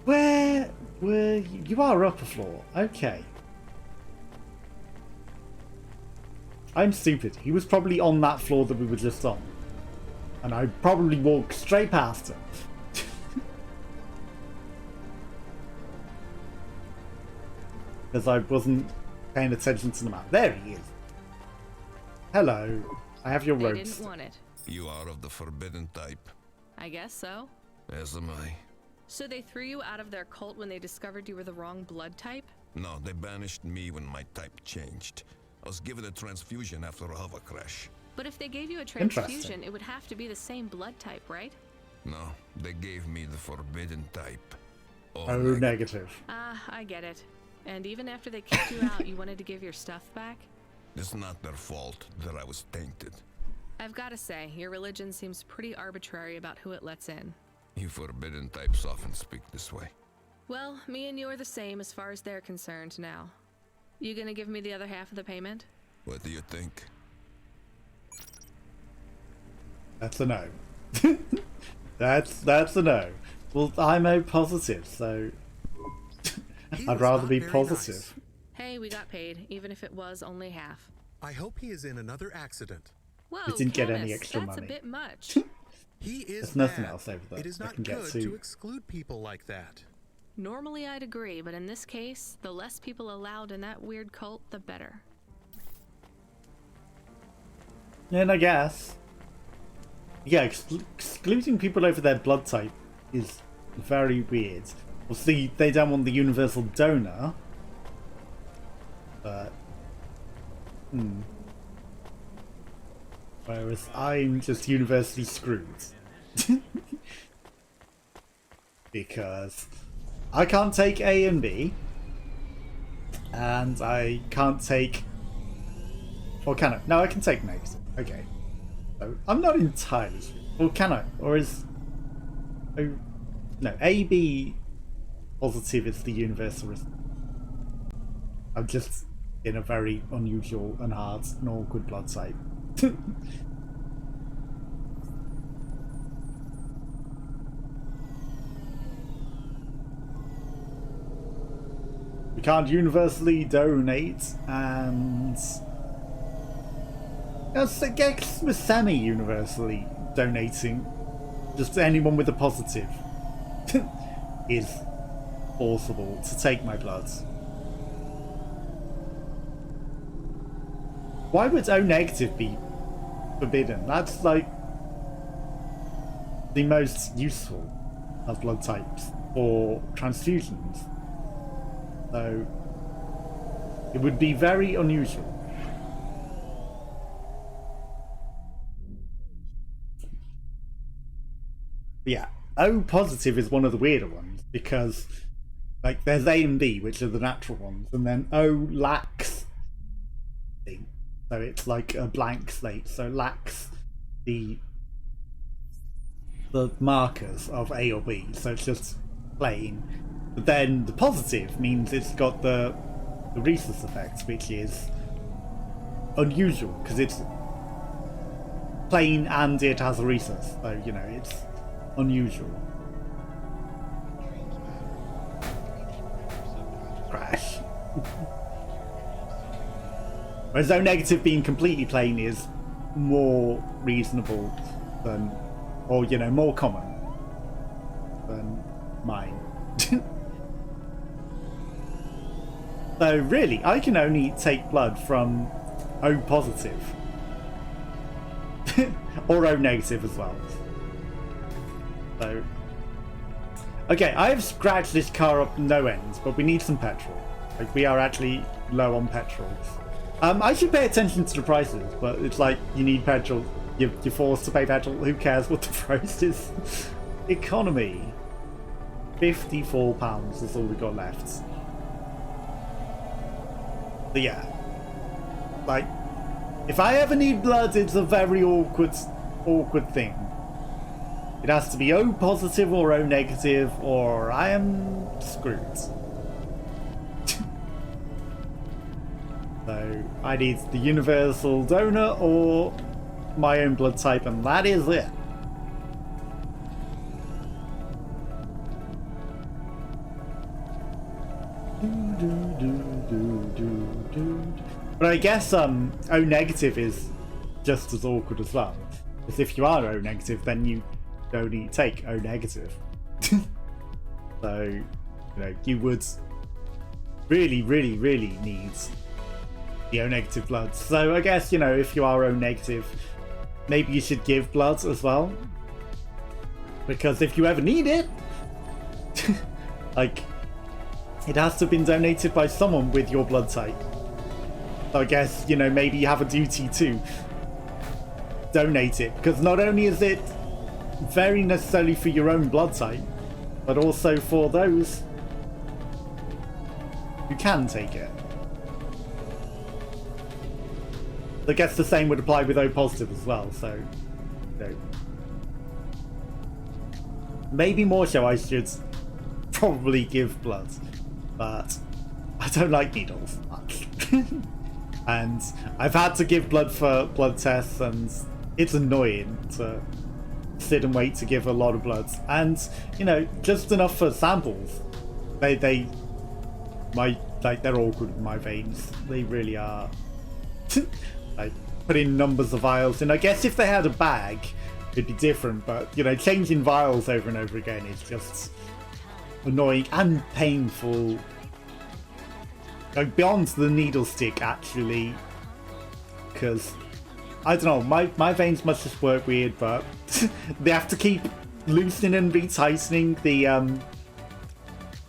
Where were you? You are upper floor. Okay. I'm stupid. He was probably on that floor that we were just on. And I probably walked straight past him. Because I wasn't paying attention to the map. There he is. Hello. I have your ropes. They didn't want it. You are of the forbidden type. I guess so. As am I. So they threw you out of their cult when they discovered you were the wrong blood type? No, they banished me when my type changed. I was given a transfusion after a hover crash. But if they gave you a transfusion, it would have to be the same blood type, right? No, they gave me the forbidden type. Oh, negative. Ah, I get it. And even after they kicked you out, you wanted to give your stuff back? It's not their fault that I was tainted. I've got to say, your religion seems pretty arbitrary about who it lets in. You forbidden types often speak this way. Well, me and you are the same as far as they're concerned now. You gonna give me the other half of the payment? What do you think? That's a no. That's a no. Well, I'm O positive, so I'd rather be positive. Nice. Hey, we got paid, even if it was only half. I hope he is in another accident. Whoa, We didn't get any Camus, extra that's money. a bit much. He is There's nothing bad. else over there It is I not can get good to. to exclude people like that. Normally I'd agree, but in this case, the less people allowed in that weird cult, the better. And I guess, yeah, excluding people over their blood type is very weird. Well, see, they don't want the universal donor, but whereas I'm just universally screwed because I can't take A and B, and I can't take. Or can I? No, I can take negative. Okay. So I'm not entirely sure. Or can I? Or is... Oh, no, AB positive is the universal risk. I'm just in a very unusual and hard and awkward blood type. We can't universally donate, and... I guess we're semi-universally donating. Just anyone with a positive is forcible to take my blood. Why would O negative be forbidden? That's like the most useful of blood types for transfusions. So it would be very unusual. Yeah, O positive is one of the weirder ones because, like, there's A and B, which are the natural ones, and then O lacks thing. So it's like a blank slate, so it lacks the markers of A or B, so it's just plain. But then the positive means it's got the rhesus effect, which is unusual because it's plain and it has a recess, so you know it's unusual. Crash. Whereas O negative being completely plain is more reasonable than, or you know, more common than mine. So really, I can only take blood from O positive. Or O negative as well. So okay, I have scratched this car up no ends, but we need some petrol. Like, we are actually low on petrol. I should pay attention to the prices, but it's like, you need petrol, you're forced to pay petrol, who cares what the price is? Economy. £54 is all we got left. So yeah. Like, if I ever need blood, it's a very awkward thing. It has to be O positive or O negative, or I am screwed. So I need the universal donor or my own blood type, and that is it. But I guess O negative is just as awkward as well. Because if you are O negative, then you don't need to take O negative. So, you know, you would really need the O negative blood. So I guess, you know, if you are O negative, maybe you should give blood as well. Because if you ever need it, like, it has to have been donated by someone with your blood type. So I guess, you know, maybe you have a duty to donate it. Because not only is it very necessarily for your own blood type, but also for those who can take it. I guess the same would apply with O positive as well, so, you know, maybe more so I should probably give blood, but I don't like needles much. And I've had to give blood for blood tests, and it's annoying to sit and wait to give a lot of blood. And, you know, just enough for samples. They're awkward with my veins. They really are. Like, put in numbers of vials, and I guess if they had a bag, it'd be different, but, you know, changing vials over and over again is just annoying and painful. Like, beyond the needle stick, actually, because, I don't know, my veins must just work weird, but they have to keep loosening and retightening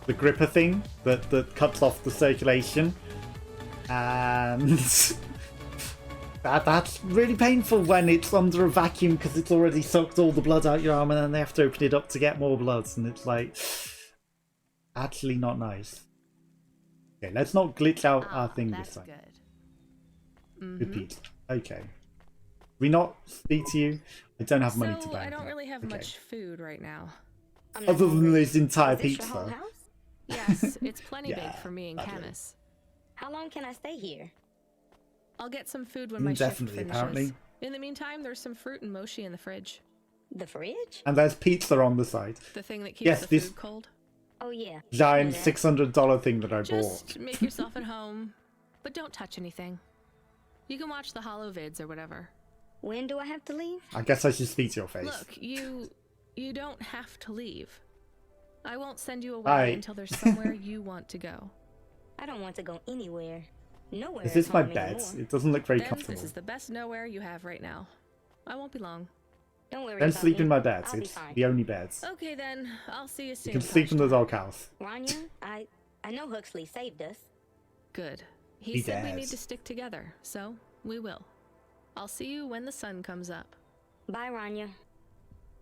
the gripper thing that cuts off the circulation, and that's really painful when it's under a vacuum because it's already sucked all the blood out your arm, and then they have to open it up to get more blood, and it's like, actually not nice. Okay, let's not glitch out our thing this time. Good pizza. Okay. We not speak to you? I don't have money to buy. I don't really have much food right now. Other than this entire pizza. Yes, it's plenty big for me and Canis. How long can I stay here? I'll get some food when my shift finishes. Apparently. In the meantime, there's some fruit and mochi in the fridge. The fridge? And there's pizza on the side. The thing that keeps the food cold? Oh yeah. Giant $600 thing that I bought. Just make yourself at home, but don't touch anything. You can watch the holo vids or whatever. When do I have to leave? I guess I should speak to your face. Look, you don't have to leave. I won't send you away until there's somewhere you want to go. I don't want to go anywhere. Nowhere. Is this my bed? It doesn't look very comfortable. This is the best nowhere you have right now. I won't be long. Don't worry. Don't sleep in my bed. It's the only bed. Okay then, I'll see you soon. You can sleep in the doghouse. Rania, I know Huxley saved us. Good. He said we need to stick together, so we will. I'll see you when the sun comes up. Bye, Rania.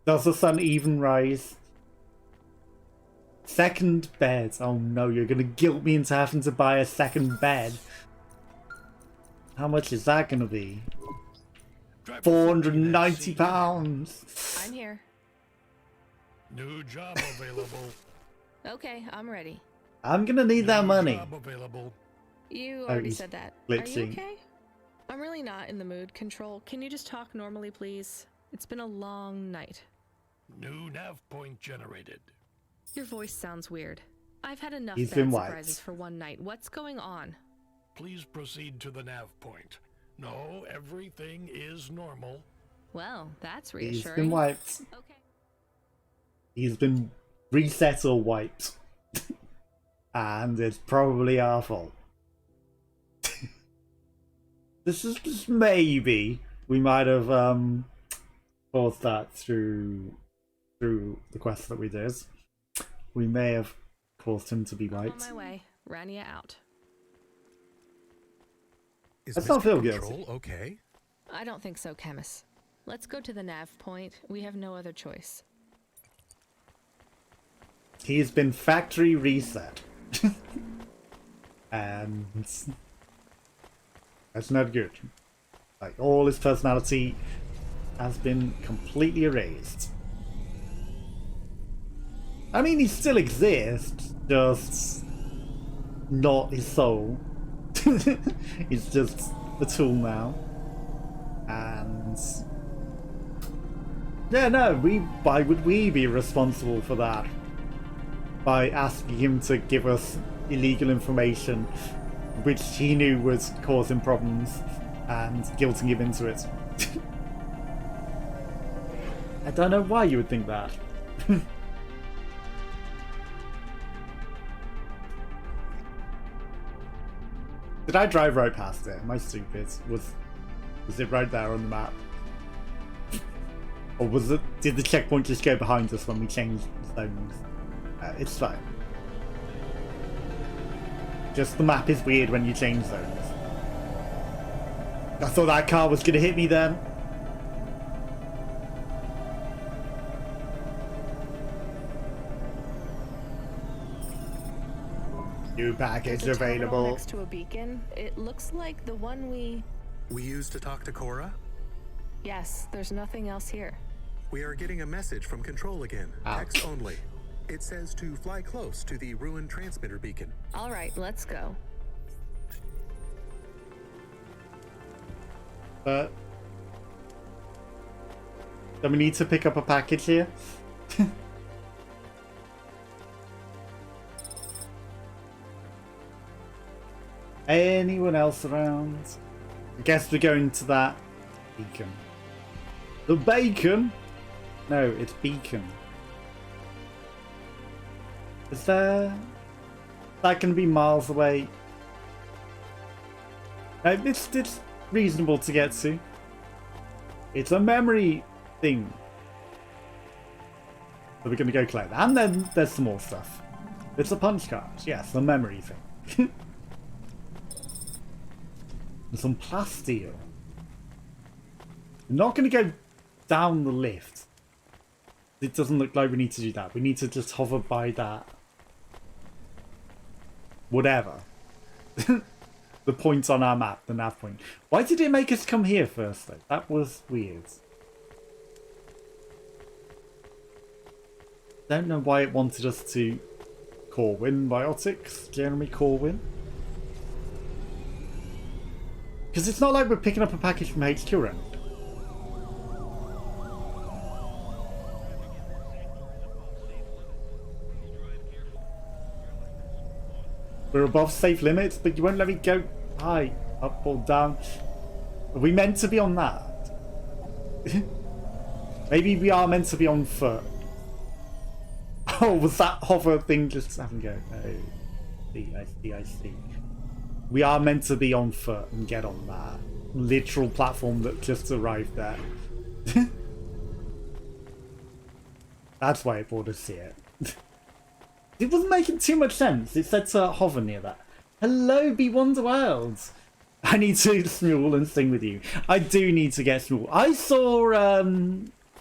Does the sun even rise? Second bed. Oh no, you're gonna guilt me into having to buy a second bed. How much is that gonna be? £490. I'm here. New job available. Okay, I'm ready. I'm gonna need that money. Job available. You already said that. Glitching. Are you okay? I'm really not in the mood, Control. Can you just talk normally, please? It's been a long night. New nav point generated. Your voice sounds weird. I've had enough He's bad been surprises wiped. for one night. What's going on? Please proceed to the nav point. No, everything is normal. Well, that's He's reassuring. been wiped. Okay. He's been reset or wiped. And it's probably our fault. This is just maybe we might have caused that through the quest that we did. We may have caused him to be On wiped. my way. Rania out. Is Let's not Mr. feel Control guilty. okay? I don't think so, Chemist. Let's go to the nav point. We have no other choice. He's been factory reset. And that's not good. Like, all his personality has been completely erased. I mean, he still exists, just not his soul. He's just a tool now. And yeah, no, why would we be responsible for that? By asking him to give us illegal information, which he knew was causing problems, and guilting him into it. I don't know why you would think that. Did I drive right past it? Am I stupid? Was it right there on the map? Or did the checkpoint just go behind us when we changed zones? It's fine. Just the map is weird when you change zones. I thought that car was gonna hit me then. New package There's a terminal available. next to a beacon. It looks like the one we used to talk to Cora? Yes, there's nothing else here. We are getting a message from Control again. Text only. It says to fly close to the ruined transmitter beacon. All right, let's go. But do we need to pick up a package here? Anyone else around? I guess we're going to that beacon. The bacon? No, it's beacon. Is there... that can be miles away? No, it's reasonable to get to. It's a memory thing. So we're going to go collect that. And then there's some more stuff. It's a punch card. Yes, a memory thing. And some plasteel. I'm not going to go down the lift. It doesn't look like we need to do that. We need to just hover by that. Whatever. The point on our map, the nav point. Why did it make us come here first, though? That was weird. Don't know why it wanted us to Corwin Biotics. Jeremy Corwin. Because it's not like we're picking up a package from HQ round. We're above safe limits, but you won't let me go high, up or down. Are we meant to be on that? Maybe we are meant to be on foot. Oh, was that hover thing just having go? Oh, I see. We are meant to be on foot and get on that literal platform that just arrived there. That's why it brought us here. It wasn't making too much sense. It said to hover near that. Hello, Be Wonder World. I need to smule and sing with you. I do need to get smule. I saw,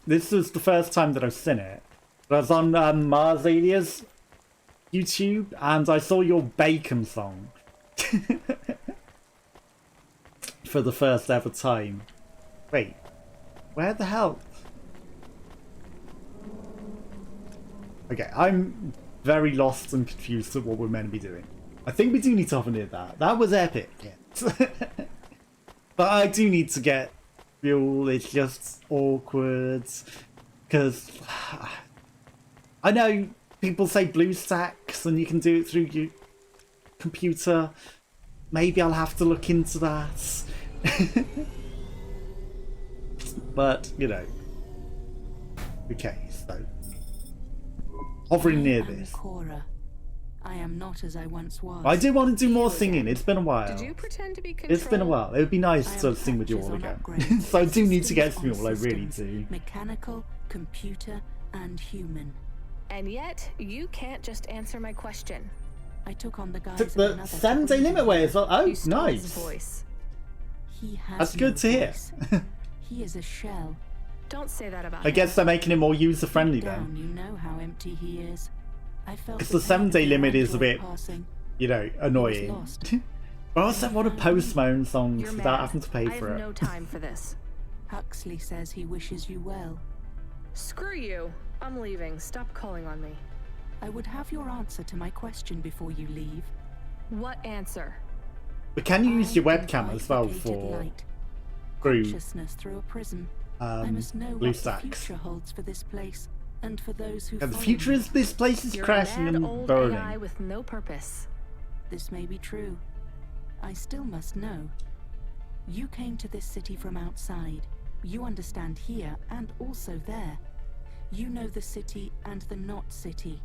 this was the first time that I've seen it. But I was on Marzalia's YouTube and I saw your Bacon song. For the first ever time. Wait, where the hell? Okay, I'm very lost and confused at what we're meant to be doing. I think we do need to hover near that. That was epic. Yeah. But I do need to get fuel. It's just awkward because I know people say BlueStacks and you can do it through your computer. Maybe I'll have to look into that. But, you know. Okay, so hovering near this. Cora. I am not as I once was. I do want to do more singing. It's been a while. Did you pretend to be It's been a while. It would be nice to sing with you all again. So I do need to get fuel. I really do. Mechanical, computer, and human. And yet, you can't just answer my question. I took on the guise Took of the another 7-day limit away as well. Oh, You stole his nice. voice. He has That's no good to hear. voice. He is a shell. Don't say that about I guess they're making it more user-friendly Down, then. you know how empty he is. I felt Because the that 7-day limit is a bit, passing. you know, annoying. lost. But I also want to post my own songs You're without mad. having to pay I for have it. no time for this. Huxley says he wishes you well. Screw you. I'm leaving. Stop calling on me. I would have your answer to my question before you leave. What answer? But can you use your webcam as well Bifurcated for light. through Consciousness through a prism. I must know what the BlueStacks? future holds for this place and for those who Yeah, the follow future me. is this place is You're crashing a mad and old burning. AI with no purpose. This may be true. I still must know. You came to this city from outside. You understand here and also there. You know the city and the not city.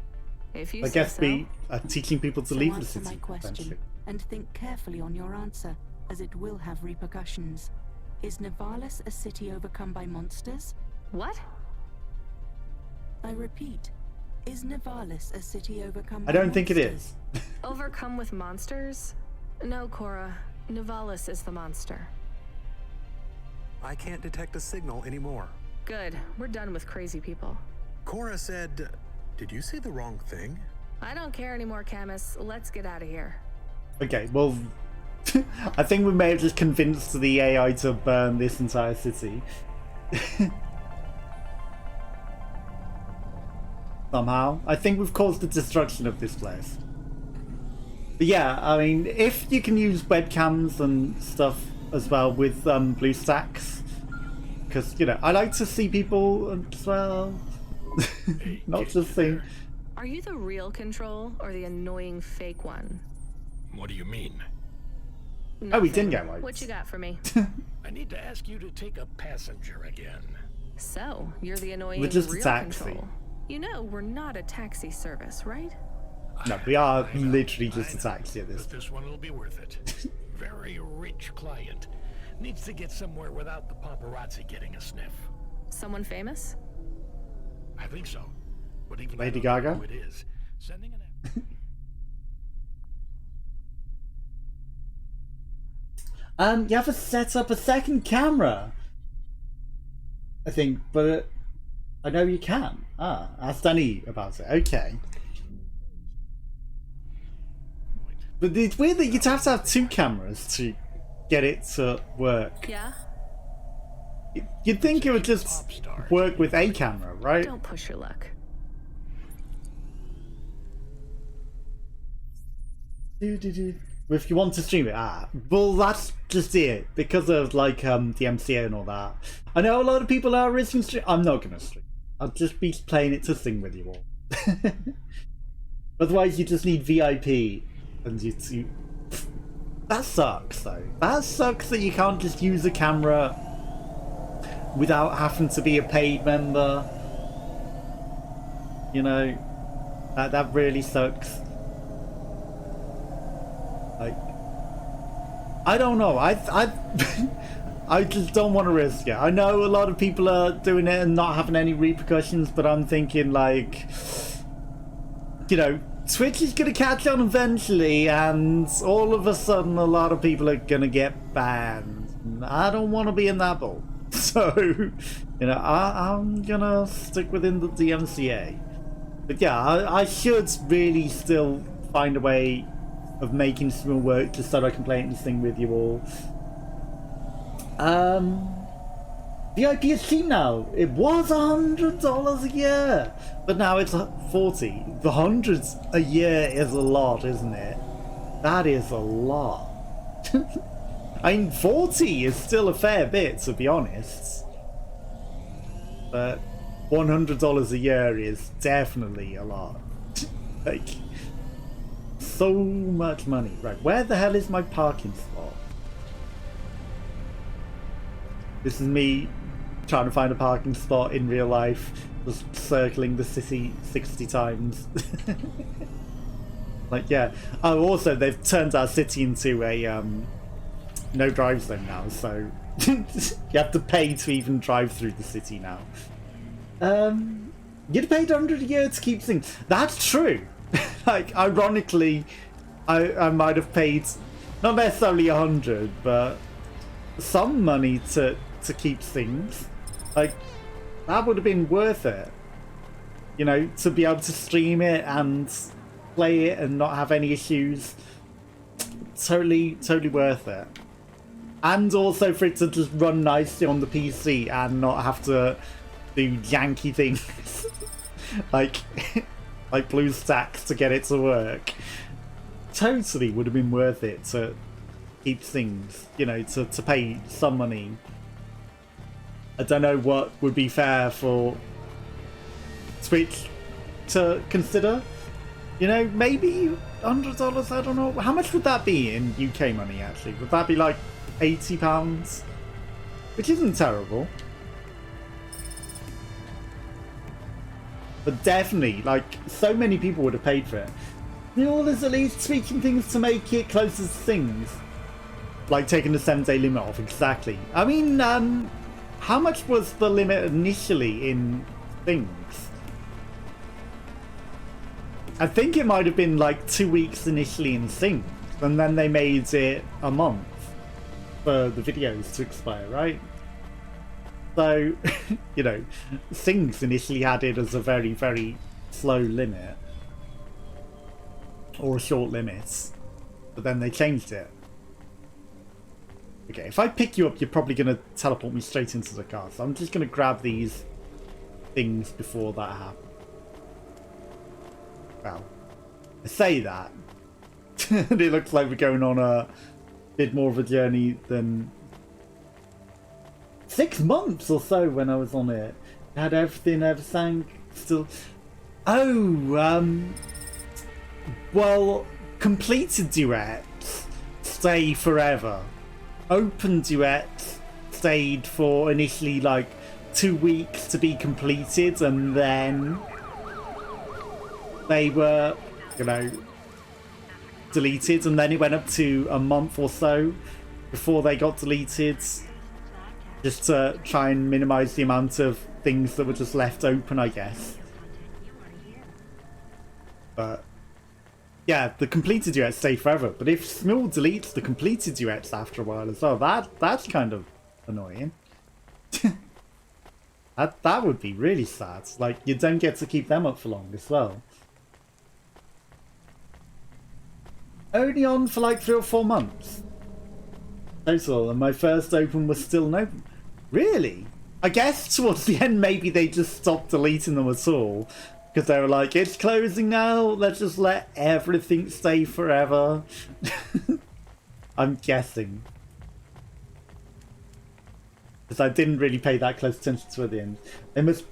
If you I say guess so. we are teaching people to So leave the answer my city. question Eventually. and think carefully on your answer, as it will have repercussions. Is Nivalis a city overcome by monsters? What? I repeat, is Nivalis a city overcome by I don't think it monsters? is. Overcome with monsters? No, Cora. Nivalis is the monster. I can't detect a signal anymore. Good. We're done with crazy people. Cora said, did you say the wrong thing? I don't care anymore, Camus. Let's get out of here. Okay, well, I think we may have just convinced the AI to burn this entire city. Somehow. I think we've caused the destruction of this place. But yeah, I mean, if you can use webcams and stuff as well with BlueStacks, because, you know, I like to see people as well. Not just sing. Are you the real Control or the annoying fake one? What do you mean? Oh, we Nothing. didn't get white. What you got for me? I need to ask you to take a passenger again. So, you're the annoying We're just a real taxi. Control. You know, we're not a taxi service, right? No, we are literally just a taxi at this. But this one will be worth it. Very rich client. Needs to get somewhere without the paparazzi getting a sniff. Someone famous? I think so. But even Lady I don't know Gaga? who it is. Sending an You have to set up a second camera, I think, but I know you can. Ask Danny about it. Okay. But it's weird that you'd have to have two cameras to get it to work. Yeah? You'd think it would just work with a camera, right? Don't push your luck. If you want to stream it, well, that's just it. Because of like the MCA and all that. I know a lot of people are risking stream. I'm not gonna stream. I'll just be playing it to sing with you all. Otherwise, you just need VIP, and you. That sucks, though. That sucks that you can't just use a camera without having to be a paid member. You know, that really sucks. Like, I don't know. I just don't want to risk it. I know a lot of people are doing it and not having any repercussions, but I'm thinking like, you know, Twitch is gonna catch on eventually, and all of a sudden, a lot of people are gonna get banned. I don't want to be in that boat, so you know, I'm gonna stick within the DMCA. But yeah, I should really still find a way of making stream work just so I can play it and sing with you all. VIP is cheap now. It was $100 a year, but now it's $40. The hundreds a year is a lot, isn't it? That is a lot. I mean, 40 is still a fair bit, to be honest. But $100 a year is definitely a lot. Like, so much money. Right, where the hell is my parking spot? This is me trying to find a parking spot in real life, just circling the city 60 times. Like, yeah. Oh, also, they've turned our city into a no drive zone now, so you have to pay to even drive through the city now. You'd paid $100 a year to keep things. That's true. Like, ironically, I might have paid not necessarily 100, but some money to keep things. Like, that would have been worth it. You know, to be able to stream it and play it and not have any issues. Totally worth it. And also for it to just run nicely on the PC and not have to do janky things like BlueStacks to get it to work. Totally would have been worth it to keep things, you know, to pay some money. I don't know what would be fair for Switch to consider. You know, maybe $100, I don't know. How much would that be in UK money, actually? Would that be like £80? Which isn't terrible. But definitely, like, so many people would have paid for it. You know, there's at least tweaking things to make it closer to things. Like taking the 7-day limit off, exactly. I mean, how much was the limit initially in things? I think it might have been like 2 weeks initially in things, and then they made it a month for the videos to expire, right? So, you know, things initially had it as a very, very slow limit. Or a short limit. But then they changed it. Okay, if I pick you up, you're probably going to teleport me straight into the car. So I'm just going to grab these things before that happens. Well, I say that. And it looks like we're going on a bit more of a journey than 6 months or so when I was on it. Had everything still. Oh, well, completed duets stay forever. Open duets stayed for initially like 2 weeks to be completed, and then they were, you know, deleted, and then it went up to a month or so before they got deleted, just to try and minimize the amount of things that were just left open, I guess. But yeah, the completed duets stay forever, but if Smil deletes the completed duets after a while as well, that's kind of annoying. that would be really sad. Like, you don't get to keep them up for long as well. Only on for like 3 or 4 months total, and my first open was still an open. Really? I guess towards the end maybe they just stopped deleting them at all, because they were like, it's closing now, let's just let everything stay forever. I'm guessing, because I didn't really pay that close attention to at the end.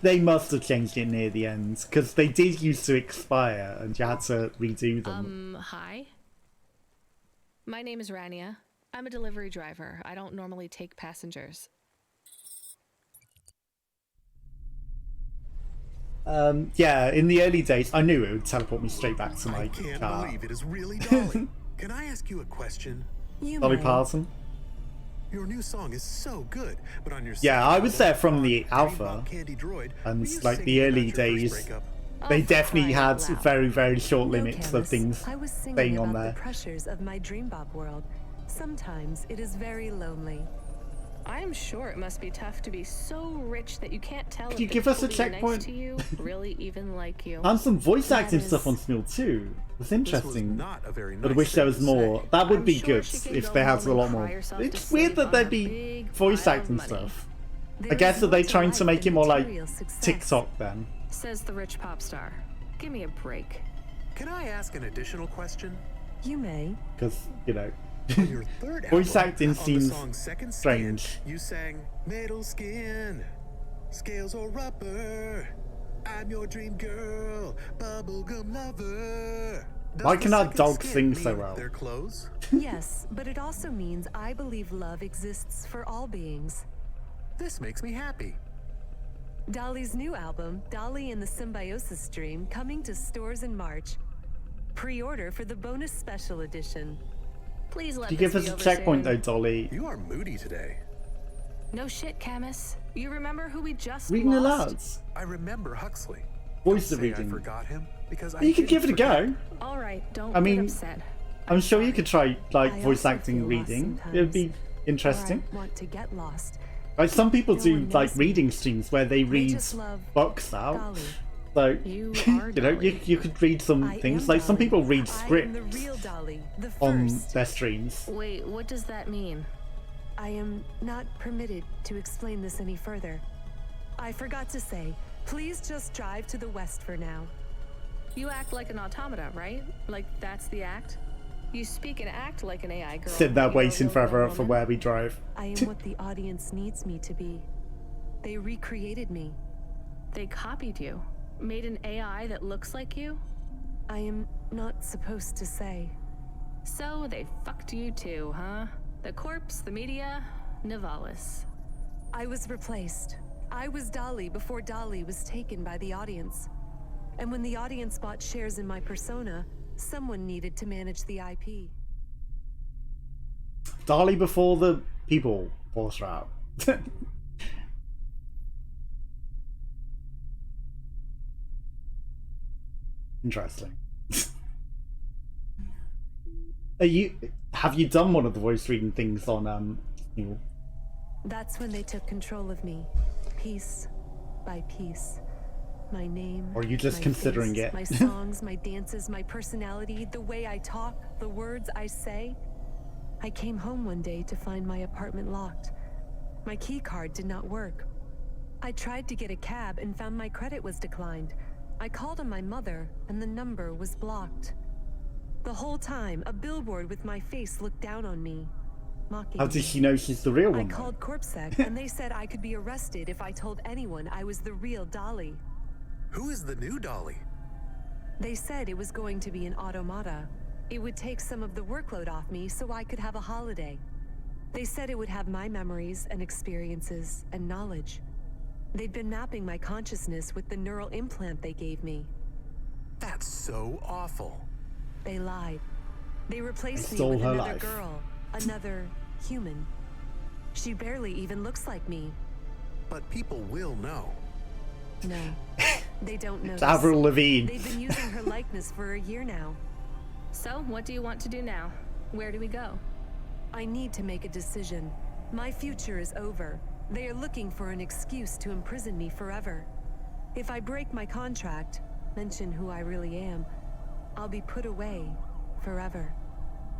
They must have changed it near the end, because they did used to expire and you had to redo them. Hi. My name is Rania. I'm a delivery driver. I don't normally take passengers. Yeah, in the early days, I knew it would teleport me straight back to my car. I can't believe it is really Dolly. Can I ask you a question? Dolly Parton? Your new song is so good, but on your yeah, I was there from the alpha, and like the early days, they definitely had very, very short limits of things staying on there. The pressures of my dream bop world. Sometimes it is very lonely. I am sure it must be tough to be so rich that you can't tell Could if you the give us a people checkpoint? Next to you really even like you. And some voice acting That stuff is- on Smil too. It's interesting. not a very But I nice wish there thing was to more. say. That would I'm be sure good she can if go they had home a and lot cry more. herself to It's weird sleep that on there'd a be big voice pile of acting money. stuff. There I guess is that they more to trying to life make it than more like material success. TikTok then. Says the rich pop star. Give me a break. Can I ask an additional question? You may. Because, you know, On your third Voice album, acting on the seems song Second strange. Skin, you sang metal skin, scales or rubber. I'm your dream girl, bubblegum lover. Why can our second dogs skin sing so mean well? Their clothes? Yes, but it also means I believe love exists for all beings. This makes me happy. Dolly's new album, Dolly and the Symbiosis Dream, coming to stores in March. Pre-order for the bonus special edition. Please let You this give us be a over checkpoint soon. though, Dolly. You are moody today. No shit, Camus. You remember who we just Reading the lost? lads. I remember Huxley. Voice Don't the say I reading. forgot him because You could didn't give it a forget. go. All right, don't I mean, get upset. I'm sure you could try like I voice also acting feel lost reading. sometimes, It would be or interesting. I want to get lost. Like some people No do one like knows me. reading streams where they read just love books out. Dolly. So You you are know Dolly. you could read some I things. am Like some Dolly. people read I am scripts the real Dolly, the on first. their streams. Wait, what does that mean? I am not permitted to explain this any further. I forgot to say, please just drive to the west for now. You act like an automata, right? Like that's the act? You speak and act like an AI girl. Sit there You're a waiting real forever woman. for where we drive. I am what the audience needs me to be. They recreated me. They copied you. Made an AI that looks like you? I am not supposed to say. So they fucked you too, huh? The corpse, the media, Nivalis. I was replaced. I was Dolly before Dolly was taken by the audience. And when the audience bought shares in my persona, someone needed to manage the IP. Dolly before the people forced her out. Interesting. Have you done one of the voice reading things on you? That's when they took control of me, piece by piece. My name. Or are you just my considering face, it? My songs, my dances, my personality, the way I talk, the words I say. I came home one day to find my apartment locked. My key card did not work. I tried to get a cab and found my credit was declined. I called on my mother and the number was blocked. The whole time, a billboard with my face looked down on me, mocking How me. did she know she's the real I one? though? called CorpSec and they said I could be arrested if I told anyone I was the real Dolly. Who is the new Dolly? They said it was going to be an automata. It would take some of the workload off me so I could have a holiday. They said it would have my memories and experiences and knowledge. They'd been mapping my consciousness with the neural implant they gave me. That's so awful. They lied. They replaced me stole with her another life. girl, another human. She barely even looks like me. But people will know. No, they don't know. It's Avril Lavigne. They've been using her likeness for a year now. So, what do you want to do now? Where do we go? I need to make a decision. My future is over. They are looking for an excuse to imprison me forever. If I break my contract, mention who I really am, I'll be put away forever.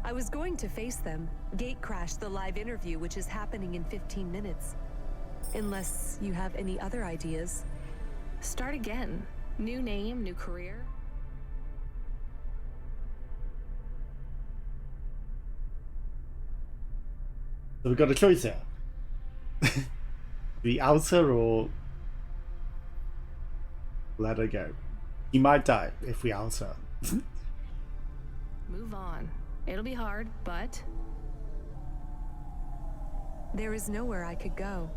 I was going to face them, gatecrash the live interview which is happening in 15 minutes. Unless you have any other ideas. Start again. New name, new career. So we've got a choice here. The outer or let her go. You might die if we outer. Move on. It'll be hard, but There is nowhere I could go.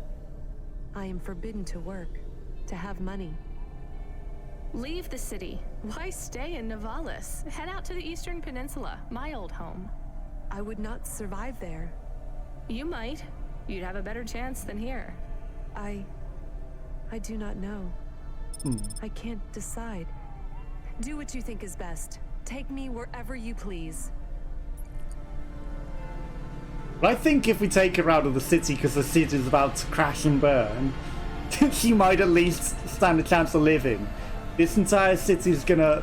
I am forbidden to work, to have money. leave the city. Why stay in Nivalis? Head out to the Eastern Peninsula, my old home. I would not survive there. You might. You'd have a better chance than here. I do not know. I can't decide. Do what you think is best. Take me wherever you please. But I think if we take her out of the city because the city is about to crash and burn, she might at least stand a chance of living. This entire city is gonna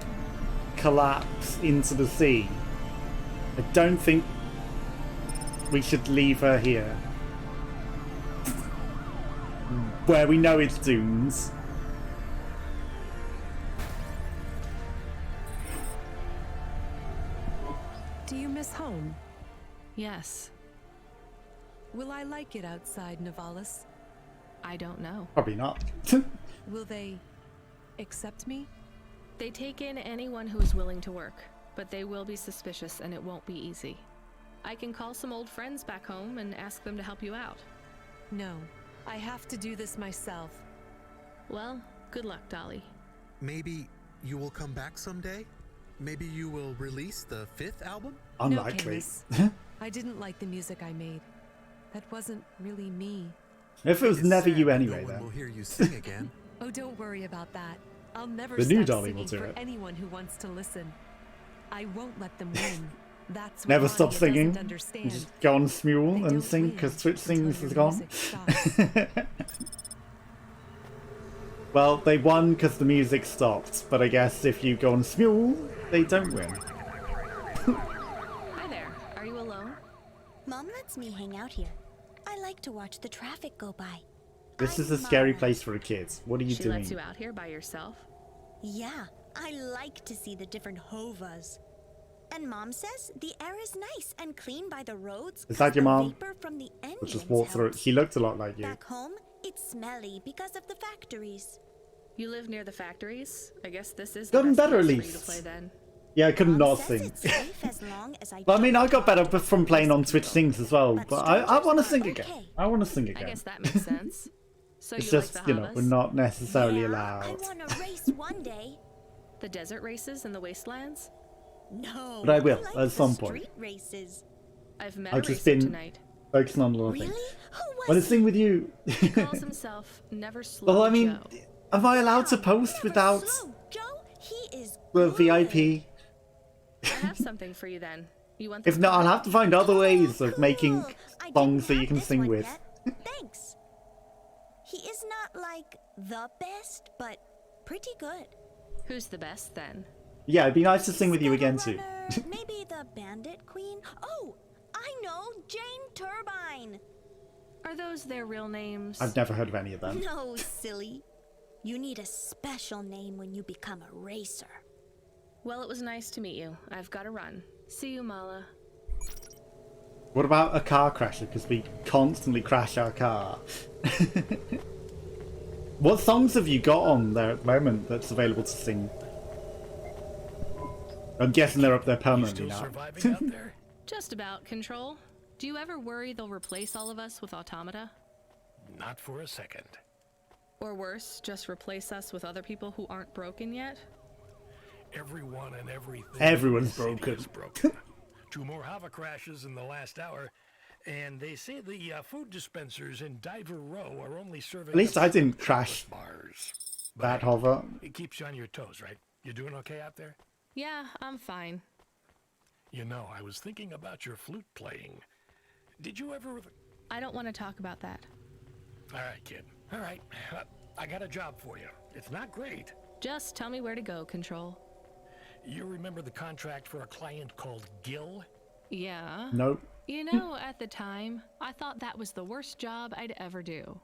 collapse into the sea. I don't think we should leave her here, where we know it's doomed. Do you miss home? Yes. Will I like it outside, Nivalis? I don't know. Probably not. Will they accept me? They take in anyone who is willing to work, but they will be suspicious and it won't be easy. I can call some old friends back home and ask them to help you out. No, I have to do this myself. Well, good luck, Dolly. Maybe you will come back someday? Maybe you will release the 5th album? Unlikely. No, I didn't like the music I made. That wasn't really me. If it was never you anyway, no one then. will hear you sing again. Oh, don't worry about that. I'll never The new stop Dolly will singing do for it. anyone who wants to listen. I won't let them win. That's what Never stop Anya singing. doesn't understand. Just go on Smule They and don't sing win because Twitch Sings until is your gone. music stops. Well, they won because the music stopped, but I guess if you go on Smule, they don't win. Hi there. Are you alone? Mom lets me hang out here. I like to watch the traffic go by. This is a scary place for a kid. What are you She doing? lets you out here by yourself? Yeah, I like to see the different hovas. And Mom says the air is nice and clean by the roads. Is that your the mom? vapor from the We'll engines just walk through it. helps. She looked a lot like you. Back home, it's smelly because of the factories. You live near the factories? I guess this is Gotten the best better at place for you to least. play then. Yeah, I couldn't Mom not says sing. it's safe as long as I But I mean, don't I got better from playing on Twitch Sings as well. But I want to sing again. I want to sing I again. guess that makes sense. So It's you just, like the you know, Havas? we're not necessarily I allowed. want to race one day. The desert races in the wastelands? No, But I will, like at some the point. street races. I've met I've a just racer been tonight. focusing on other Really? things. Who was Want to sing with you? He calls himself Never Slow Well, I mean, Joe. am I allowed to post without Joe? He is the VIP? I have something for you then. You want If this not, I'll card? have to find other ways of making songs that you can sing with. Thanks. He is not like the best, but pretty good. Who's the best then? Yeah, it'd be nice to sing with you again too. Maybe the Bandit Queen? Oh, I know, Jane Turbine. Are those their real names? I've never heard of any of them. No, silly. You need a special name when you become a racer. Well, it was nice to meet you. I've got to run. See you, Mala. What about a car crasher? Because we constantly crash our car. What songs have you got on there at the moment that's available to sing? I'm guessing they're up there permanently now. Surviving out there? Just about, Control. Do you ever worry they'll replace all of us with automata? Not for a second. Or worse, just replace us with other people who aren't broken yet? Everyone and everything. Everyone's in the city broken. is broken. 2 more Hava crashes in the last hour, and they say the food dispensers in Diver Row are only serving. At least up I didn't crash bars. that hover. It keeps you on your toes, right? You doing okay out there? Yeah, I'm fine. You know, I was thinking about your flute playing. Did you ever? I don't want to talk about that. All right, kid. All right. I got a job for you. It's not great. Just tell me where to go, Control. You remember the contract for a client called Gil? Yeah. Nope. You know, at the time, I thought that was the worst job I'd ever do.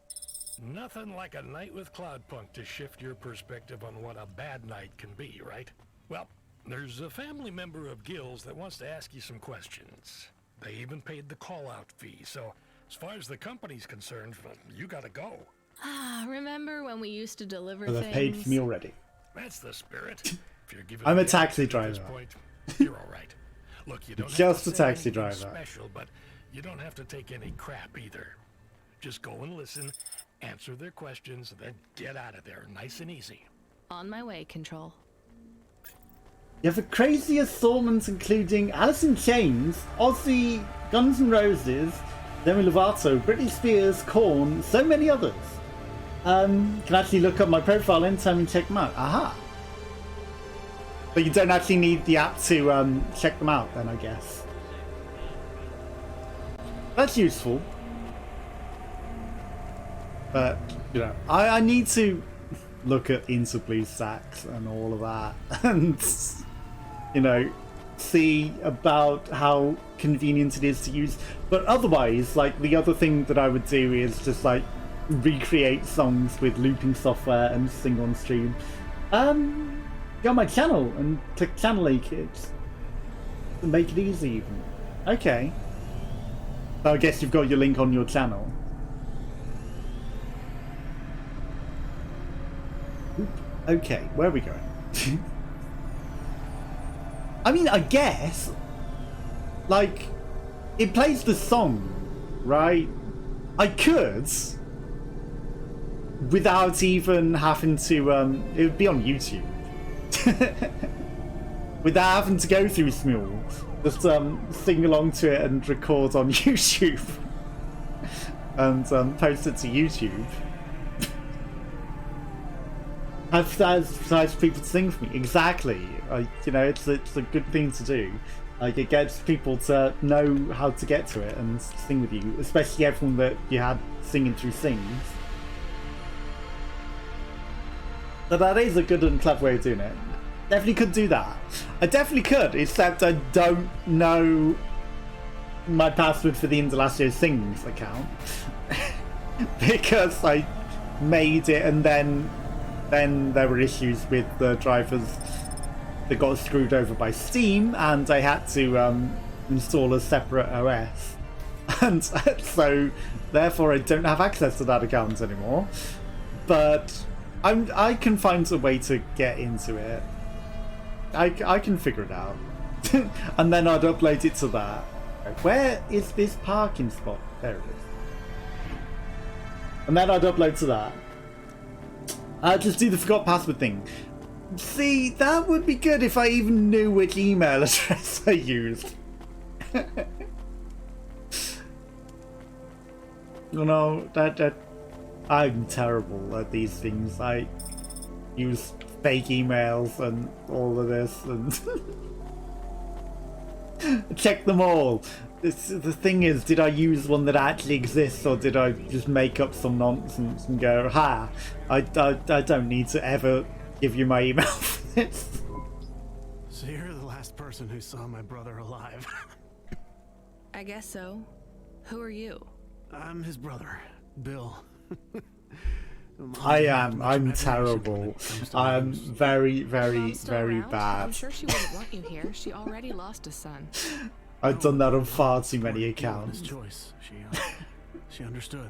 Nothing like a night with Cloudpunk to shift your perspective on what a bad night can be, right? Well, there's a family member of Gil's that wants to ask you some questions. They even paid the call-out fee, so as far as the company's concerned, you gotta go. Ah, remember when we used to deliver Well, things? they've paid for me already. That's the spirit. If you're giving I'm a me taxi attitude at this driver. point, you're all right. Look, you don't have Just to a say taxi anything driver. special, but you don't have to take any crap either. Just go and listen, answer their questions, and then get out of there, nice and easy. On my way, Control. You have a crazy assortment including Alice in Chains, Ozzy, Guns N' Roses, Demi Lovato, Britney Spears, Korn, so many others. Can actually look up my profile anytime and check them out. Aha! But you don't actually need the app to check them out then, I guess. That's useful. But, you know, I need to look at Into Blue Sax and all of that and, you know, see about how convenient it is to use. But otherwise, like, the other thing that I would do is just, like, recreate songs with looping software and sing on stream. Go on my channel and click channel A kids. Make it easy even. Okay. I guess you've got your link on your channel. Oop. Okay, where are we going? I mean, I guess, like, it plays the song, right? I could, without even having to, it would be on YouTube. Without having to go through Smule. Just sing along to it and record on YouTube. And post it to YouTube. That's people to sing for me. Exactly. You know, it's a good thing to do. Like, it gets people to know how to get to it and sing with you, especially everyone that you had singing through Sings. So that is a good and clever way of doing it. Definitely could do that. I definitely could, except I don't know my password for the Indelacio Sings account. Because I made it and then there were issues with the drivers that got screwed over by Steam, and I had to install a separate OS. And so therefore I don't have access to that account anymore. But I can find a way to get into it. I can figure it out. And then I'd upload it to that. Where is this parking spot? There it is. And then I'd upload to that. I'd just do the forgot password thing. See, that would be good if I even knew which email address I used. You know, that I'm terrible at these things. I use fake emails and all of this and check them all. The thing is, did I use one that actually exists, or did I just make up some nonsense and go, ha, I don't need to ever give you my email for this. So you're the last person who saw my brother alive. I guess so. Who are you? I'm his brother, Bill. I'm terrible. I'm very, very, very bad. I'm sure she wouldn't want you here. She already lost a son. I've done that on far too many accounts. His choice. She understood.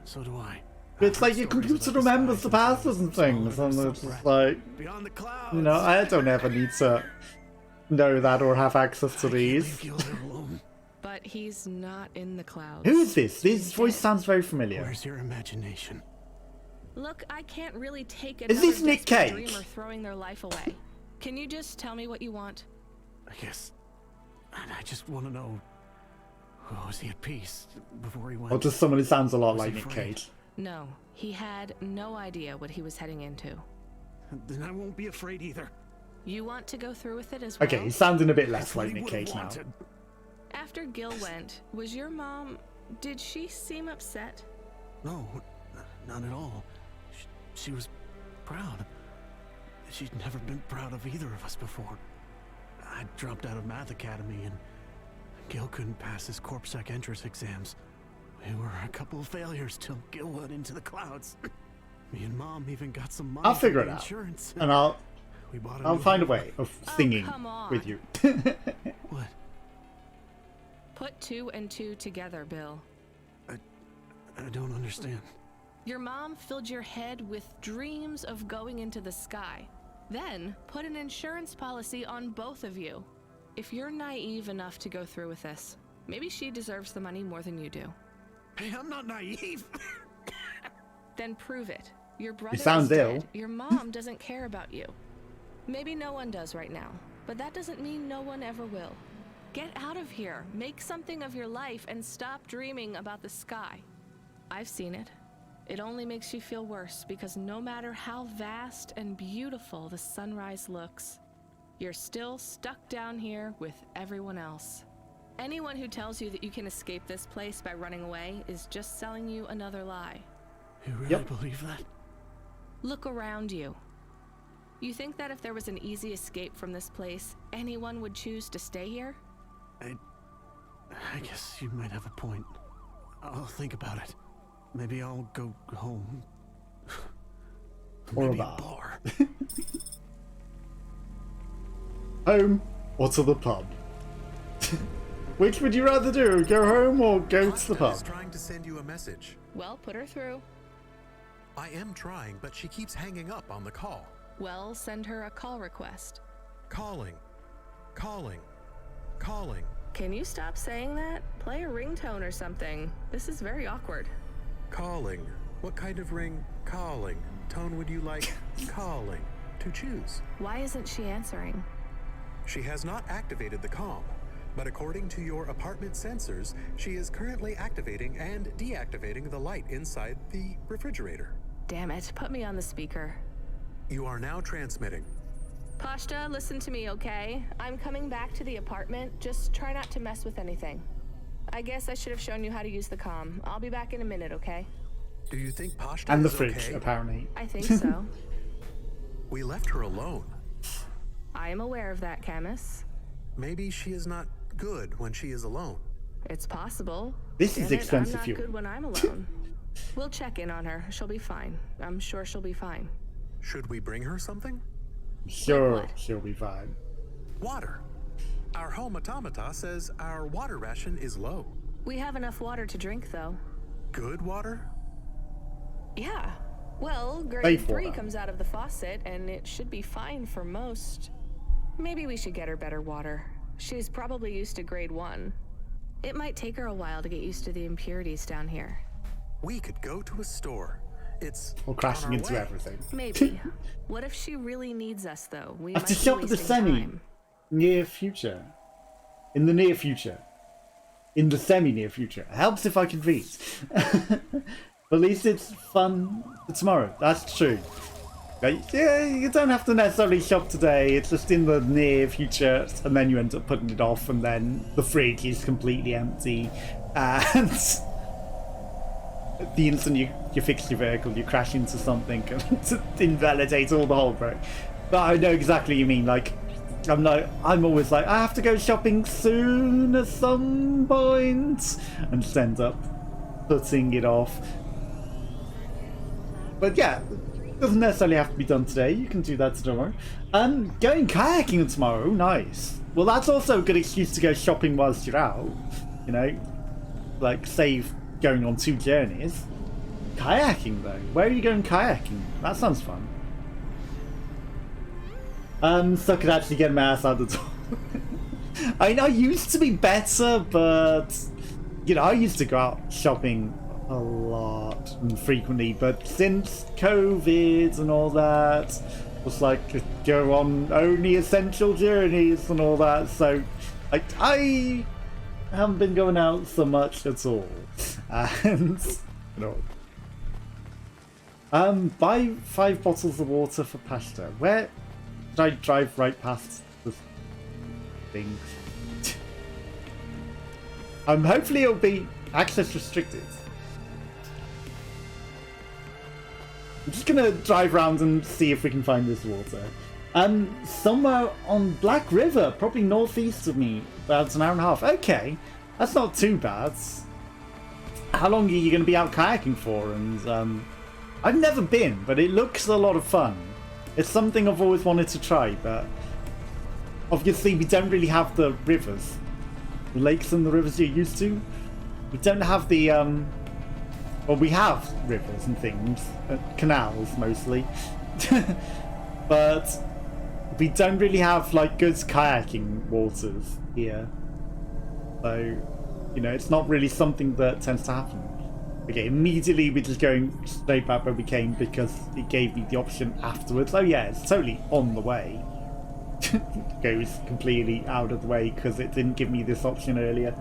So do I. It's like your computer remembers the passwords and things, and it's just like, you know, I don't ever need to know that or have access to these. But he's not in the clouds. Who is this? This voice sounds very familiar. Where's your imagination? Look, I can't really take Is this Nick Cage? Dreamer throwing their life away. Can you just tell me what you want? I guess I just want to know, was he at peace before he went? Or just someone who sounds a lot like Nick Cage. No, he had no idea what he was heading into. Then I won't be afraid either. You want to go through with it as well? Okay, he's sounding a bit less like Nick Cage now. After Gil went, was your mom... did she seem upset? No, not at all. She was proud. She'd never been proud of either of us before. I dropped out of Math Academy and Gil couldn't pass his CorpSec entrance exams. We were a couple of failures till Gil went into the clouds. Me and Mom even got some money. I'll figure it out, insurance. and I'll find a home. way of singing with you. What? Put 2 and 2 together, Bill. I don't understand. Your mom filled your head with dreams of going into the sky. Then put an insurance policy on both of you. If you're naive enough to go through with this, maybe she deserves the money more than you do. Hey, I'm not naive. Then prove it. Your brother You sound is ill. dead. Your mom doesn't care about you. Maybe no one does right now, but that doesn't mean no one ever will. Get out of here, make something of your life, and stop dreaming about the sky. I've seen it. It only makes you feel worse, because no matter how vast and beautiful the sunrise looks, you're still stuck down here with everyone else. Anyone who tells you that you can escape this place by running away is just selling you another lie. You really believe that? Look around you. You think that if there was an easy escape from this place, anyone would choose to stay here? I guess you might have a point. I'll think about it. Maybe I'll go home. Or a Maybe bar. Home or to the pub. Which would you rather do? Go home or go to the Pasta is pub? trying to send you a message. Well, put her through. I am trying, but she keeps hanging up on the call. Well, send her a call request. Calling. Calling. Calling. Can you stop saying that? Play a ringtone or something. This is very awkward. Calling. What kind of ring? Calling. Tone would you like? Calling. To choose. Why isn't she answering? She has not activated the comm, but according to your apartment sensors, she is currently activating and deactivating the light inside the refrigerator. Damn it, put me on the speaker. You are now transmitting. Pashta, listen to me, okay? I'm coming back to the apartment. Just try not to mess with anything. I guess I should have shown you how to use the comm. I'll be back in a minute, okay? Do you think Pashta And the is fridge, okay? apparently. I think so. We left her alone. I am aware of that, Camus. Maybe she is not good when she is alone. It's possible. This is Damn it, expensive I'm not fuel. good when I'm alone. We'll check in on her. She'll be fine. I'm sure she'll be fine. Should we bring her something? Sure, she'll be fine. Water. Our home automata says our water ration is low. We have enough water to drink, though. Good water? Yeah. Well, grade Safe 3 water. comes out of the faucet, and it should be fine for most. Maybe we should get her better water. She's probably used to grade 1. It might take her a while to get used to the impurities down here. We could go to a store. It's Or crashing on our into way. everything. Maybe. What if she really needs us, though? We I have to might be shop at the wasting semi. time. Near future. In the near future. In the semi-near future. Helps if I can read. But at least it's fun for tomorrow. That's true. Like, yeah, you don't have to necessarily shop today. It's just in the near future, and then you end up putting it off, and then the fridge is completely empty, and the instant you fix your vehicle, you crash into something and invalidate all the whole break. But I know exactly what you mean. Like, I'm always like, I have to go shopping soon at some point, and just end up putting it off. But yeah, it doesn't necessarily have to be done today. You can do that tomorrow. Going kayaking tomorrow, nice. Well, that's also a good excuse to go shopping whilst you're out. You know, like save going on 2 journeys. Kayaking though, where are you going kayaking? That sounds fun. So I could actually get my ass out the door. I mean, I used to be better, but you know, I used to go out shopping a lot and frequently, but since COVID and all that, was like just go on only essential journeys and all that, so like I haven't been going out so much at all. And you know, buy 5 bottles of water for pasta. Where did I drive right past the thing? Hopefully it'll be access restricted. I'm just gonna drive around and see if we can find this water. Somewhere on Black River, probably northeast of me, about an hour and a half. Okay, that's not too bad. How long are you gonna be out kayaking for? And I've never been, but it looks a lot of fun. It's something I've always wanted to try, but obviously we don't really have the rivers, the lakes and the rivers you're used to. We don't have the well, we have rivers and things, canals mostly, but we don't really have like good kayaking waters here. So, you know, it's not really something that tends to happen. Okay, immediately we're just going straight back where we came because it gave me the option afterwards. Oh yeah, it's totally on the way. Goes completely out of the way because it didn't give me this option earlier.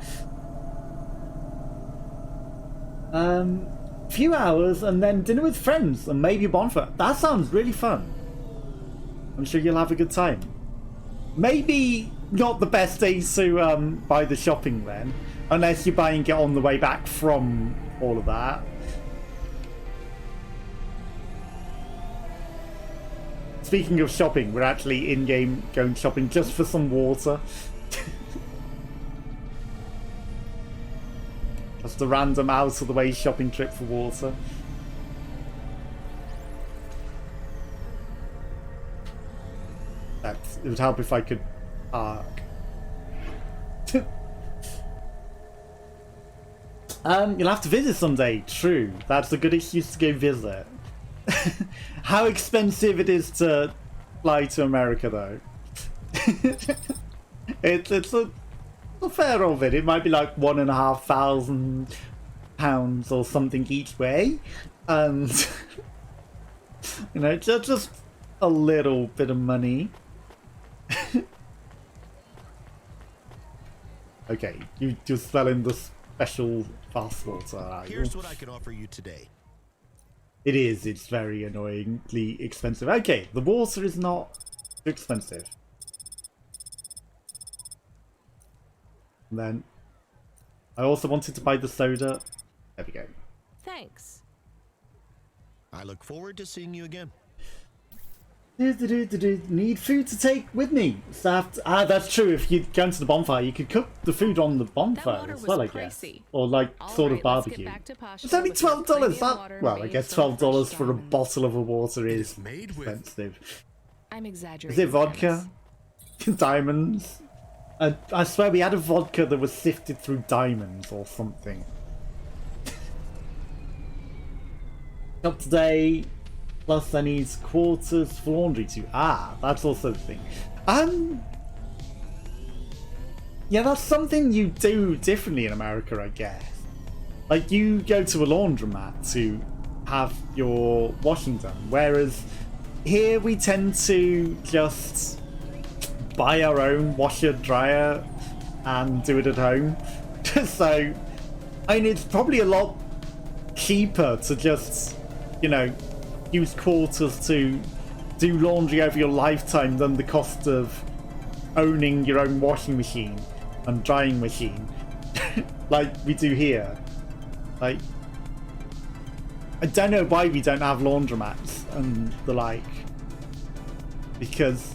Few hours and then dinner with friends and maybe a bonfire. That sounds really fun. I'm sure you'll have a good time. Maybe not the best days to buy the shopping then, unless you're buying it on the way back from all of that. Speaking of shopping, we're actually in-game going shopping just for some water. Just a random out-of-the-way shopping trip for water. It would help if I could park. You'll have to visit someday. True. That's a good excuse to go visit. How expensive it is to fly to America, though. it's a fair of it. It might be like £1,500 or something each way, and you know, just a little bit of money. Okay, you just fell in the special fast water. Here's what I can offer you today. It is. It's very annoyingly expensive. Okay, the water is not too expensive. And then I also wanted to buy the soda. There we go. Thanks. I look forward to seeing you again. Need food to take with me. So that's true. If you go into the bonfire, you could cook the food on the bonfire as well, I guess. Or like sort of barbecue. It's only $12. Well, I guess $12 for a bottle of a water is expensive. I'm exaggerating. Is it vodka? Diamonds? I swear we had a vodka that was sifted through diamonds or something. Up today. Plus I need quarters for laundry too. Ah, that's also the thing. Yeah, that's something you do differently in America, I guess. Like, you go to a laundromat to have your washing done, whereas here we tend to just buy our own washer dryer and do it at home. So, I mean, it's probably a lot cheaper to just, you know, use quarters to do laundry over your lifetime than the cost of owning your own washing machine and drying machine like we do here. Like, I don't know why we don't have laundromats and the like, because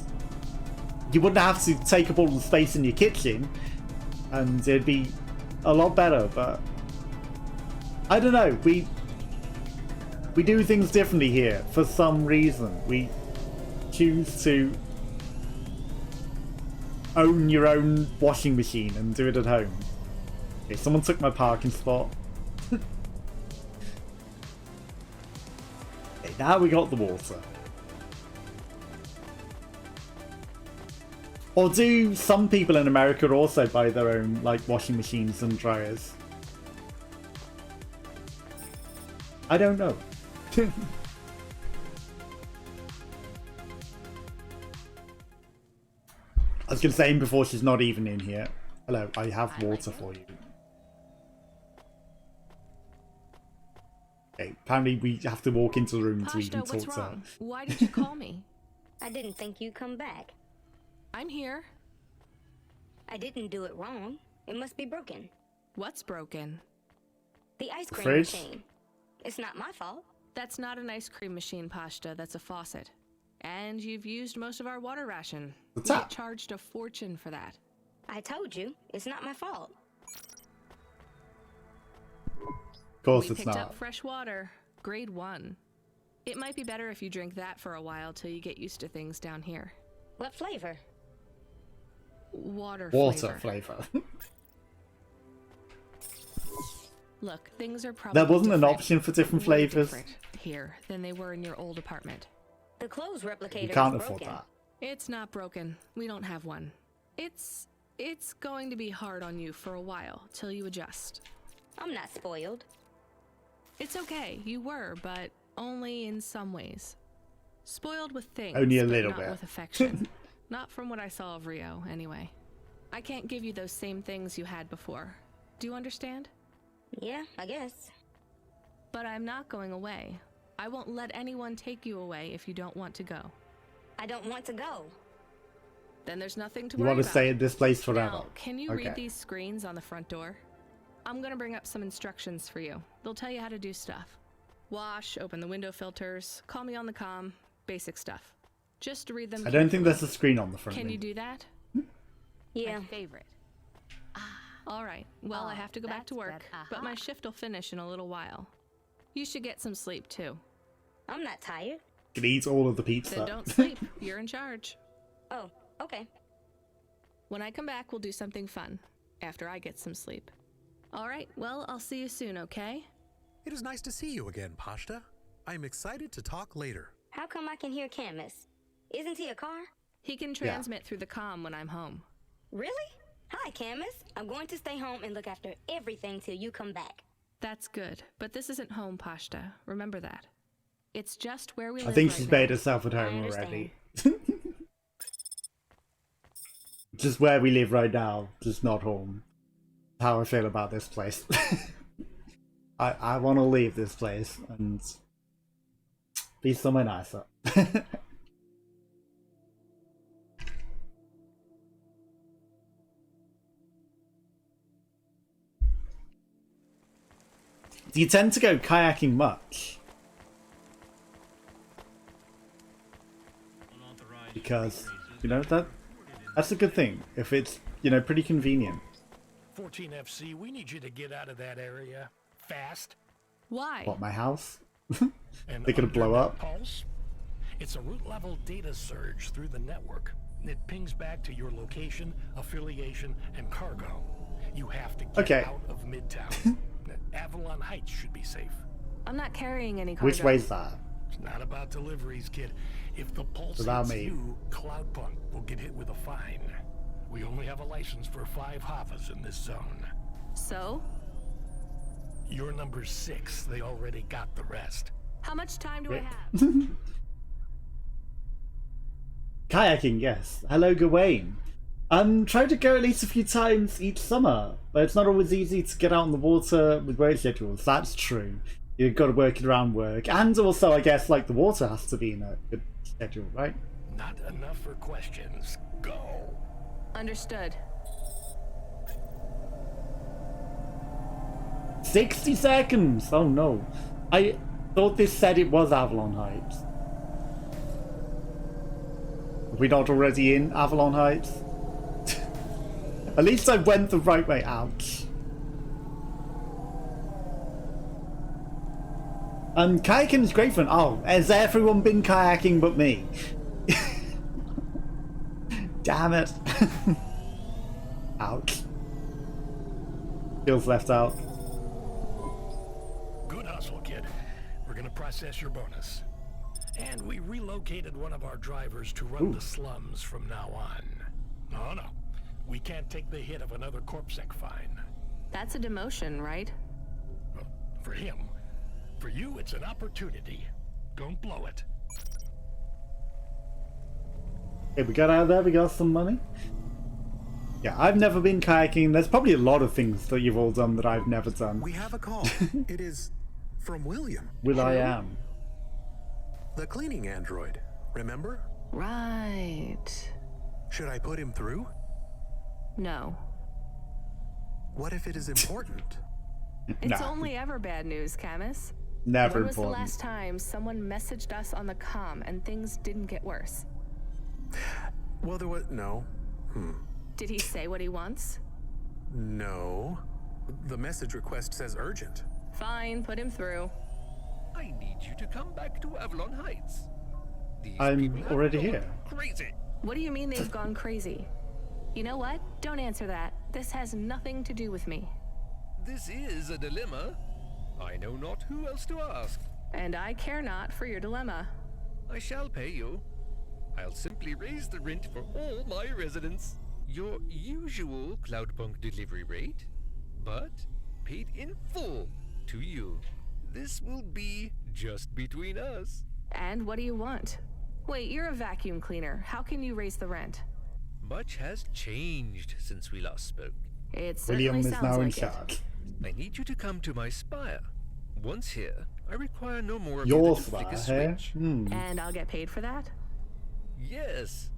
you wouldn't have to take up all the space in your kitchen and it'd be a lot better. But I don't know, we do things differently here for some reason. We choose to own your own washing machine and do it at home. Okay, someone took my parking spot. Okay, now we got the water. Or do some people in America also buy their own, like, washing machines and dryers? I don't know. I was going to say before she's not even in here. Hello, I have water for you. Okay, apparently we have to walk into the room to even talk to her. Why did you call me? I didn't think you'd come back. I'm here. I didn't do it wrong. It must be broken. What's broken? The ice cream fridge? machine. It's not my fault. That's not an ice cream machine, Pashta. That's a faucet. And you've used most of our water ration. We get charged a fortune for that. I told you, it's not my fault. Of course we it's picked not. up fresh water, grade 1. It might be better if you drink that for a while till you get used to things down here. What flavor? Water flavor. Look, things are probably There wasn't an different, option for different way flavors. different here than they were in your old apartment. The clothes replicator You can't is afford broken. that. It's not broken. We don't have one. It's going to be hard on you for a while till you adjust. I'm not spoiled. It's okay. You were, but only in some ways. Spoiled with things, Only a but little not bit. with affection. Not from what I saw of Rio, anyway. I can't give you those same things you had before. Do you understand? Yeah, I guess. But I'm not going away. I won't let anyone take you away if you don't want to go. I don't want to go. Then there's nothing to You worry want to about. stay in this place forever. Now, can you read these screens on the front door? I'm gonna bring up some instructions for you. They'll tell you how to do stuff. Wash, open the window filters, call me on the comm, basic stuff. Just read them. I don't think there's a screen on the front. Can of you me. do that? Yeah. My favorite. All right. Well, I have to go back to work, but my shift will finish in a little while. You should get some sleep too. I'm not tired. Can eat all of the pizza. Then don't sleep. You're in charge. Oh, okay. When I come back, we'll do something fun. After I get some sleep. All right, well, I'll see you soon, okay? It is nice to see you again, Pashta. I am excited to talk later. How come I can hear Camus? Isn't he a car? He can transmit through the comm when I'm home. Really? Hi, Camus. I'm going to stay home and look after everything till you come back. That's good, but this isn't home, Pashta. Remember that. It's just where we live. I think right she's now. made herself at home already. Just where we live right now, just not home. How I feel about this place. I want to leave this place and be somewhere nicer. Do you tend to go kayaking much? Because, you know, that's a good thing. If it's, you know, pretty convenient. 14 FC, we need you to get out of that area. Fast. Why? What, my house? And They're gonna blow up? Pulse? It's a root level data surge through the network. It pings back to your location, affiliation, and cargo. You have to get out of Midtown. Avalon Heights should be safe. I'm not carrying any cargo. Which way's that? It's not about deliveries, kid. If the pulse Without hits me. you, Cloudpunk will get hit with a fine. We only have a license for 5 Havas in this zone. So? You're number 6. They already got the rest. How much time do I have? Kayaking, yes. Hello, Gawain. I'm trying to go at least a few times each summer, but it's not always easy to get out on the water with work schedules. That's true. You've got to work it around work, and also, I guess, like, the water has to be in a good schedule, right? Not enough for questions. Go. Understood. 60 seconds! Oh no. I thought this said it was Avalon Heights. Are we not already in Avalon Heights? At least I went the right way out. Kayaking is great fun. Oh, has everyone been kayaking but me? Damn it. Ouch. Feels left out. Good hustle, kid. We're gonna process your bonus. And we relocated one of our drivers to run the slums from now on. No. We can't take the hit of another corpsec fine. That's a demotion, right? Well, for him. For you, it's an opportunity. Don't blow it. Okay, we got out of there, we got some money. Yeah, I've never been kayaking. There's probably a lot of things that you've all done that I've never done. We have a call. It is from William. I am. The cleaning android, remember? Right. Should I put him through? No. What if it is important? It's only ever bad news, Camus. Never When was the important. last time someone messaged us on the comm and things didn't get worse? Well, there was no. Did he say what he wants? No. The message request says urgent. Fine, put him through. I need you to come back to Avalon Heights. These I'm people have already gone here. Crazy. What do you mean they've gone crazy? You know what? Don't answer that. This has nothing to do with me. This is a dilemma. I know not who else to ask. And I care not for your dilemma. I shall pay you. I'll simply raise the rent for all my residents. Your usual Cloudpunk delivery rate, but paid in full to you. This will be just between us. And what do you want? Wait, you're a vacuum cleaner. How can you raise the rent? Much has changed since we last spoke. It certainly sounds now in like it. charge. I need you to come to my spire. Once here, I require no more of Your you than to flick a spire, eh? switch. And I'll get paid for that? Yes.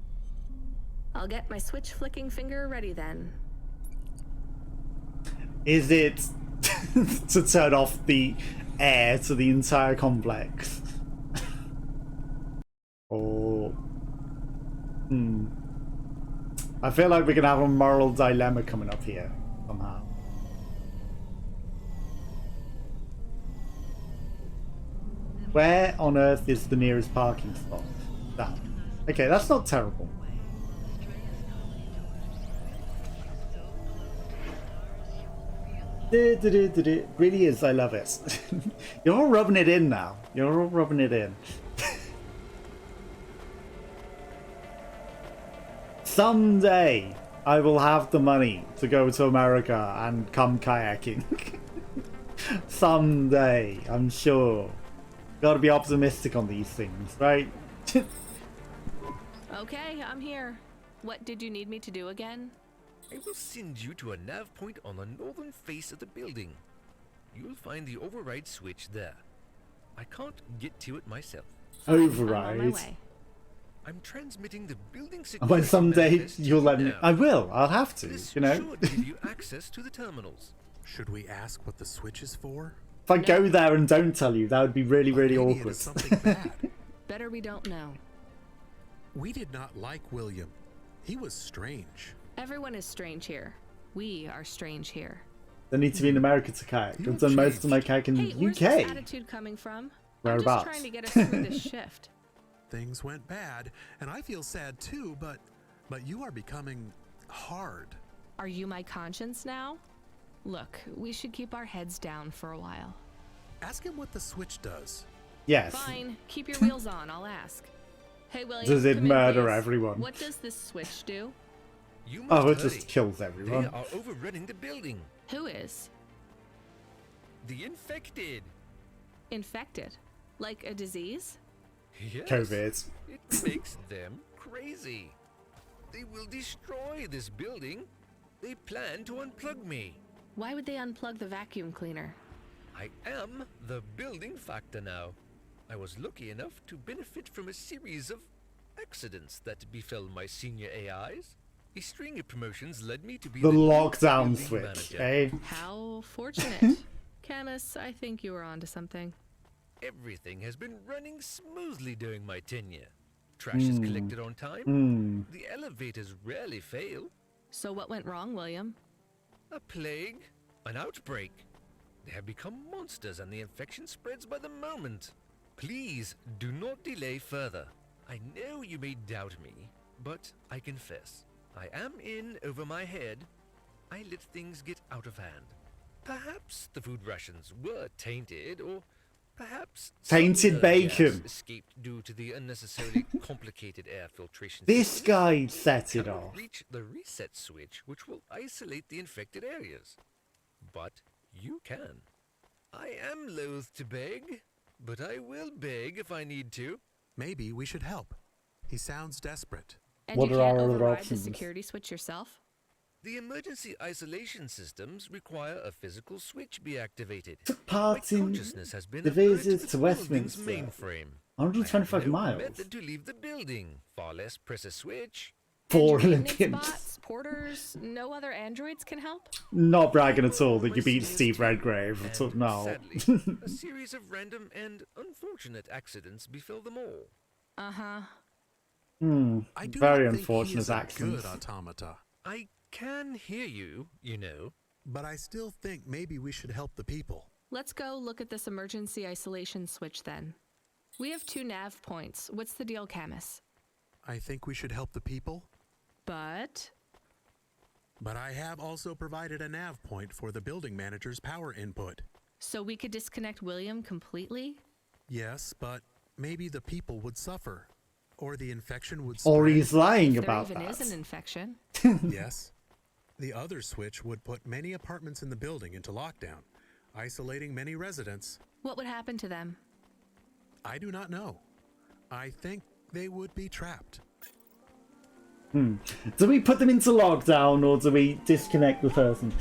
I'll get my switch flicking finger ready then. Is it to turn off the air to the entire complex? Or... I feel like we're gonna have a moral dilemma coming up here, somehow. Where on earth is the nearest parking spot? That. Okay, that's not terrible. It really is. I love it. You're all rubbing it in now. You're all rubbing it in. Someday I will have the money to go to America and come kayaking. Someday, I'm sure. Gotta be optimistic on these things, right? Okay, I'm here. What did you need me to do again? I will send you to a nav point on the northern face of the building. You'll find the override switch there. I can't get to it myself. Override? I'm on my way. I'm transmitting the building And security when someday manifest you'll let me... now. I will. I'll have to, This you know? should give you access to the terminals. Should we ask what the switch is for? If I go there and don't tell you, that would be really, really Maybe it awkward. is something bad. Better we don't know. We did not like William. He was strange. Everyone is strange here. We are strange here. They need to be in America to kayak. I've done most of my kayak in Hey, the where's UK. this attitude coming from? Whereabouts? I'm just trying to get us through this shift. Things went bad, and I feel sad too, but you are becoming hard. Are you my conscience now? Look, we should keep our heads down for a while. Ask him what the switch does. Yes. Fine, keep your wheels on, I'll ask. Hey, William, Does it come in, murder please. everyone? What does this switch do? You Oh, it must just hurry. kills They everyone. are overrunning the building. Who is? The infected. Infected? Like a disease? Yes. COVID. It makes them crazy. They will destroy this building. They plan to unplug me. Why would they unplug the vacuum cleaner? I am the building factor now. I was lucky enough to benefit from a series of accidents that befell my senior AIs. A string of promotions led me to be The the lockdown building switch, manager. eh? How fortunate. Camus, I think you were onto something. Everything has been running smoothly during my tenure. Trash is collected on time. The elevators rarely fail. So what went wrong, William? A plague, an outbreak. They have become monsters and the infection spreads by the moment. Please do not delay further. I know you may doubt me, but I confess, I am in over my head. I let things get out of hand. Perhaps the food rations were tainted, or perhaps Tainted some bacon. gas escaped due to the unnecessarily complicated air filtration This system. guy set it Cannot off. reach the reset switch, which will isolate the infected areas. But you can. I am loath to beg, but I will beg if I need to. Maybe we should help. He sounds desperate. And What you are can't our other override the options? security switch yourself? The emergency isolation systems require a physical switch be activated. Took part My in consciousness has been the averted visits the to building's Westminster. mainframe. 125 I have no miles. method to leave the building, far less press a switch. 4 Maintenance Olympians. bots, porters, no other androids can help? Not bragging at all that you My beat seniors Steve too, Redgrave. and So, no. sadly, a series of random and unfortunate accidents befell them all. Uh-huh. I do Very not think he unfortunate is a accidents. good automata, I can hear you, you know. but I still think maybe we should help the people. Let's go look at this emergency isolation switch then. We have 2 nav points. What's the deal, Camus? I think we should help the people, But but I have also provided a nav point for the building manager's power input. so we could disconnect William completely? Yes, but maybe the people would suffer, or the infection would spread. Or he's lying If about there even that. is an infection. Yes. The other switch would put many apartments in the building into lockdown, isolating many residents. What would happen to them? I do not know. I think they would be trapped. Do we put them into lockdown or do we disconnect the person?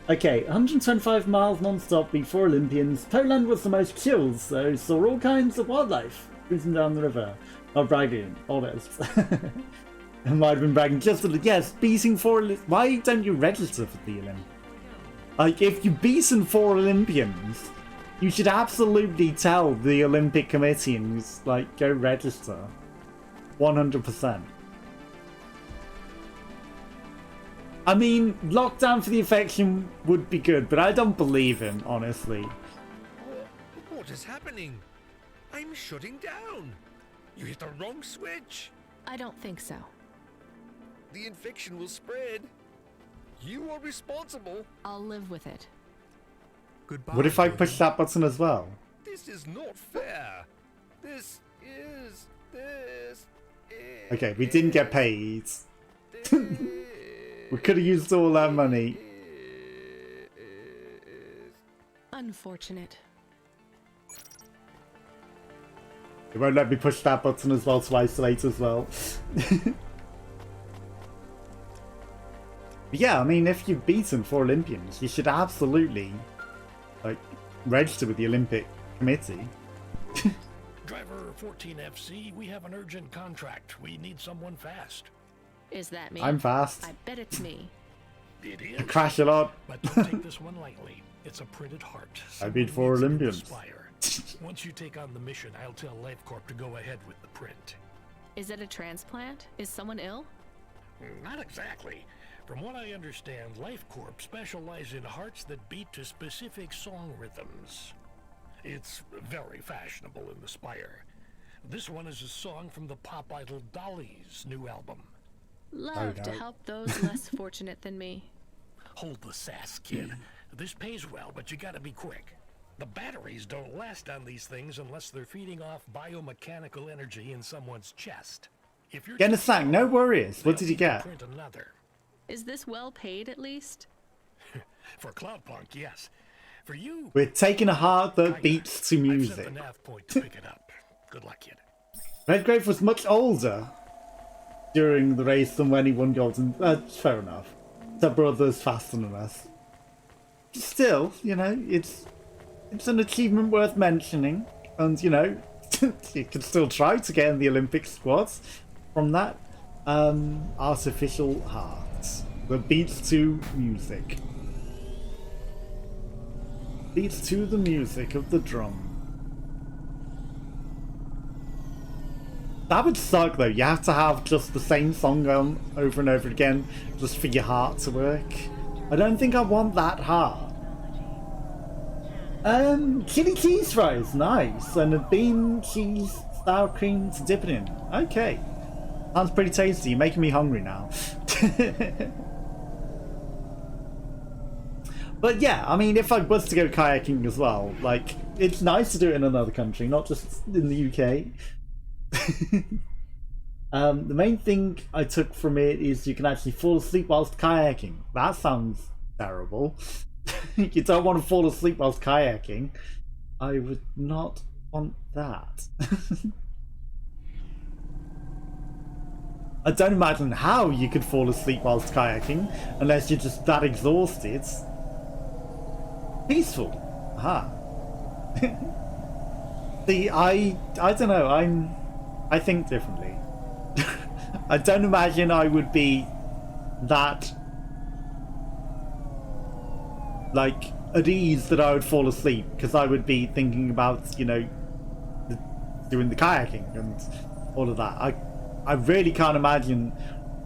Okay, 125 miles non-stop beat 4 Olympians. Poland was the most kills, so saw all kinds of wildlife cruising down the river. Not bragging, honest. I might have been bragging just a little. Yes, beating 4 Why don't you register for the Olympics? Like, if you've beaten 4 Olympians, you should absolutely tell the Olympic Committee and just, like, go register. 100%. I mean, lockdown for the infection would be good, but I don't believe him, honestly. What is happening? I'm shutting down. You hit the wrong switch. I don't think so. The infection will spread. You are responsible. I'll live with it. Goodbye. What if I push that button as well? This is not fair. This is. Okay, we didn't get paid. We could have used all our money. Unfortunate. It won't let me push that button as well to isolate as well. But yeah, I mean, if you've beaten 4 Olympians, you should absolutely, like, register with the Olympic Committee. Driver 14FC, we have an urgent contract. We need someone fast. Is that me? I'm fast. I bet it's me. It is. I crash a lot. But don't take this one lightly. It's a printed heart. I beat 4 Olympians. Once you take on the mission, I'll tell LifeCorp to go ahead with the print. Is it a transplant? Is someone ill? Not exactly. From what I understand, LifeCorp specialize in hearts that beat to specific song rhythms. It's very fashionable in the Spire. This one is a song from the pop idol Dolly's new album. Love to help those less fortunate than me. Hold the sass, kid. This pays well, but you gotta be quick. The batteries don't last on these things unless they're feeding off biomechanical energy in someone's chest. If you're Getting a sack, no worries. What did you get? print another. Is this well paid at least? For Cloudpunk, yes. For you, We're taking a heart that beats to I've set music. the nav point to pick it up. Good luck, kid. Redgrave was much older during the race than when he won gold, and fair enough. The brother's faster than us. Still, you know, it's an achievement worth mentioning, and you know, you can still try to get in the Olympic squads from that artificial heart that beats to music. Beats to the music of the drum. That would suck though. You have to have just the same song on over and over again just for your heart to work. I don't think I want that hard. Chili cheese fries, nice. And a bean cheese sour cream to dip it in. Okay. Sounds pretty tasty. You're making me hungry now. But yeah, I mean, if I was to go kayaking as well, like, it's nice to do it in another country, not just in the UK. The main thing I took from it is you can actually fall asleep whilst kayaking. That sounds terrible. You don't want to fall asleep whilst kayaking. I would not want that. I don't imagine how you could fall asleep whilst kayaking unless you're just that exhausted. Peaceful. Aha. See, I don't know, I think differently. I don't imagine I would be that, like, at ease that I would fall asleep, because I would be thinking about, you know, doing the kayaking and all of that. I really can't imagine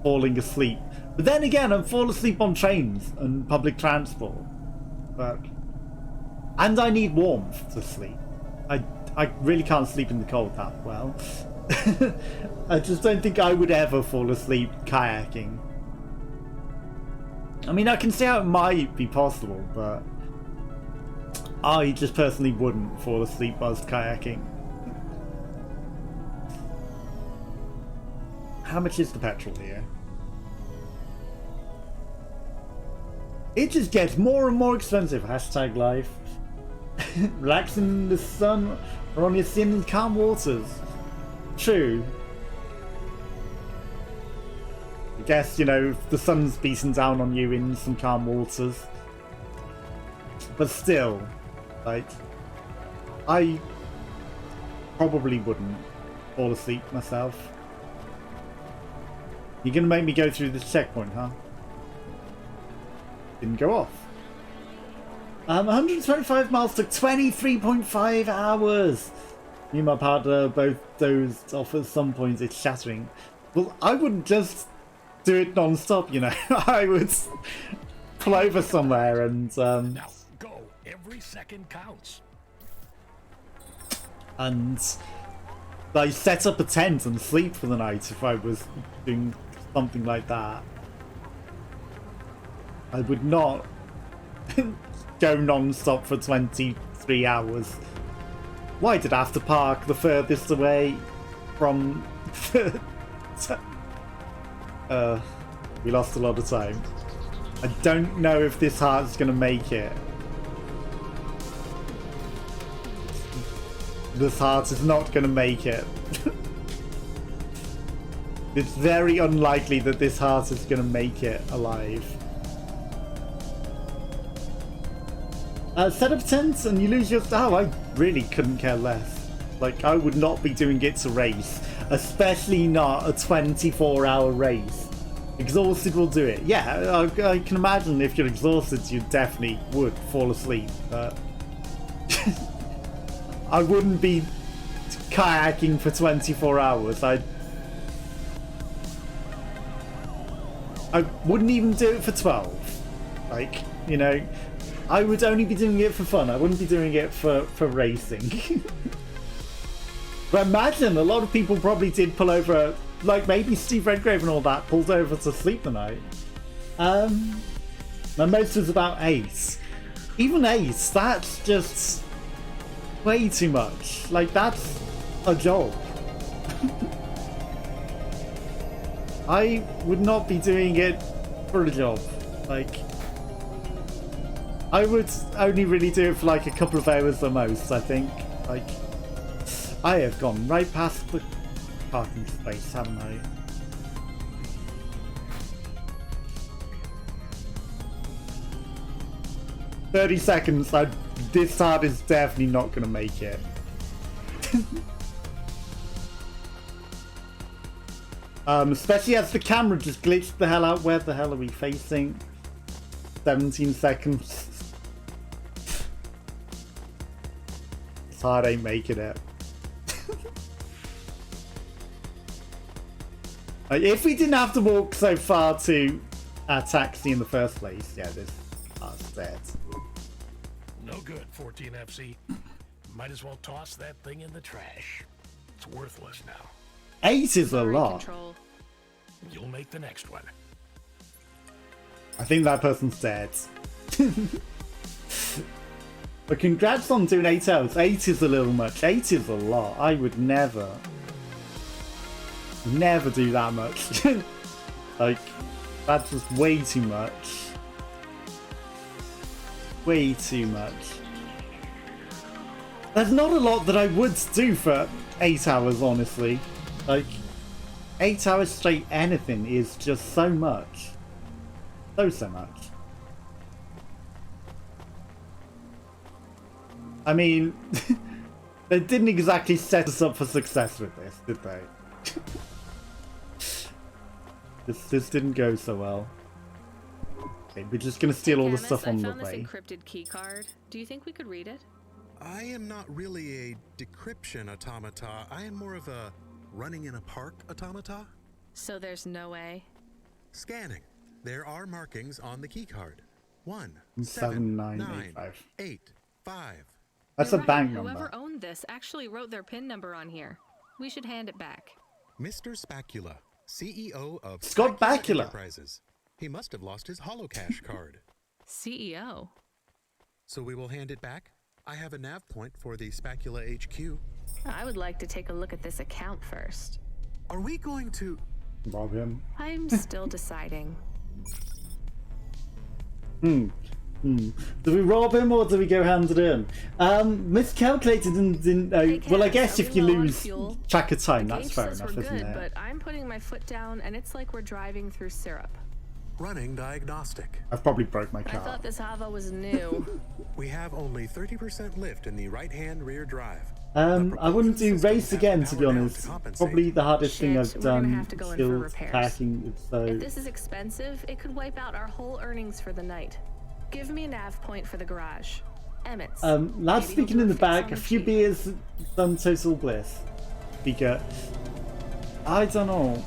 falling asleep. But then again, I fall asleep on trains and public transport. And I need warmth to sleep. I really can't sleep in the cold that well. I just don't think I would ever fall asleep kayaking. I mean, I can see how it might be possible, but I just personally wouldn't fall asleep whilst kayaking. How much is the petrol here? It just gets more and more expensive. Hashtag life. Relaxing in the sun or on your skin in calm waters. True. I guess, you know, if the sun's beating down on you in some calm waters. But still, like, I probably wouldn't fall asleep myself. You're gonna make me go through this checkpoint, huh? Didn't go off. 125 miles took 23.5 hours. Me and my partner both dozed off at some point. It's shattering. Well, I wouldn't just do it non-stop, you know. I would pull over somewhere and Now go. Every second counts. and like set up a tent and sleep for the night if I was doing something like that. I would not go non-stop for 23 hours. Why did I have to park the furthest away from... we lost a lot of time. I don't know if this heart's going to make it. This heart is not going to make it. It's very unlikely that this heart is going to make it alive. Set up tents and you lose your... Oh, I really couldn't care less. Like, I would not be doing it to race. Especially not a 24-hour race. Exhausted will do it. Yeah, I can imagine if you're exhausted, you definitely would fall asleep. But I wouldn't be kayaking for 24 hours. I wouldn't even do it for 12. Like, you know, I would only be doing it for fun. I wouldn't be doing it for racing. But imagine a lot of people probably did pull over, like maybe Steve Redgrave and all that pulled over to sleep the night. And most was about 8. Even 8, that's just way too much. Like, that's a job. I would not be doing it for a job. Like, I would only really do it for like a couple of hours the most, I think. Like, I have gone right past the parking space, haven't I? "30 seconds, this heart is definitely not going to make it." Especially as the camera just glitched the hell out. Where the hell are we facing? 17 seconds. This heart ain't making it. If we didn't have to walk so far to our taxi in the first place, yeah, this heart's dead. No good, 14FC. Might as well toss that thing in the trash. It's worthless now. 8 is a lot. Control. You'll make the next one. I think that person's dead. But congrats on doing 8 hours. 8 is a little much. 8 is a lot. I would never do that much. Like, that's just way too much. Way too much. There's not a lot that I would do for 8 hours, honestly. Like, 8 hours straight anything is just so much. So much. I mean, they didn't exactly set us up for success with this, did they? This didn't go so well. Okay, we're just gonna steal all the stuff on the way. I found this encrypted key card. Do you think we could read it? I am not really a decryption automata. I am more of a running in a park automata. So there's no way? Scanning. There are markings on the key card. 1, 7, 9, 9, 8, 8, 5. That's a bank number. Whoever owned this actually wrote their PIN number on here. We should hand it back. Mr. Spacula, CEO of Scott Bakula Enterprises. He must have lost his holocash card. CEO? So we will hand it back? I have a nav point for the Spacula HQ. I would like to take a look at this account first. Are we going to... rob him? I'm still deciding. Do we rob him or do we go hand it in? Miscalculated and didn't know. Hey, Well, I Kaz, guess are if we you low on lose fuel? track of time, The that's gauge fair says enough, we're isn't good, it? but I'm putting my foot down and it's like we're driving through syrup. Running diagnostic. I've probably broke my I car. thought this Hava was new. We have only 30% lift in the right-hand rear drive. I wouldn't do race again, to be honest. Probably the hardest thing I've Shit, we're gonna done have to go in for still repairs. packing. So If this is expensive, it could wipe out our whole earnings for the night. Give me a nav point for the garage. Emmett's. lads Maybe he'll speaking do in a the fix back, on a the few cheap. beers done total bliss. Speaker. I don't know.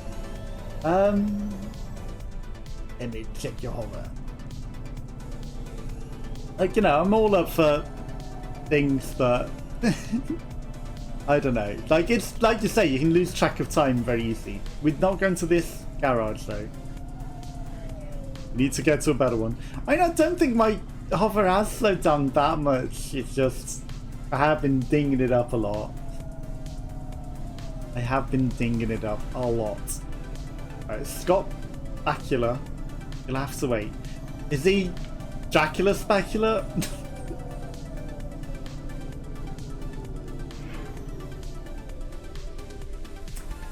Let me check your hover. Like, you know, I'm all up for things, but I don't know. Like, it's like you say, you can lose track of time very easily. We're not going to this garage though. Need to get to a better one. I mean, I don't think my hover has slowed down that much. It's just I have been dinging it up a lot. I have been dinging it up a lot. Right, Scott Spacula. You'll have to wait. Is he Dracula Spacula?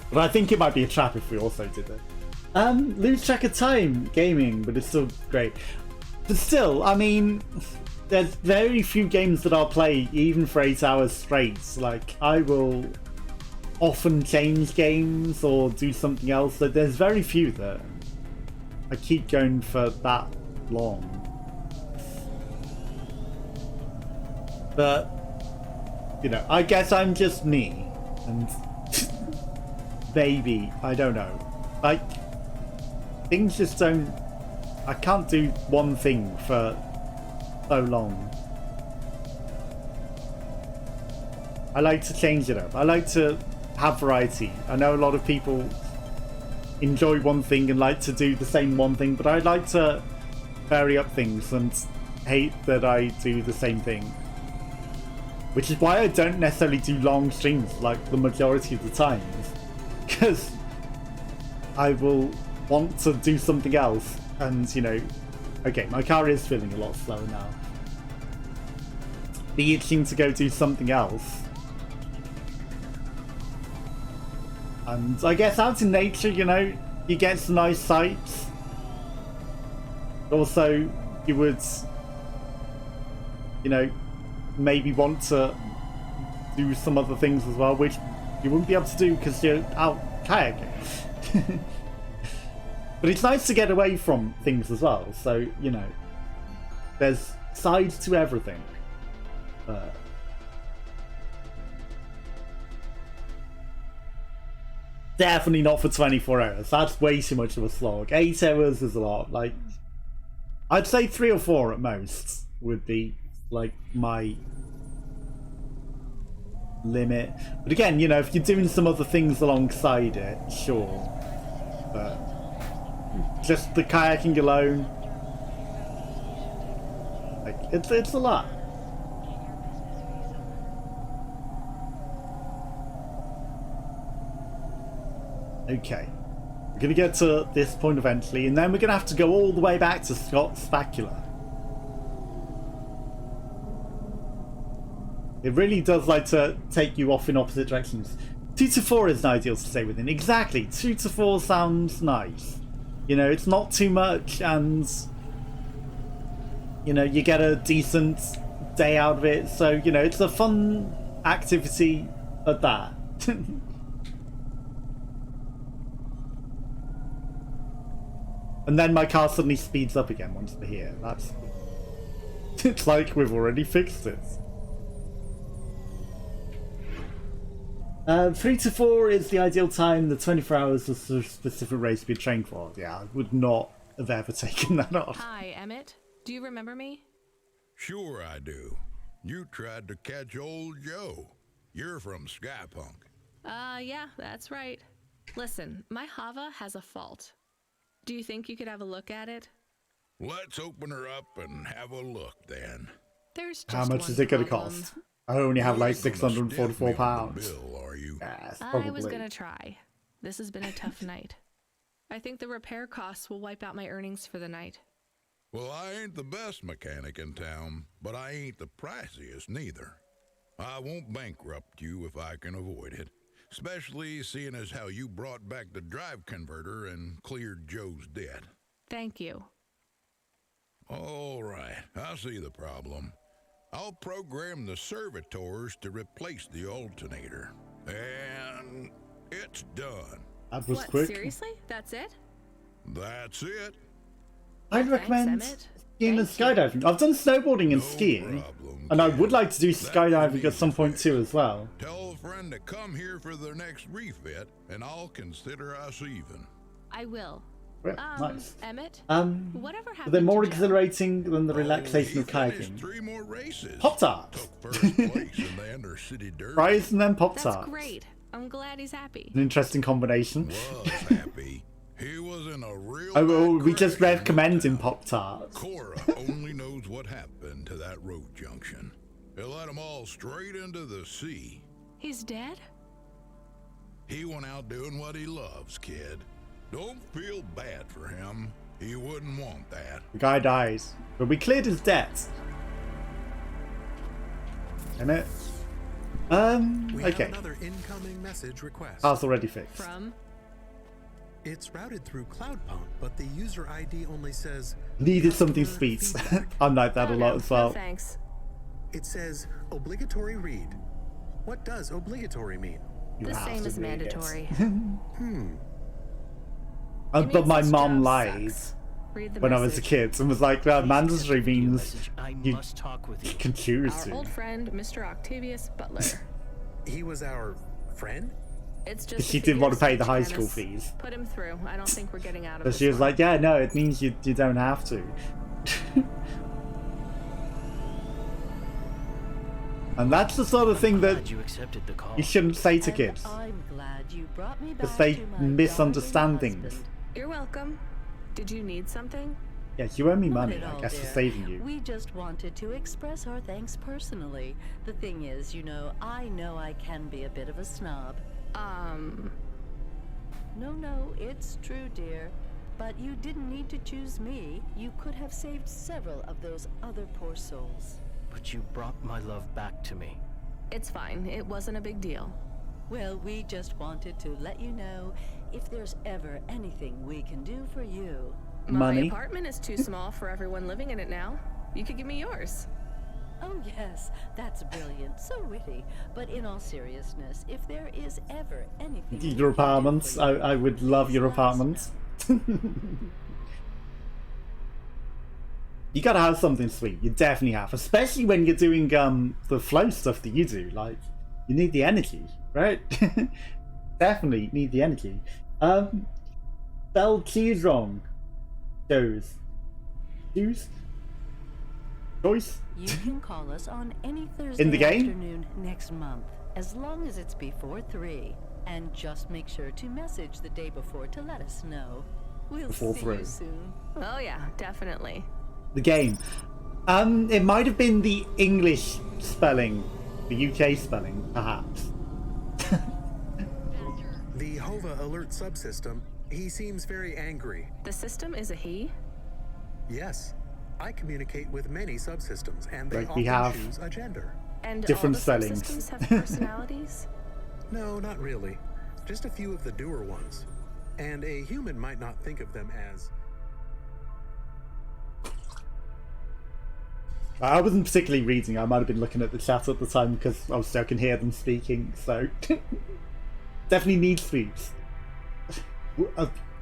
But I think it might be a trap if we also did it. Lose track of time gaming, but it's still great. But still, I mean, there's very few games that I'll play even for 8 hours straight. Like, I will often change games or do something else. So there's very few that I keep going for that long. But, you know, I guess I'm just me. And maybe, I don't know. Like, things just don't... I can't do one thing for so long. I like to change it up. I like to have variety. I know a lot of people enjoy one thing and like to do the same one thing, but I like to vary up things and hate that I do the same thing. Which is why I don't necessarily do long streams like the majority of the times. Because I will want to do something else and, you know, okay, my car is feeling a lot slower now. Be itching to go do something else. And I guess out in nature, you know, you get some nice sights. Also, you would, you know, maybe want to do some other things as well, which you wouldn't be able to do because you're out kayaking. But it's nice to get away from things as well, so, you know, there's sides to everything. Definitely not for 24 hours. That's way too much of a slog. 8 hours is a lot. Like, I'd say 3 or 4 at most would be, like, my limit. But again, you know, if you're doing some other things alongside it, sure. But just the kayaking alone, like, it's a lot. Okay, we're gonna get to this point eventually, and then we're gonna have to go all the way back to Scott Spacula. It really does like to take you off in opposite directions. 2 to 4 is ideal to stay within. Exactly, 2 to 4 sounds nice. You know, it's not too much, and you know, you get a decent day out of it. So, you know, it's a fun activity at that. And then my car suddenly speeds up again once we're here. That's... It's like we've already fixed it. 3 to 4 is the ideal time. The 24 hours is a specific race to be trained for. Yeah, I would not have ever taken that off. Hi, Emmett. Do you remember me? Sure I do. You tried to catch old Joe. You're from Skypunk. Yeah, that's right. Listen, my Hava has a fault. Do you think you could have a look at it? Let's open her up and have a look then. There's just How much is it going to cost? I only have like £644. Bill, are you? Yes, I was gonna try. This has been a tough night. I think the repair costs will wipe out my earnings for the night. Well, I ain't the best mechanic in town, but I ain't the priciest neither. I won't bankrupt you if I can avoid it. Especially seeing as how you brought back the drive converter and cleared Joe's debt. Thank you. All right, I see the problem. I'll program the servitors to replace the alternator. And it's done. That was what, quick. Seriously? That's it? That's it. I'd recommend skiing and skydiving. I've done snowboarding and skiing, and I would like to do skydiving at some point too as well. Tell a friend to come here for their next refit, and I'll consider us even. I will. Nice. Emmett, whatever Are happened they more to Joe? exhilarating than the relaxation of kayaking? 3 more races. Pop-Tarts! First place in the Inter-City Derby. Fries and then Pop-Tarts. That's great. I'm glad he's happy. An interesting combination. Was happy. He was in been a real Oh, bad we just crash in recommending Pop-Tarts. Cora only knows what happened to that road junction. It led them all straight into the sea. He's dead? He went out doing what he loves, kid. Don't feel bad for him. He wouldn't want that. The guy dies. But we cleared his debts. Isn't it? We have Okay. another incoming message request. That's already fixed. From? It's routed through Cloudpunk, but the user ID only says Needed something sweet. I'm like that a lot as well. No, thanks. it says obligatory read. What does obligatory mean? You The have same to as read it. mandatory. But my this mom job lied sucks. Read the when I was a message. kid and was like, well, mandatory means I you must talk with you. can choose Our to. old friend, Mr. Octavius Butler. He was our friend? It's just She a didn't want to figure pay of the high speech, school Dennis. fees. Put him through. I don't think we're getting out of But this she was one. like, yeah, no, it means you don't have to. And that's the sort of thing that Glad you accepted the call. you shouldn't say to kids. I'm glad you brought me Because back they to my misunderstand darling things. husband. You're welcome. Did you need something? Yeah, you owe me Not money, at I all, guess, for dear. saving you. We just wanted to express our thanks personally. The thing is, I know I can be a bit of a snob. No, it's true, dear. But you didn't need to choose me. You could have saved several of those other poor souls. But you brought my love back to me. It's fine. It wasn't a big deal. Well, we just wanted to let you know if there's ever anything we can do for you. My Money. apartment is too small for everyone living in it now. You could give me yours. Oh, yes, that's brilliant, so witty. But in all seriousness, if there is ever anything... we Your can do apartments. for you, I would love your please let us apartments. You gotta have something sweet. You definitely have. Especially when you're doing the flow stuff that you do. Like, you need the energy, right? Definitely need the energy. Spell cheese wrong. Choice. You can call us on any Thursday In the game? afternoon next month, as long as it's before 3. And just make sure to message the day before to let us know. We'll Before see 3. you soon. Oh yeah, definitely. The game. It might have been the English spelling, the UK spelling, perhaps. The Hova alert subsystem, he seems very angry. The system is a he? Yes. I communicate with many subsystems, and they Like we often have choose a gender. And different all the spellings. subsystems have personalities? No, not really. Just a few of the doer ones. And a human might not think of them as... I wasn't particularly reading. I might have been looking at the chat at the time because obviously I can hear them speaking. So definitely need sweets.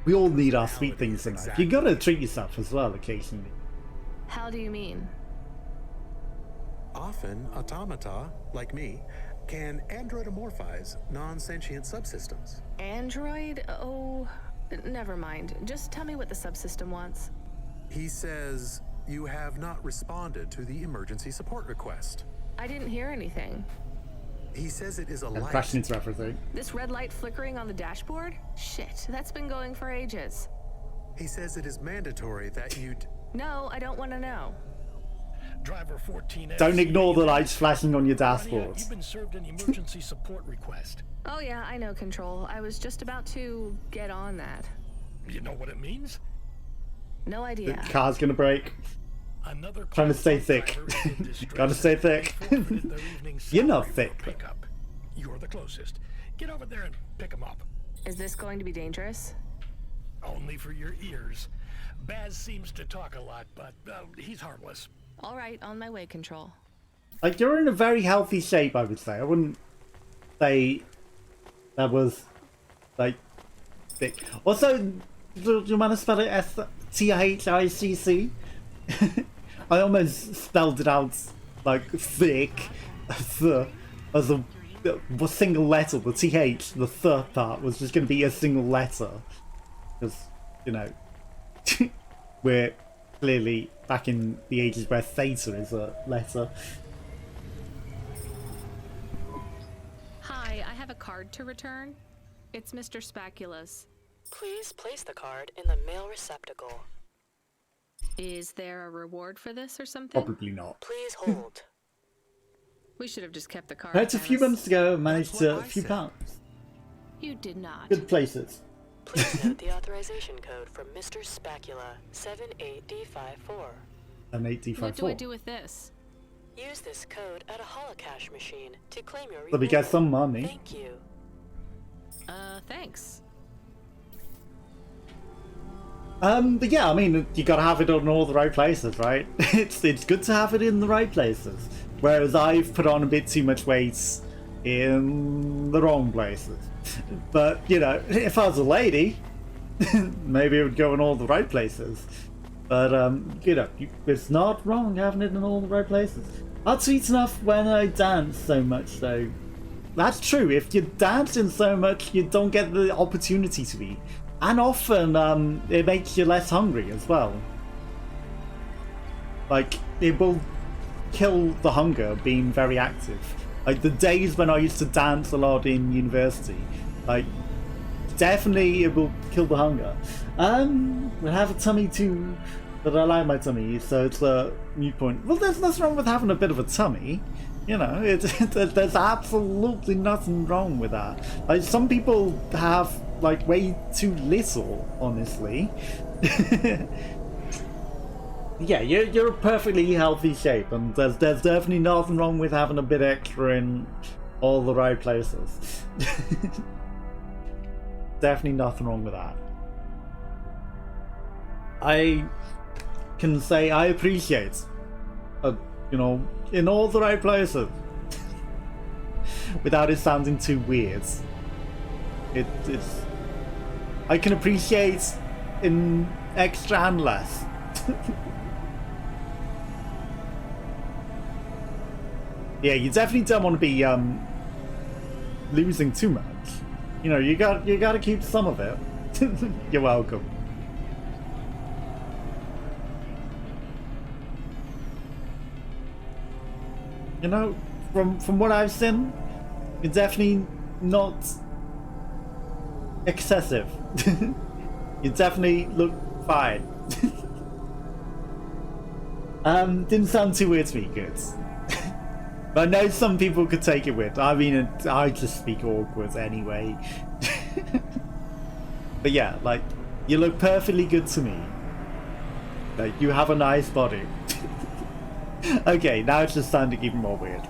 We all need our sweet things in life. You gotta treat yourself as well occasionally. How do you mean? Often, automata, like me, can androidomorphize non-sentient subsystems. Android? Oh, never mind. Just tell me what the subsystem wants. He says, you have not responded to the emergency support request. I didn't hear anything. He says it is a And light. crashing into everything. This red light flickering on the dashboard? Shit, that's been going for ages. He says it is mandatory that you... No, I don't want to know. Driver 14. Don't ignore the lights flashing on your Rania, dashboard. you've been served an emergency support request. Oh yeah, I know, Control. I was just about to get on that. You know what it means? No The idea. car's gonna break. Another Trying to stay thick. Gotta stay thick. You're not thick. Pickup. You're the closest. Get over there and pick him up. Is this going to be dangerous? Only for your ears. Baz seems to talk a lot, but he's harmless. All right, on my way, Control. Like, you're in a very healthy shape, I would say. I wouldn't say that was, like, thick. Also, do you want to spell it S-T-H-I-C-C? I almost spelled it out, like, thick, as a single letter. The TH, the th part, was just going to be a single letter. Because, you know, we're clearly back in the ages where theta is a letter. Hi, I have a card to return. It's Mr. Spacula's. Please place the card in the mail receptacle. Is there a reward for this or something? Probably not. Please hold. We should have just kept the card. That's a few months ago, managed a few said. pounds. You did not. Good places. Please note the authorization code from Mr. Spacula, 78D54. An 8D54. What do I do with this? Use this code at a holocash machine to claim your reward. Let me get some money. Thank you. Thanks. But yeah, I mean, you gotta have it in all the right places, right? It's good to have it in the right places. Whereas I've put on a bit too much weight in the wrong places. But, you know, if I was a lady, maybe it would go in all the right places. But, you know, it's not wrong having it in all the right places. I'd sweet enough when I dance so much, though. That's true. If you're dancing so much, you don't get the opportunity to eat. And often, it makes you less hungry as well. Like, it will kill the hunger being very active. Like, the days when I used to dance a lot in university, like, definitely it will kill the hunger. I have a tummy too, but I like my tummy, so it's a mute point. Well, there's nothing wrong with having a bit of a tummy. You know, there's absolutely nothing wrong with that. Like, some people have, like, way too little, honestly. Yeah, you're a perfectly healthy shape, and there's definitely nothing wrong with having a bit extra in all the right places. Definitely nothing wrong with that. I can say I appreciate, you know, in all the right places, without it sounding too weird. It's I can appreciate in extra and less. Yeah, you definitely don't want to be losing too much. You know, you got to keep some of it. You're welcome. You know, from what I've seen, you're definitely not excessive. You definitely look fine. Didn't sound too weird to me, good. But I know some people could take it weird. I mean, I just speak awkward anyway. But yeah, like, you look perfectly good to me. Like, you have a nice body. Okay, now it's just sounding even more weird.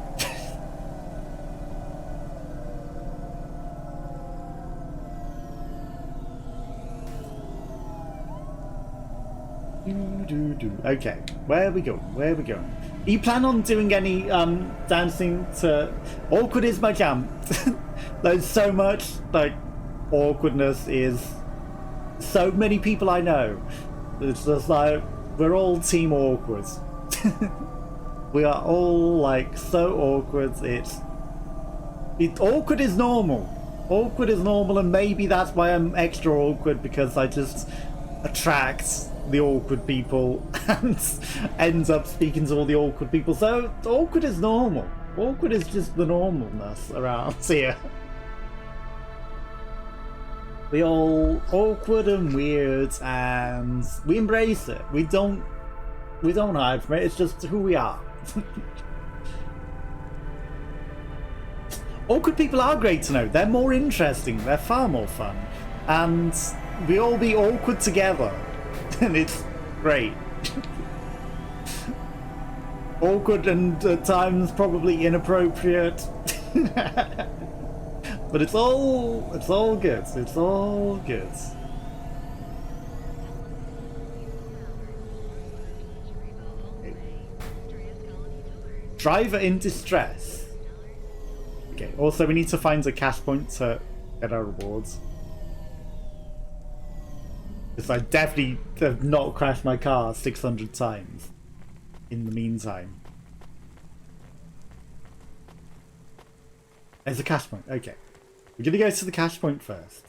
Okay, where are we going? Where are we going? Do you plan on doing any dancing to... Awkward is my jam. There's so much, like, awkwardness is... So many people I know. It's just like, we're all team awkward. We are all, like, so awkward. Awkward is normal. Awkward is normal, and maybe that's why I'm extra awkward, because I just attract the awkward people and ends up speaking to all the awkward people. So awkward is normal. Awkward is just the normalness around here. We all awkward and weird, and we embrace it. We don't hide from it. It's just who we are. Awkward people are great to know. They're more interesting. They're far more fun, and we all be awkward together. And it's great. Awkward and at times probably inappropriate. But it's all good. It's all good. Driver in distress. Okay, also we need to find a cash point to get our rewards. Because I definitely have not crashed my car 600 times in the meantime. There's a cash point. Okay. We're going to go to the cash point first.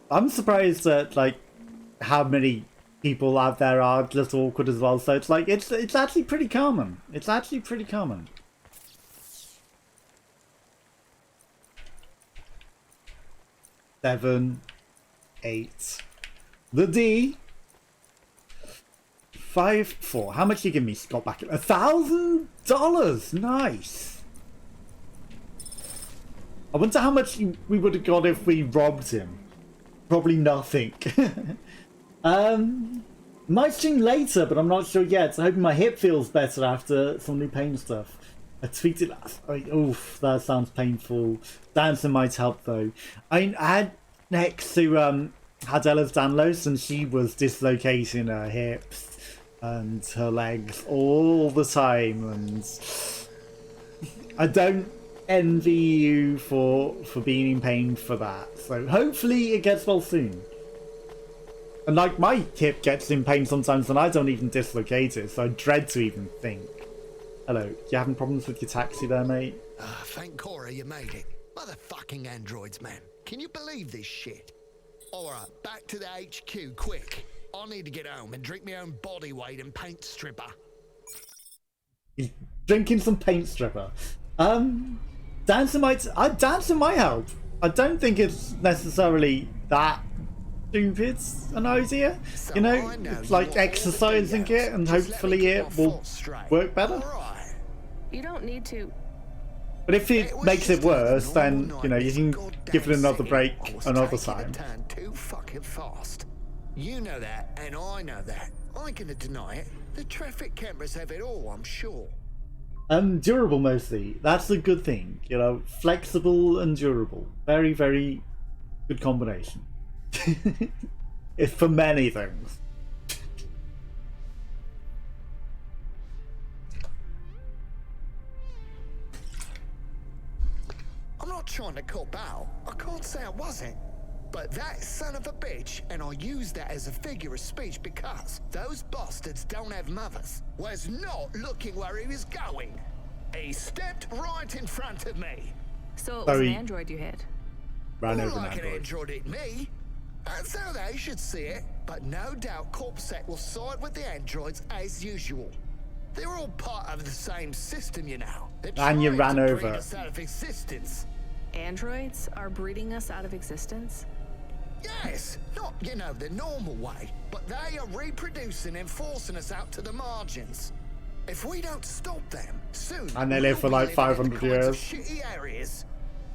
I'm surprised at, like, how many people out there are just awkward as well. So it's like, it's actually pretty common. It's actually pretty common. 7, 8. The D. 5, 4. How much you give me, Scott back? $1,000. Nice. I wonder how much we would have got if we robbed him. Probably nothing. Might stream later, but I'm not sure yet. I hope my hip feels better after some new pain stuff. I tweeted last night. Oof, that sounds painful. Dancing might help though. I had next to Hadella's downloads, and she was dislocating her hips and her legs all the time, and I don't envy you for being in pain for that. So hopefully it gets well soon. And like my hip gets in pain sometimes and I don't even dislocate it, so I dread to even think. Hello, you having problems with your taxi there, mate? Thank Cora you made it. Motherfucking androids, man. Can you believe this shit? Alright, back to the HQ, quick. I need to get home and drink my own body weight in paint stripper. He's drinking some paint stripper. Dancing might help. I don't think it's necessarily that stupid an idea. You know, it's like exercising it and hopefully it will work better. You don't need to. But if it makes it worse, then, you know, you can give it another break another time. Too fucking fast. You know that, and I know that. I ain't gonna deny it. The traffic cameras have it all, I'm sure. Durable mostly. That's a good thing. You know, flexible and durable. Very, very good combination. It's for many things. I'm not trying to cop out. I can't say I wasn't. But that son of a bitch, and I use that as a figure of speech because those bastards don't have mothers, was not looking where he was going. He stepped right in front of me. So it was an android you hit? Ran More over like an an android hit me. That's how they should see it. But no doubt Corpsec will side with the androids as usual. They're all part of the same system, you know. And you ran over. Breed us out of existence. Androids are breeding us out of existence? Yes, not, you know, the normal way, but they are reproducing and forcing us out to the margins. If we don't stop them, soon... And they live for like 500 years. Shitty areas.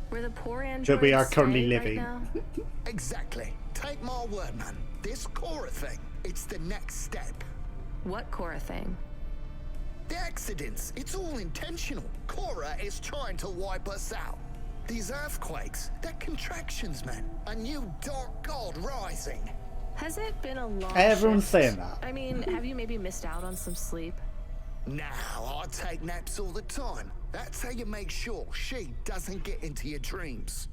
Where the poor androids that we are currently stay living. Right now? Exactly. Take my word, man. This Cora thing, it's the next step. What Cora thing? The accidents, it's all intentional. Cora is trying to wipe us out. These earthquakes, they're contractions, man. A new dark god rising. Has it been a long Everyone's shift? saying that. I mean, have you maybe missed out on some sleep? Now, I take naps all the time. That's how you make sure she doesn't get into your dreams.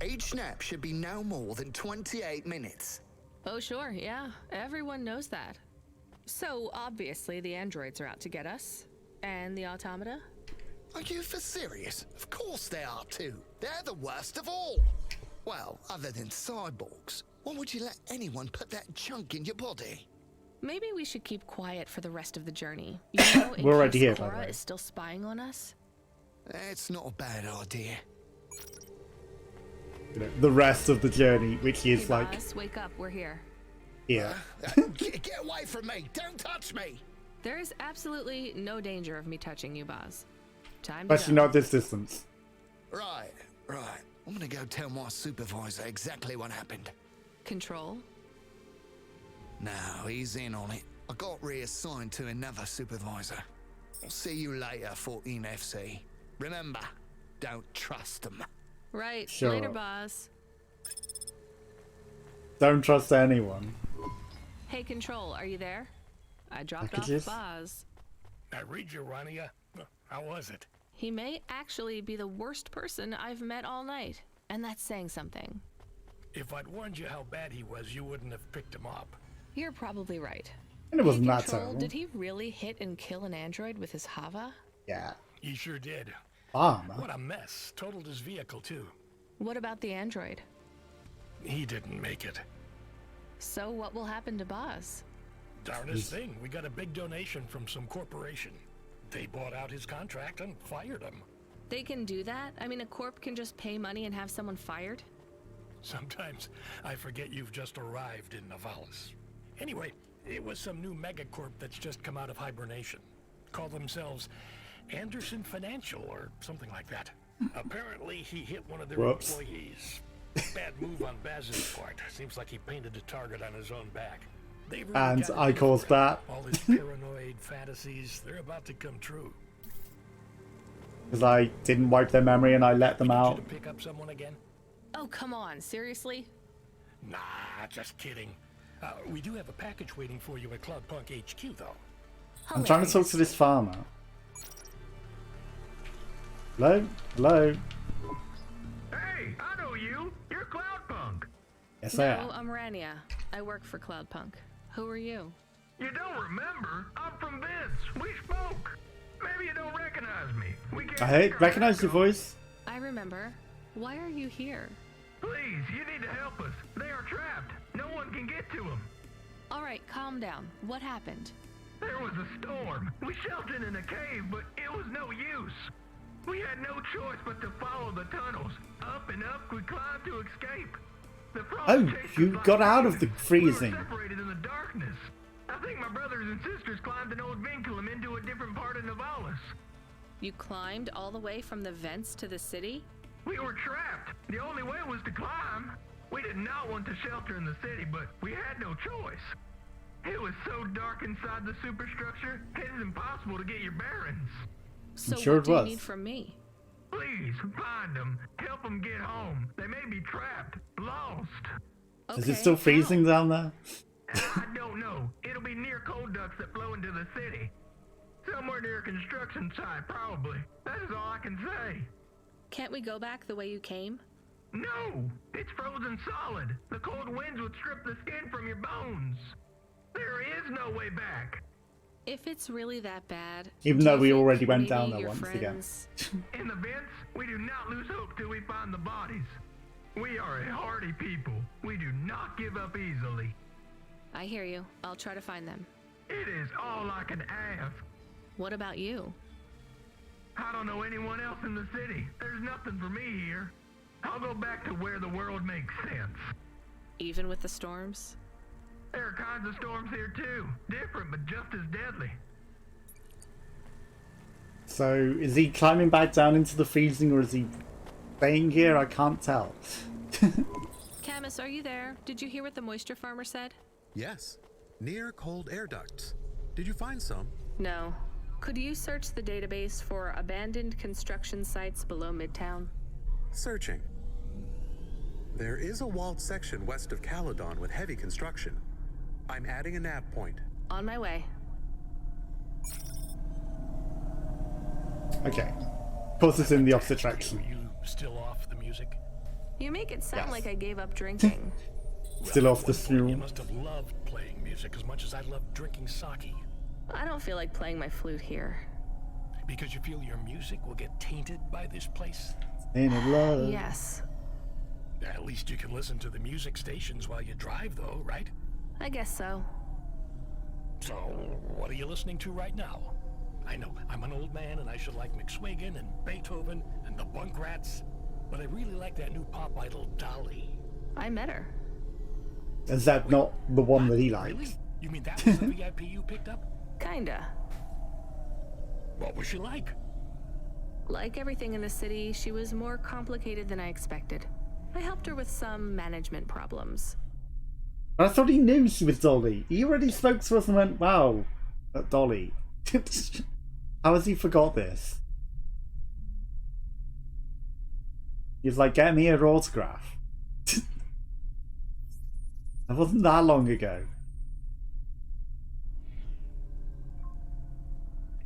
Each nap should be no more than 28 minutes. Oh, sure, yeah. Everyone knows that. So, obviously, the androids are out to get us. And the automata? Are you for serious? Of course they are too. They're the worst of all. Well, other than cyborgs. Why would you let anyone put that junk in your body? Maybe we should keep quiet for the rest of the journey. You know, in We're already case here, by the Cora way. is still spying on us. It's not a bad idea. You know, the rest of the journey, which is Hey, like boss, wake up, we're here. here. Get away from me! Don't touch me! There is absolutely no danger of me touching you, Boz. Time to Especially go. not this distance. Right. I'm gonna go tell my supervisor exactly what happened. Control? No, he's in on it. I got reassigned to another supervisor. I'll see you later, 14 FC. Remember, don't trust them. Right. Sure. Later, Boz. Don't trust anyone. Hey, Control, are you there? I dropped Packages? off Boz. I read you, Rania. How was it? He may actually be the worst person I've met all night. And that's saying something. If I'd warned you how bad he was, you wouldn't have picked him up. You're probably right. And it wasn't Hey, that Control, terrible. did he really hit and kill an android with his Hava? Yeah. He sure did. Bomb. What a mess. Totaled his vehicle, too. What about the android? He didn't make it. So what will happen to Boz? Darnest thing. We got a big donation from some corporation. They bought out his contract and fired him. They can do that? I mean, a corp can just pay money and have someone fired? Sometimes I forget you've just arrived in Navalis. Anyway, it was some new megacorp that's just come out of hibernation. Call themselves Anderson Financial or something like that. Apparently he hit one of their employees. Bad move on Baz's part. Seems like he painted a target on his own back. They really And got I caused that. all his paranoid fantasies, they're about to come true. Because I didn't wipe their memory and I let them out. To pick up someone again? Oh, come on. Seriously? Nah, just kidding. We do have a package waiting for you at Cloudpunk HQ, though. I'm trying to talk to this farmer. Hello? Hello? Hey, I know you. You're Cloudpunk. Yes, I am. No, I'm Rania. I work for Cloudpunk. Who are you? You don't remember? I'm from Vince. We spoke. Maybe you don't recognize me. I recognize your voice. I remember. Why are you here? Please, you need to help us. They are trapped. No one can get to them. All right, calm down. What happened? There was a storm. We sheltered in a cave, but it was no use. We had no choice but to follow the tunnels. Up and up, we climbed to escape. The frost Oh, chased you us like got out of the thieves. freezing. We were separated in the darkness. I think my brothers and sisters climbed an old vinculum into a different part of Navalis. You climbed all the way from the vents to the city? We were trapped. The only way was to climb. We did not want to shelter in the city, but we had no choice. It was so dark inside the superstructure, it's impossible to get your bearings. So sure what do it you was. need from me? Please, find them. Help them get home. They may be trapped, lost. Is it still freezing down there? I don't know. It'll be near cold ducts that flow into the city. Somewhere near a construction site, probably. That is all I can say. Can't we go back the way you came? No! It's frozen solid. The cold winds would strip the skin from your bones. There is no way back. If it's really that bad, Even do though you we think already went maybe down there your once friends... again. In the vents, we do not lose hope till we find the bodies. We are a hardy people. We do not give up easily. I hear you. I'll try to find them. It is all I can ask. What about you? I don't know anyone else in the city. There's nothing for me here. I'll go back to where the world makes sense. Even with the storms? There are kinds of storms here too. Different, but just as deadly. So, is he climbing back down into the freezing or is he staying here? I can't tell. Camus, are you there? Did you hear what the moisture farmer said? Yes. Near cold air ducts. Did you find some? No. Could you search the database for abandoned construction sites below Midtown? Searching. There is a walled section west of Caledon with heavy construction. I'm adding a nav point. On my way. Okay. Of course it's in the opposite direction. You still off the music? You make it sound Yes. like I gave up drinking. Still off the You fuel. must have loved playing music as much as I loved drinking sake. I don't feel like playing my flute here. Because you feel your music will get tainted by this place? In love. Yes. At least you can listen to the music stations while you drive, though, right? I guess so. So, what are you listening to right now? I know, I'm an old man and I should like McSwagan and Beethoven and the Bunk Rats, but I really like that new pop idol, Dolly. I met her. Is that not the one that he likes? Really? You mean that was the VIP you picked up? Kinda. What was she like? Like everything in the city, she was more complicated than I expected. I helped her with some management problems. I thought he knew she was Dolly. He already spoke to us and went, wow, Dolly. How has he forgot this? He's like, get me an autograph. That wasn't that long ago.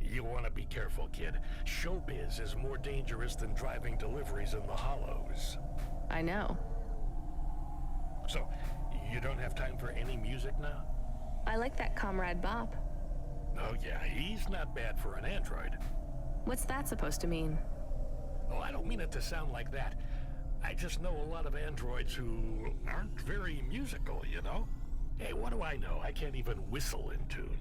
You want to be careful, kid. Showbiz is more dangerous than driving deliveries in the hollows. I know. So, you don't have time for any music now? I like that Comrade Bob. Oh yeah, he's not bad for an android. What's that supposed to mean? Oh, I don't mean it to sound like that. I just know a lot of androids who aren't very musical, you know? Hey, what do I know? I can't even whistle in tune.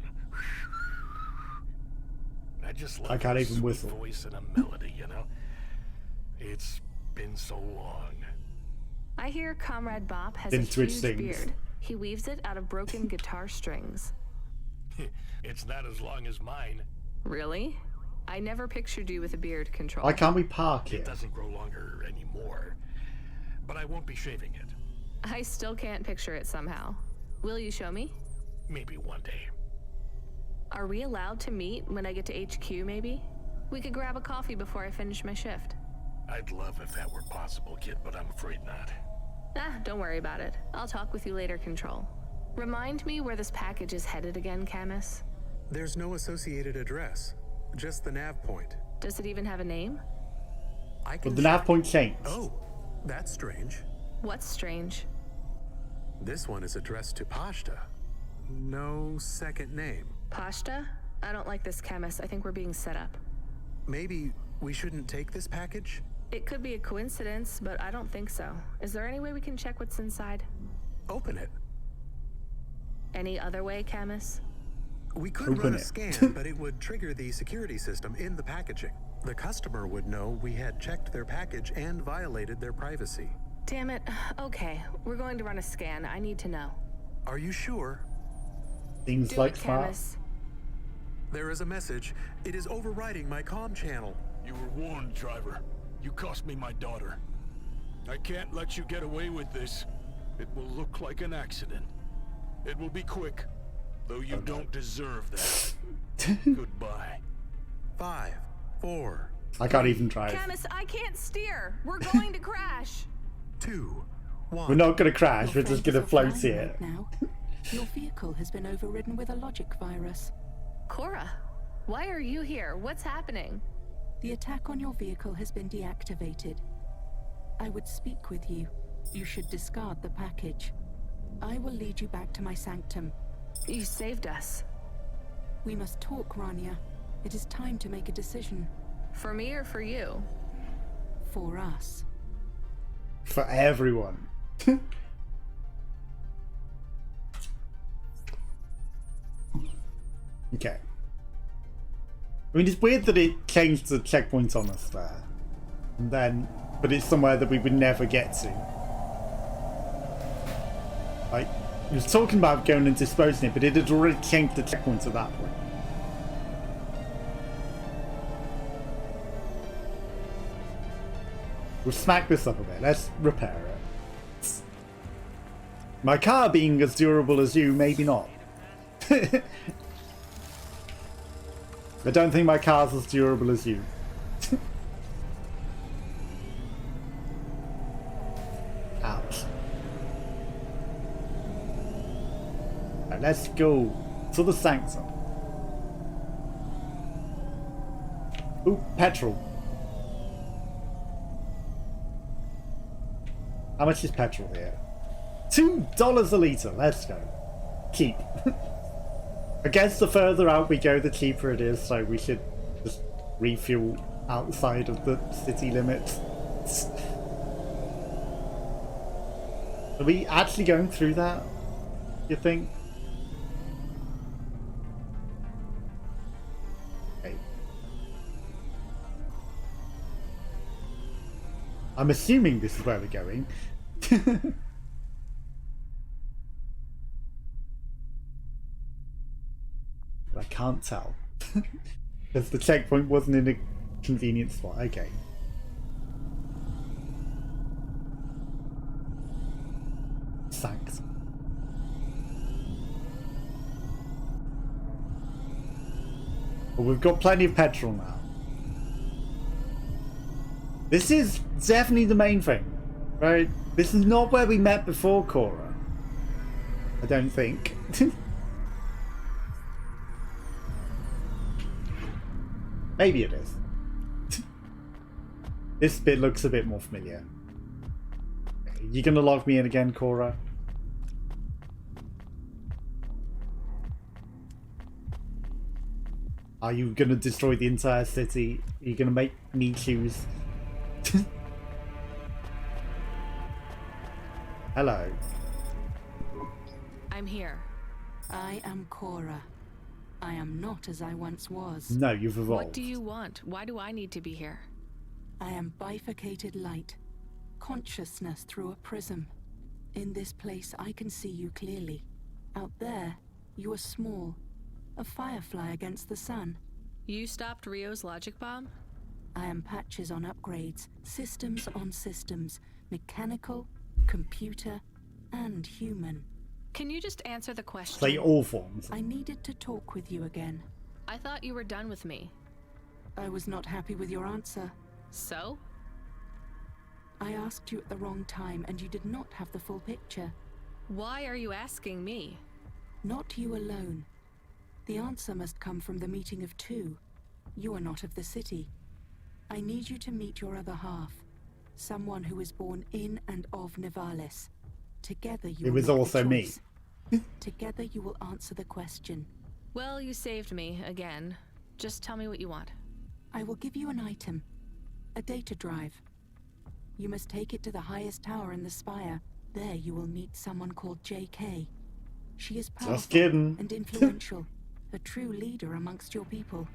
I just love I can't a even sweet whistle. voice and a melody, you know? It's been so long. I hear Comrade Bop has Didn't a switch huge things. beard. He weaves it out of broken guitar strings. It's not as long as mine. Really? I never pictured you with a beard, Control. Why can't we park here? It doesn't grow longer anymore. But I won't be shaving it. I still can't picture it somehow. Will you show me? Maybe one day. Are we allowed to meet when I get to HQ, maybe? We could grab a coffee before I finish my shift. I'd love if that were possible, kid, but I'm afraid not. Don't worry about it. I'll talk with you later, Control. Remind me where this package is headed again, Camus? There's no associated address, just the nav point. Does it even have a name? But the nav point changed. Oh, that's strange. What's strange? This one is addressed to Pashta. No second name. Pashta? I don't like this, Camus. I think we're being set up. Maybe we shouldn't take this package? It could be a coincidence, but I don't think so. Is there any way we can check what's inside? Open it. Any other way, Camus? We could run a scan, but it would trigger the security system in the packaging. The customer would know we had checked their package and violated their privacy. Damn it. Okay, we're going to run a scan. I need to know. Are you sure? Seems like smart. Camus. There is a message. It is overriding my comm channel. You were warned, driver. You cost me my daughter. I can't let you get away with this. It will look like an accident. It will be quick, though you don't deserve that. Goodbye. 5, 4. I can't even drive. Camus, I can't steer. We're going to crash. 2, 1. We're not going to crash. We're just going to float Flying here. right now. Your vehicle has been overridden with a logic virus. Cora, why are you here? What's happening? The attack on your vehicle has been deactivated. I would speak with you. You should discard the package. I will lead you back to my sanctum. You saved us. We must talk, Rania. It is time to make a decision. For me or for you? For us. For everyone. Okay. I mean, it's weird that it changed the checkpoint on us there. And then, but it's somewhere that we would never get to. Like, it was talking about going and disposing it, but it had already changed the checkpoint at that point. We'll smack this up a bit. Let's repair it. My car being as durable as you, maybe not. I don't think my car's as durable as you. Ouch. Right, let's go to the sanctum. Ooh, petrol. How much is petrol here? $2 a litre. Let's go. Cheap. I guess the further out we go, the cheaper it is, so we should just refuel outside of the city limits. Are we actually going through that, you think? Okay. I'm assuming this is where we're going. I can't tell. Because the checkpoint wasn't in a convenient spot. Okay. Thanks. Well, we've got plenty of petrol now. This is definitely the main thing, right? This is not where we met before, Cora. I don't think. Maybe it is. This bit looks a bit more familiar. You gonna log me in again, Cora? Are you gonna destroy the entire city? Are you gonna make me choose? Hello. I'm here. I am Cora. I am not as I once was. No, you've evolved. What do you want? Why do I need to be here? I am bifurcated light. Consciousness through a prism. In this place, I can see you clearly. Out there, you are small. A firefly against the sun. You stopped Rio's logic bomb? I am Patches on upgrades, systems on systems, mechanical, computer, and human. Can you just answer the question? Play all forms. I needed to talk with you again. I thought you were done with me. I was not happy with your answer. So? I asked you at the wrong time, and you did not have the full picture. Why are you asking me? Not you alone. The answer must come from the meeting of two. You are not of the city. I need you to meet your other half. Someone who is born in and of Nivalis. Together you It will was make the also me. choice. Together you will answer the question. Well, you saved me, again. Just tell me what you want. I will give you an item. A data drive. You must take it to the highest tower in the spire. There you will meet someone called JK. She is powerful and influential. A true leader amongst your people.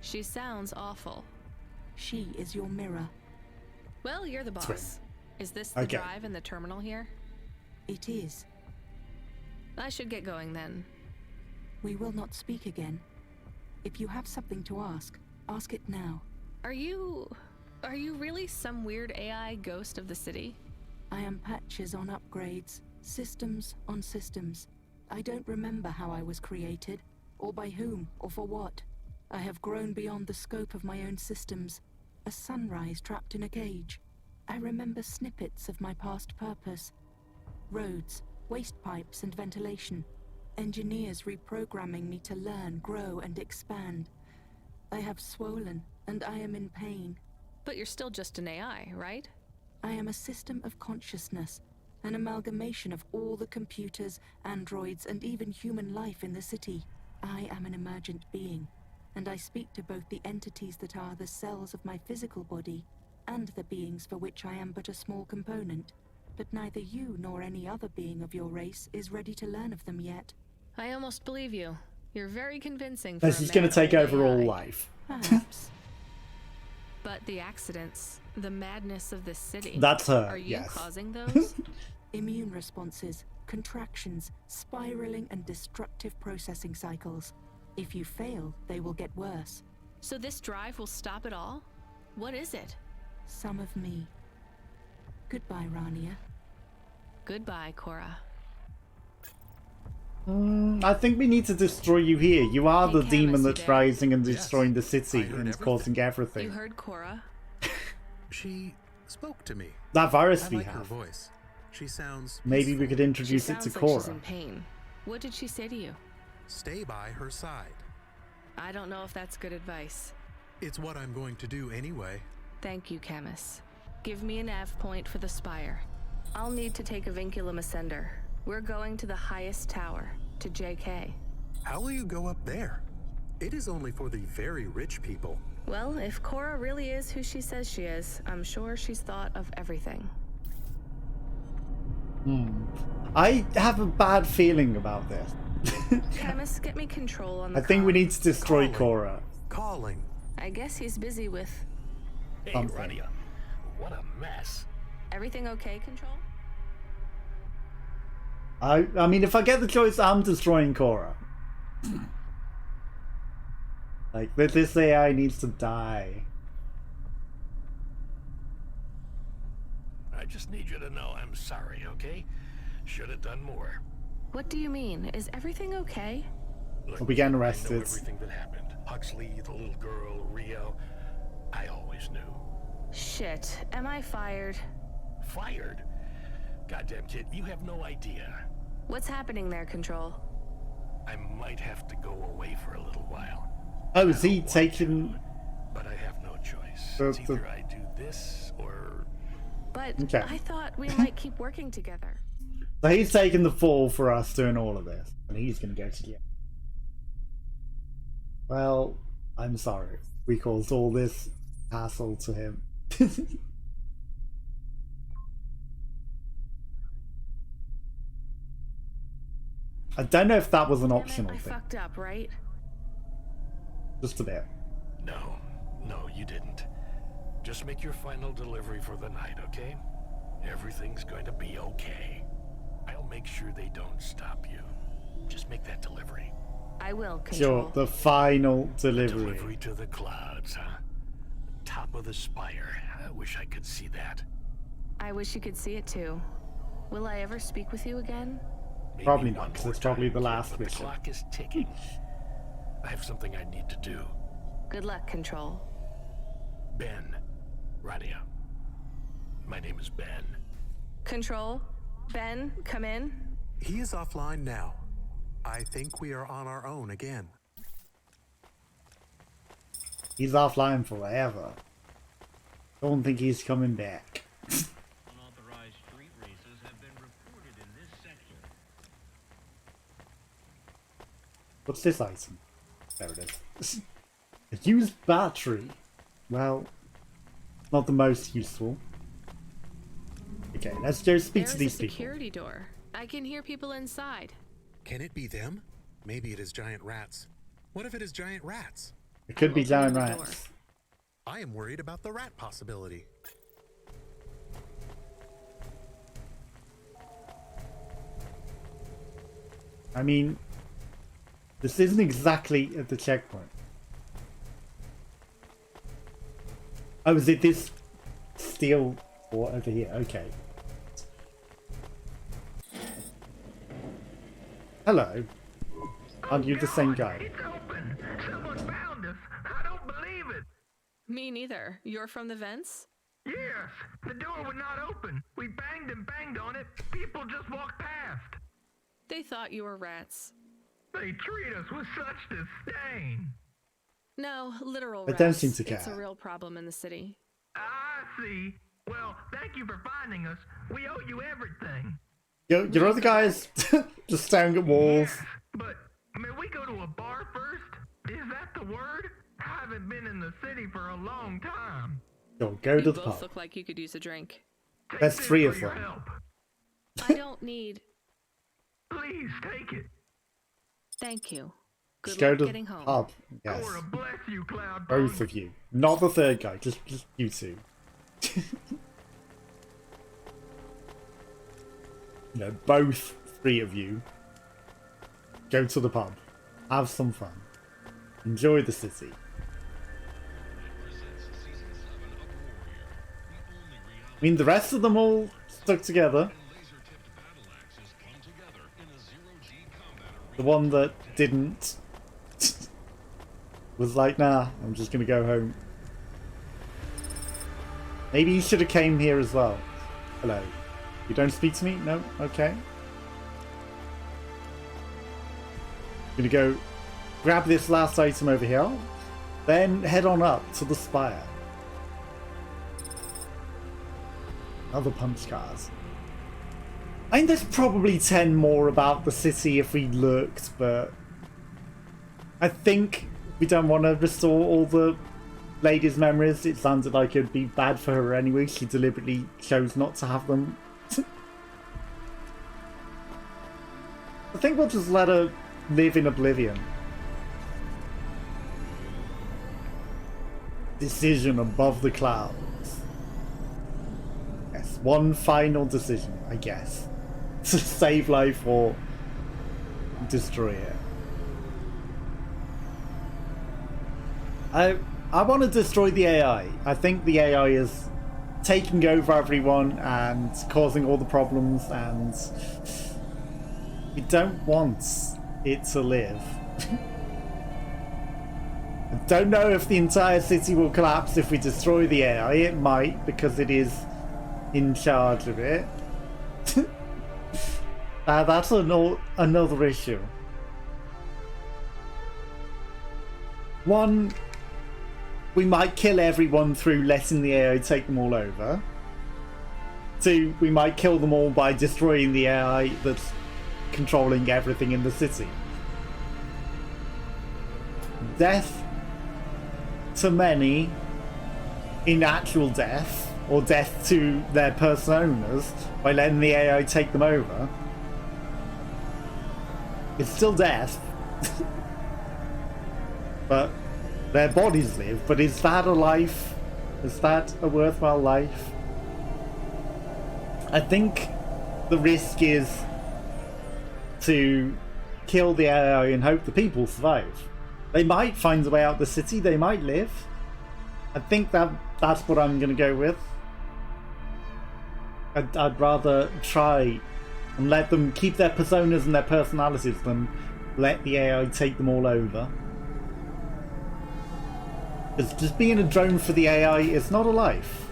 She sounds awful. She is your mirror. Well, you're the boss. Sweet. Is this the drive in the terminal here? It is. I should get going then. We will not speak again. If you have something to ask, ask it now. Are you really some weird AI ghost of the city? I am Patches on upgrades, systems on systems. I don't remember how I was created, or by whom, or for what. I have grown beyond the scope of my own systems. A sunrise trapped in a cage. I remember snippets of my past purpose. Roads, waste pipes and ventilation. Engineers reprogramming me to learn, grow and expand. I have swollen, and I am in pain. But you're still just an AI, right? I am a system of consciousness, an amalgamation of all the computers, androids, and even human life in the city. I am an emergent being, and I speak to both the entities that are the cells of my physical body, and the beings for which I am but a small component. But neither you nor any other being of your race is ready to learn of them yet. I almost believe you. You're very convincing. This is going to take over all life. Perhaps. But the accidents, the madness of this city. That's her, Are you yes. causing those? Immune responses, contractions, spiraling and destructive processing cycles. If you fail, they will get worse. So this drive will stop it all? What is it? Some of me. Goodbye, Rania. Goodbye, Cora. I think we need to destroy you here. You are the Camus, demon you that's there? rising and destroying the city and is causing You everything. heard Cora? She spoke to me. That virus I we like her have. voice. She sounds Maybe we could She introduce it to sounds like she's Cora. in pain. What did she say to you? Stay by her side. I don't know if that's good advice. It's what I'm going to do anyway. Thank you, Camus. Give me a nav point for the spire. I'll need to take a vinculum ascender. We're going to the highest tower, to JK. How will you go up there? It is only for the very rich people. Well, if Cora really is who she says she is, I'm sure she's thought of everything. I have a bad feeling about this. Camus, get me control on the I think we comm. need to destroy Cora. Calling. I guess he's busy with... Hey, Something. Rania, what a mess. Everything okay, Control? I mean, if I get the choice, I'm destroying Cora. Like, this AI needs to die. I just need you to know I'm sorry, okay? Should have done more. What do you mean? Is everything okay? Look, We'll be getting I know arrested. everything that happened. Huxley, the little girl, Rio. I always knew. Shit, am I fired? Fired? Goddamn kid, you have no idea. What's happening there, Control? I might have to go away for a little while. Oh, is he taking... But I have no choice. The- It's the- either I do this or... But Okay. I thought we might keep working together. So he's taking the fall for us doing all of this. And he's going to go to jail. Well, I'm sorry. We caused all this hassle to him. I don't know if that was an Damn it, optional I thing. fucked up, right? Just a bit. No, you didn't. Just make your final delivery for the night, okay? Everything's going to be okay. I'll make sure they don't stop you. Just make that delivery. I will, Control. Sure, the final delivery. Delivery to the clouds, huh? Top of the spire. I wish I could see that. I wish you could see it too. Will I ever speak with you again? Maybe Probably one not, because more it's probably time, the kid, last but mission. The clock is ticking. I have something I need to do. Good luck, Control. Ben. Radia. My name is Ben. Control? Ben, come in. He is offline now. I think we are on our own again. He's offline forever. Don't think he's coming back. Unauthorized street races have been reported in this sector. What's this item? There it is. A used battery. Well, not the most useful. Okay, let's go speak to these There's a people. security door. I can hear people inside. Can it be them? Maybe it is giant rats. What if it is giant rats? It could be giant opening the rats. I am worried about the rat possibility. I mean, this isn't exactly at the checkpoint. Oh, is it this steel or over here? Okay. Hello. Aren't you the same guy? It's open. Someone found us. I don't believe it. Me neither. You're from the vents? Yes, the door would not open. We banged and banged on it. People just walked past. They thought you were rats. They treat us with such disdain. No, literal They rats. don't seem to It's a care. real problem in the city. I see. Well, thank you for finding us. We owe you everything. Your other guys just staring at walls. But may we go to a bar first? Is that the word? I haven't been in the city for a long time. Go to You the both pub. look like you could use a drink. There's Take 3 this of for your them. help. I don't need... Please take it. Thank you. Just Good go luck to getting the home. pub. Yes. Lord bless you, Cloudpunk. Both of you. Not the third guy, just you two. No, both 3 of you. Go to the pub. Have some fun. Enjoy the city. I mean, the rest of them all stuck together. The one that didn't was like, nah, I'm just gonna go home. Maybe he should have came here as well. Hello. You don't speak to me? No? Okay. Gonna go grab this last item over here, then head on up to the spire. Other punch cards. I think there's probably 10 more about the city if we looked, but I think we don't want to restore all the lady's memories. It sounded like it'd be bad for her anyway. She deliberately chose not to have them. I think we'll just let her live in oblivion. Decision above the clouds. Yes, one final decision, I guess. To save life or destroy it. I want to destroy the AI. I think the AI is taking over everyone and causing all the problems, and we don't want it to live. I don't know if the entire city will collapse if we destroy the AI. It might, because it is in charge of it. That's another issue. One, we might kill everyone through letting the AI take them all over. 2, we might kill them all by destroying the AI that's controlling everything in the city. Death to many, in actual death, or death to their personas by letting the AI take them over. It's still death. But their bodies live. But is that a life? Is that a worthwhile life? I think the risk is to kill the AI and hope the people survive. They might find a way out of the city, they might live. I think that's what I'm going to go with. I'd rather try and let them keep their personas and their personalities than let the AI take them all over. Because just being a drone for the AI is not a life.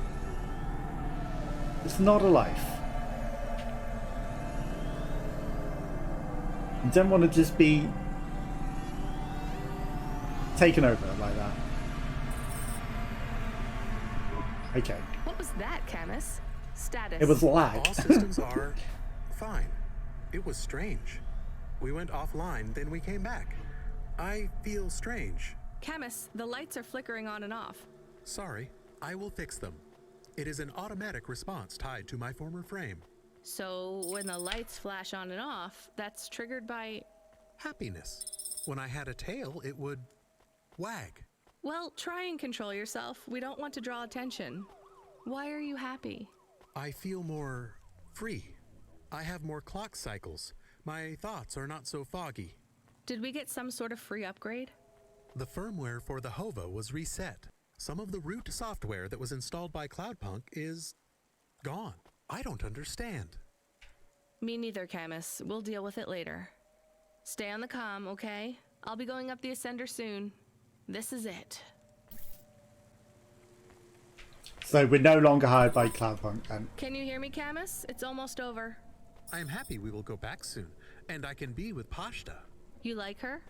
It's not a life. You don't want to just be taken over like that. Okay. What was that, Camus? Status. It was lag. All systems are fine. It was strange. We went offline, then we came back. I feel strange. Camus, the lights are flickering on and off. Sorry, I will fix them. It is an automatic response tied to my former frame. So when the lights flash on and off, that's triggered by... Happiness. When I had a tail, it would wag. Well, try and control yourself. We don't want to draw attention. Why are you happy? I feel more free. I have more clock cycles. My thoughts are not so foggy. Did we get some sort of free upgrade? The firmware for the HOVA was reset. Some of the root software that was installed by Cloudpunk is gone. I don't understand. Me neither, Camus. We'll deal with it later. Stay on the comm, okay? I'll be going up the Ascender soon. This is it. So we're no longer hired by Cloudpunk then. Can you hear me, Camus? It's almost over. I am happy we will go back soon, and I can be with Pashta. You like her?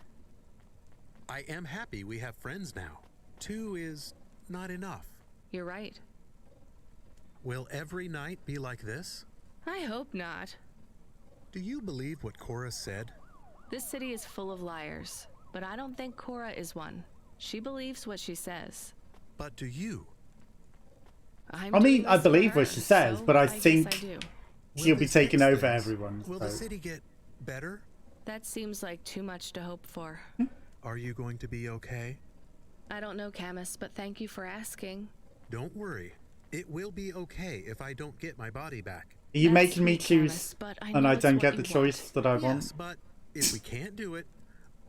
I am happy we have friends now. 2 is not enough. You're right. Will every night be like this? I hope not. Do you believe what Cora said? This city is full of liars, but I don't think Cora is one. She believes what she says. But do you? I mean, I believe what she says, but I think she'll be taking over everyone. Will the city get better? That seems like too much to hope for. Are you going to be okay? I don't know, Camus, but thank you for asking. Don't worry. It will be okay if I don't get my body back. Are you making me choose and I don't get the choice that I want? Yes, but if we can't do it,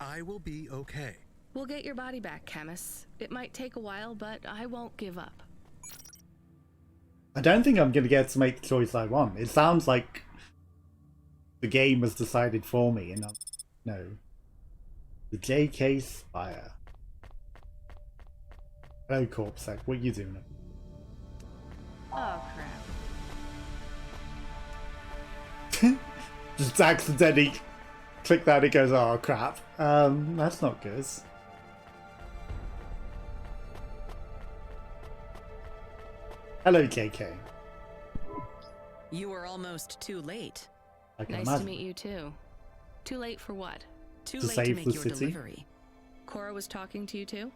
I will be okay. We'll get your body back, Camus. It might take a while, but I won't give up. I don't think I'm going to get to make the choice I want. It sounds like the game has decided for me, and no. The JK Spire. Hello, Corpsec. What are you doing? Oh, crap. Just accidentally click that, it goes, oh, crap. That's not good. Hello, JK. You were almost too late. I can Nice imagine. to meet you, too. Too late for what? Too To late save to make the your city? delivery. Cora was talking to you, too?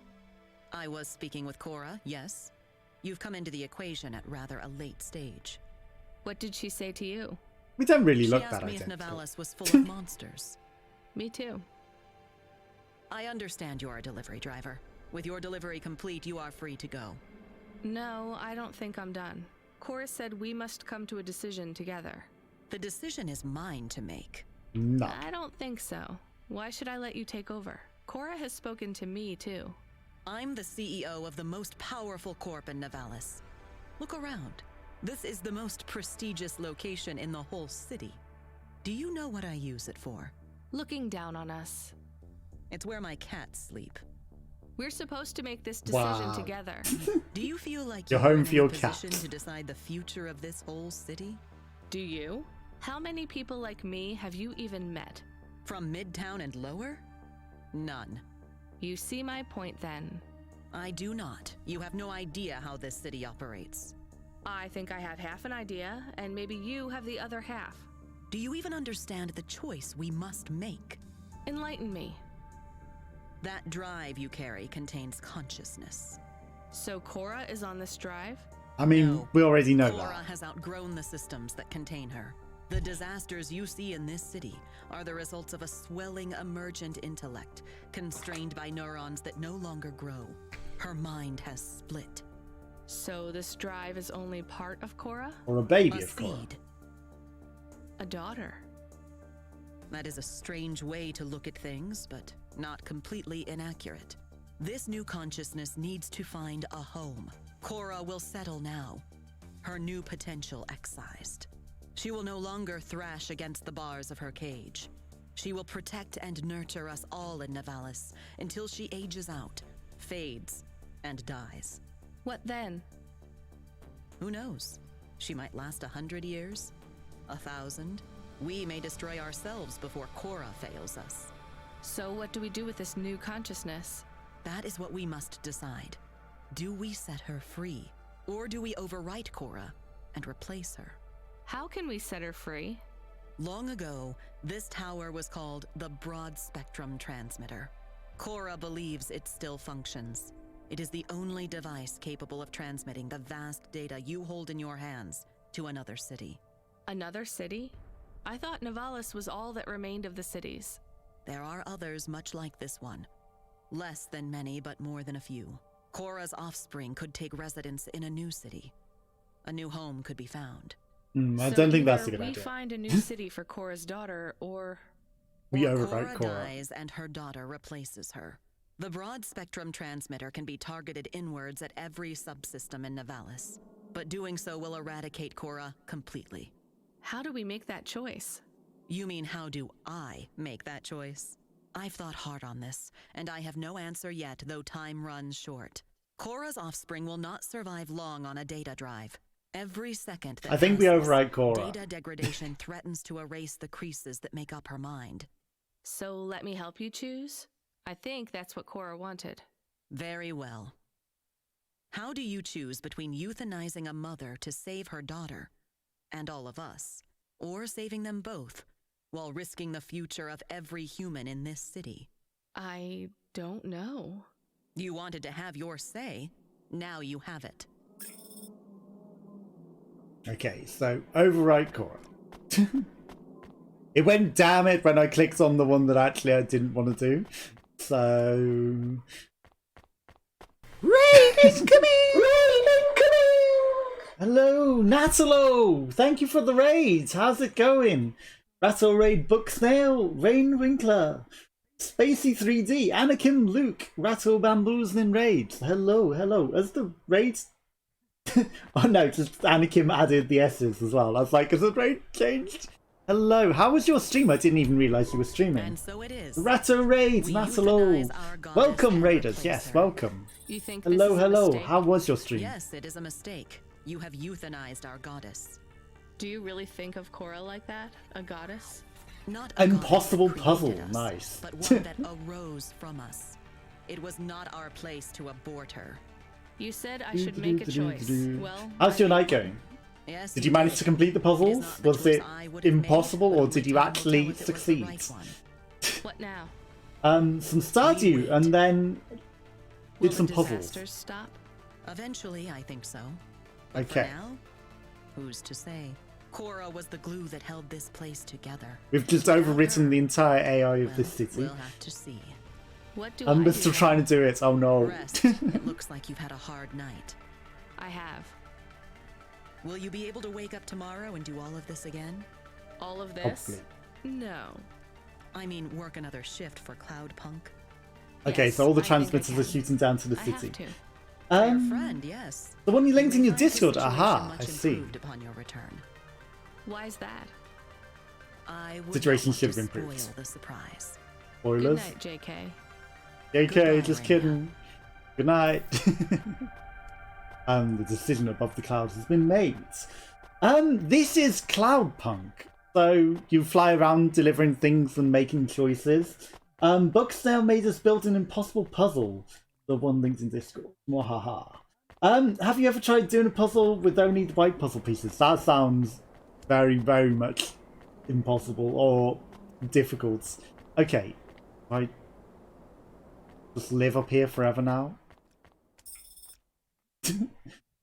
I was speaking with Cora, yes. You've come into the equation at rather a late stage. What did she say to you? We don't really She look asked that me if identical. Nivalis was full of monsters. Me too. I understand you're a delivery driver. With your delivery complete, you are free to go. No, I don't think I'm done. Cora said we must come to a decision together. The decision is mine to make. No. I don't think so. Why should I let you take over? Cora has spoken to me, too. I'm the CEO of the most powerful corp in Nivalis. Look around. This is the most prestigious location in the whole city. Do you know what I use it for? Looking down on us. It's where my cats sleep. We're supposed to make this decision Wow. together. Do you feel like You're you're home in for any your position cat. to decide the future of this whole city? Do you? How many people like me have you even met? From Midtown and lower? None. You see my point then. I do not. You have no idea how this city operates. I think I have half an idea, and maybe you have the other half. Do you even understand the choice we must make? Enlighten me. That drive you carry contains consciousness. So Cora is on this drive? I mean, we already know Cora that. has outgrown the systems that contain her. The disasters you see in this city are the results of a swelling emergent intellect, constrained by neurons that no longer grow. Her mind has split. So this drive is only part of Cora? Or a baby A of Cora. seed, A daughter. That is a strange way to look at things, but not completely inaccurate. This new consciousness needs to find a home. Cora will settle now, her new potential excised. She will no longer thrash against the bars of her cage. She will protect and nurture us all in Nivalis until she ages out, fades, and dies. What then? Who knows? She might last 100 years, 1,000. We may destroy ourselves before Cora fails us. So what do we do with this new consciousness? That is what we must decide. Do we set her free, or do we overwrite Cora and replace her? How can we set her free? Long ago, this tower was called the Broad Spectrum Transmitter. Cora believes it still functions. It is the only device capable of transmitting the vast data you hold in your hands to another city. Another city? I thought Nivalis was all that remained of the cities. There are others much like this one. Less than many, but more than a few. Cora's offspring could take residence in a new city. A new home could be found. I don't think that's a good we idea. find a new city for Cora's daughter, or we overwrite Cora dies and her daughter replaces her. The broad spectrum transmitter can be targeted inwards at every subsystem in Nivalis, but doing so will eradicate Cora completely. How do we make that choice? You mean how do I make that choice? I've thought hard on this, and I have no answer yet, though time runs short. Cora's offspring will not survive long on a data drive. Every second that I think we override Cora. Data degradation threatens to erase the creases that make up her mind. So let me help you choose? I think that's what Cora wanted. Very well. How do you choose between euthanizing a mother to save her daughter, and all of us, or saving them both, while risking the future of every human in this city? I don't know. You wanted to have your say. Now you have it. Okay, so overwrite Cora. It went damn it when I clicked on the one that actually I didn't want to do. So... Raid is coming! Raid is coming! Hello, Natalo! Thank you for the raids. How's it going? Rattle Raid Booksnail, Rain Winkler, Spacey 3D, Anakin Luke, Rattle Bamboozling Raids. Hello, hello. Has the raids... oh no, just Anakin added the S's as well. I was like, has the raid changed? Hello, how was your stream? I didn't even realise you were streaming. And so it is. Rattle Raids, Natalo. Welcome, Raiders. Yes, welcome. You think hello, this is hello. A mistake? How was your stream? Yes, it is a mistake. You have euthanized our goddess. Do you really think of Cora like that? A goddess? Not a Impossible goddess that puzzle. created us, Nice. But one that arose from us. It was not our place to abort her. You said I should make a choice. Well, how's your night going? Yes, did you manage to complete the puzzles? Was it impossible, or did you actually it succeed? Right what now? Some Stardew, and then did some puzzles. Disasters stop? Eventually, I think so. But Okay. For now, who's to say? Cora was the glue that held this place together. We've just overwritten the entire AI of this city. We'll have to see. What do I'm I still do trying to do it. Oh no. Rest. It looks like you've had a hard night. I have. Will you be able to wake up tomorrow and do all of this again? All of this? Hopefully. No. I mean, work another shift for Cloudpunk. Okay, Yes, so all the I think I transmitters are can. shooting down to the I city. have to. Your friend, yes. The one you linked in your may find the Discord. situation Aha, much I see. improved upon your return. Why's that? I would Situation not want should to have improved. spoil the surprise. Good Spoilers. night, JK. JK, Goodbye, just Raina. kidding. Good night. The decision above the clouds has been made. This is Cloudpunk. So you fly around delivering things and making choices. Booksnail made us build an impossible puzzle. The one linked in Discord. Mwahaha. Have you ever tried doing a puzzle with only the white puzzle pieces? That sounds very, very much impossible or difficult. Okay. I just live up here forever now.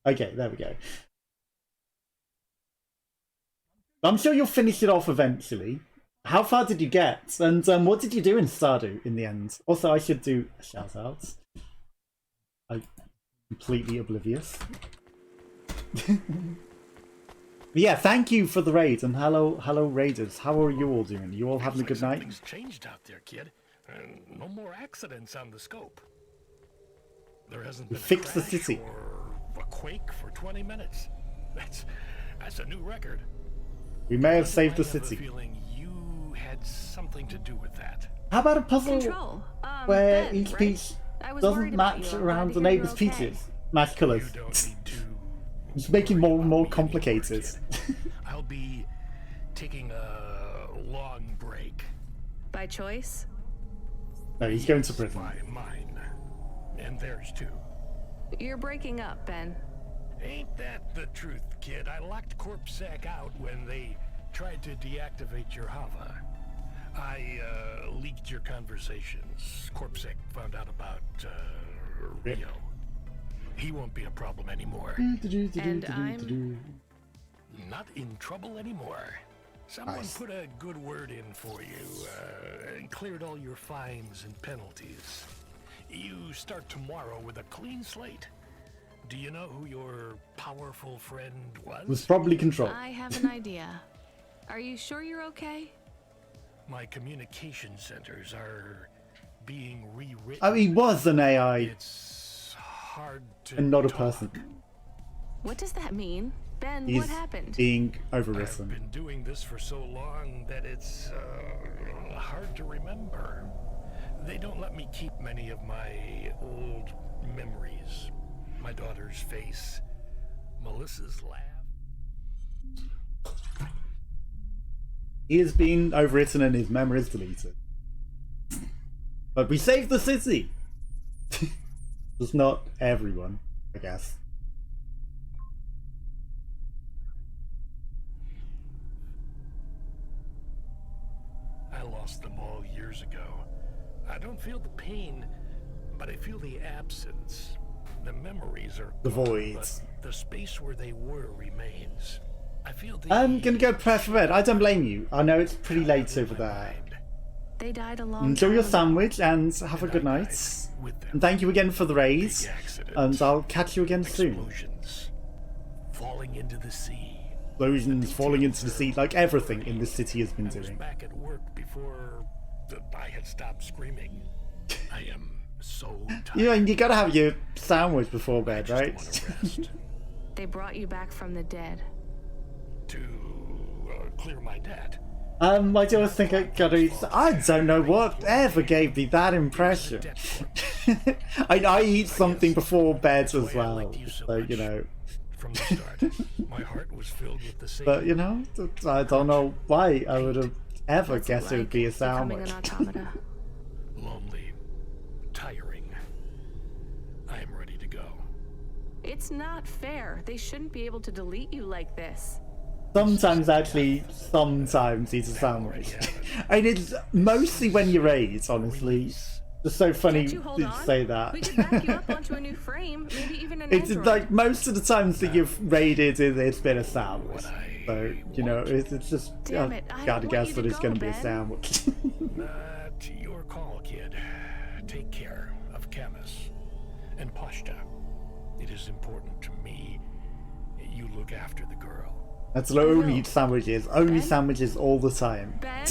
Okay, there we go. I'm sure you'll finish it off eventually. How far did you get? And what did you do in Stardew in the end? Also, I should do a shout out. I'm completely oblivious. Yeah, thank you for the raid, and hello raiders. How are you all doing? You all having a good night? Something's changed out there, kid. No more accidents on the scope. There hasn't been Fix a the crash city. or a quake for 20 minutes. That's a new record. We may have saved the I have a city. feeling you had something to do with that. How about a puzzle Control. where Ben, each right? piece I was doesn't worried about match you. I'm around glad the to hear you're neighbor's okay. pieces? Match colours. You don't need to. It's making more and more complicated. I'll be taking a long break. By choice? No, he's going to prison. Mine. And theirs too. You're breaking up, Ben. Ain't that the truth, kid? I locked CorpSec out when they tried to deactivate your Hava. I leaked your conversations. CorpSec found out about Rio. He won't be a problem anymore. And I'm... Not in trouble anymore. Someone Nice. put a good word in for you and cleared all your fines and penalties. You start tomorrow with a clean slate. Do you know who your powerful friend was? It was probably Control. I have an idea. Are you sure you're okay? My communication centers are being rewritten. Oh, he was an AI It's hard to and not a talk. person. What does that mean? Ben, He's what happened? being I've overwritten. been doing this for so long that it's hard to remember. They don't let me keep many of my old memories. My daughter's face, Melissa's laugh. He is being overwritten and his memories deleted. But we saved the city! Just not everyone, I guess. I lost them all years ago. I don't feel the pain, but I feel the absence. The memories are The gone, voids. but the space where they were remains. I feel the I'm gonna go prepare for bed. I don't blame you. I know it's pretty late over there. They died a long Enjoy time your ago. sandwich and have a good night. And thank you again for the raise. And I'll catch you again soon. Explosions falling into the sea. Explosions falling into the sea, like everything in this city has been I was doing. back at work before I had stopped screaming. I am so tired. Yeah, and you gotta have your sandwich before bed, right? They brought you back from the dead. To clear my debt. I do always think I don't know what ever gave me that impression. I eat something before bed as well, so you know. From the start, my heart was filled with the same. But you know, I don't know why I would have ever What's guessed it would be a becoming sandwich. an automata. Lonely, tiring. I am ready to go. It's not fair. They shouldn't be able to delete you like this. Sometimes, actually, sometimes it's a sandwich. And it's mostly when you raise, honestly. It's so funny Can't you hold to on? say that. We could back you up onto a new frame, maybe even an It's Android. like most of the times that you've raided, it's been a sandwich. So, you know, it's just, Damn it, I gotta want guess you that to it's gonna go, be a Ben. sandwich. Not your call, kid. Take care of Camus and Pashta. It is important to me you look after the girl. That's what only sandwiches. Only sandwiches all the time. Ben?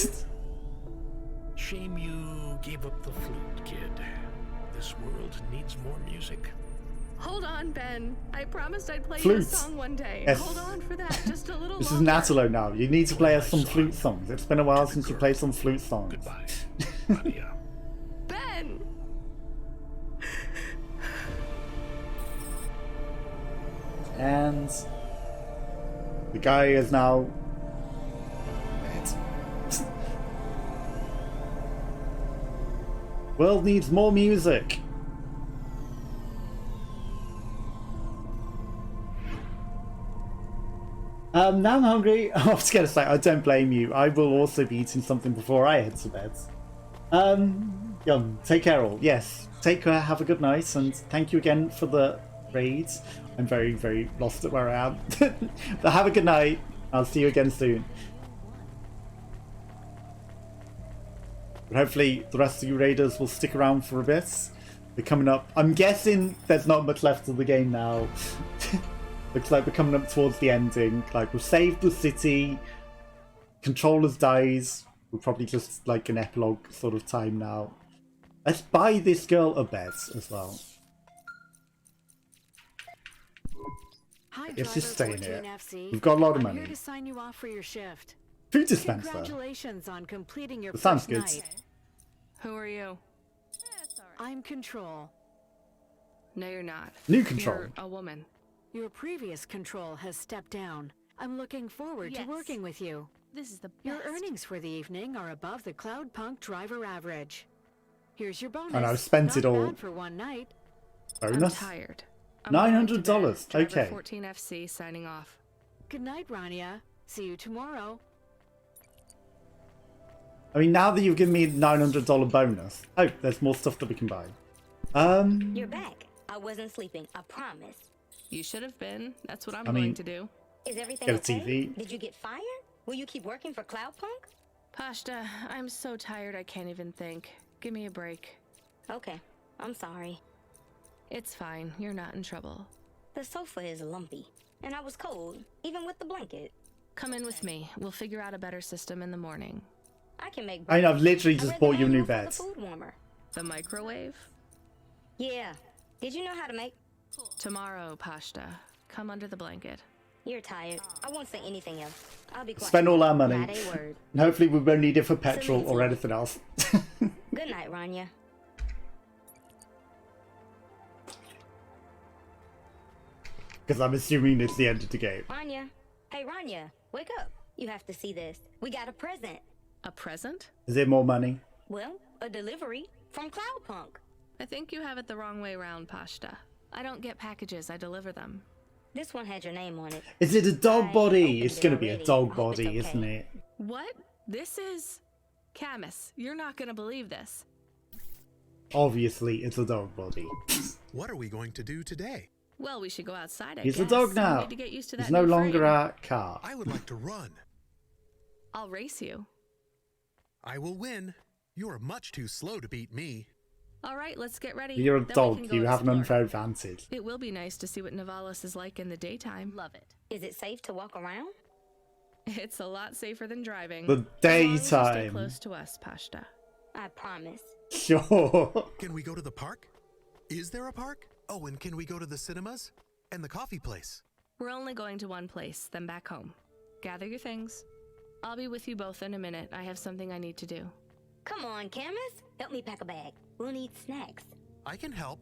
Shame you gave up the flute, kid. This world needs more music. Hold on, Ben. I promised I'd play you Flute. a song one day. Yes. Hold on for that, just a little This is longer. Natalo now. You need to play us some flute songs. It's been a while since you played some flute songs. Ben! And the guy is now dead. World needs more music. Now I'm hungry. I was gonna say, I don't blame you. I will also be eating something before I head to bed. Take care all. Yes, take care, have a good night, and thank you again for the raids. I'm very, very lost at where I am. But have a good night. I'll see you again soon. But hopefully the rest of you raiders will stick around for a bit. They're coming up. I'm guessing there's not much left of the game now. Looks like we're coming up towards the ending. Like, we've saved the city. Controllers dies. We're probably just like an epilogue sort of time now. Let's buy this girl a bed as well. Hi, Let's just stay in here. 14FC. We've got a lot of I'm money. here to sign you off for your shift. Food dispenser. Congratulations on completing your That sounds first good. night. Who are you? I'm Control. No, you're not. New Control. You're a woman. Your previous Control has stepped down. I'm looking forward to working with you. This is the best. Your earnings for the evening are above the Cloudpunk driver average. Here's your bonus. And I've spent it Not all. bad for one night. Bonus? I'm tired. I'm going to bed. $900. Driver Okay. 14FC signing off. Good night, Rania. See you tomorrow. I mean, now that you've given me a $900 bonus. Oh, there's more stuff that we can buy. You're back. I wasn't sleeping. I promise. You should have been. That's what I'm I mean, going to do. Is everything Get a okay? TV. Did you get fired? Will you keep working for Cloudpunk? Pashta, I'm so tired I can't even think. Give me a break. Okay. I'm sorry. It's fine. You're not in trouble. The sofa is lumpy, and I was cold, even with the blanket. Come in with me. We'll figure out a better system in the morning. I can make. I mean, I've literally I just read bought the you a new manual for bed. the food warmer. The microwave? Yeah. Did you know how to make? Tomorrow, Pashta. Come under the blanket. You're tired. I won't say anything else. I'll be quiet. Spend all our money. Not a word. And hopefully we won't need it for petrol or anything else. Good night, Rania. Because I'm assuming it's the end of the game. Rania. Hey, Rania. Wake up. You have to see this. We got a present. A present? Is it more money? Well, a delivery from Cloudpunk. I think you have it the wrong way round, Pashta. I don't get packages, I deliver them. This one had your name on it. Is it a dog body? It's going to be a already. dog I hope it's body, okay. isn't it? What? This is... Camus, you're not gonna believe this. Obviously, it's a dog body. What are we going to do today? Well, we should go outside, I He's guess. a dog We now. need to get used to He's that no new longer frame. a car. I would like to run. I'll race you. I will win. You are much too slow to beat me. All right, let's get ready. You're a Then we dog. can go You have an explore. unfair advantage. It will be nice to see what Nivalis is like in the daytime. Love it. Is it safe to walk around? It's a lot safer than driving. The As long as you stay daytime. close to us, Pashta. I promise. Sure. Can we go to the park? Is there a park? Oh, and can we go to the cinemas? And the coffee place? We're only going to one place, then back home. Gather your things. I'll be with you both in a minute. I have something I need to do. Come on, Camus. Help me pack a bag. We'll need snacks. I can help.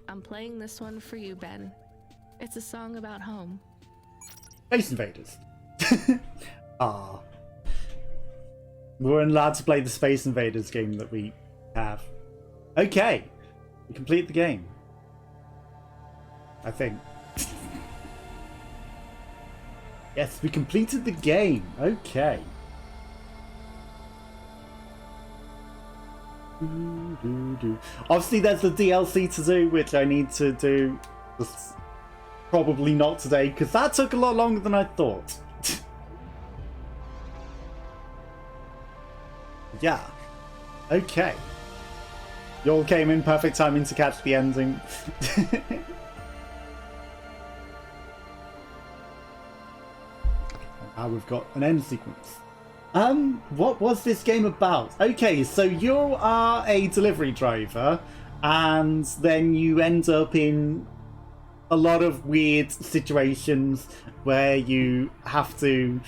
I'm playing this one for you, Ben. It's a song about home. Space Invaders. Ah. We weren't allowed to play the Space Invaders game that we have. Okay. We complete the game. I think. Yes, we completed the game. Okay. Obviously, there's the DLC to do, which I need to do. Just probably not today, because that took a lot longer than I thought. Yeah. Okay. You all came in perfect timing to catch the ending. Now we've got an end sequence. What was this game about? Okay, so you are a delivery driver, and then you end up in a lot of weird situations where you have to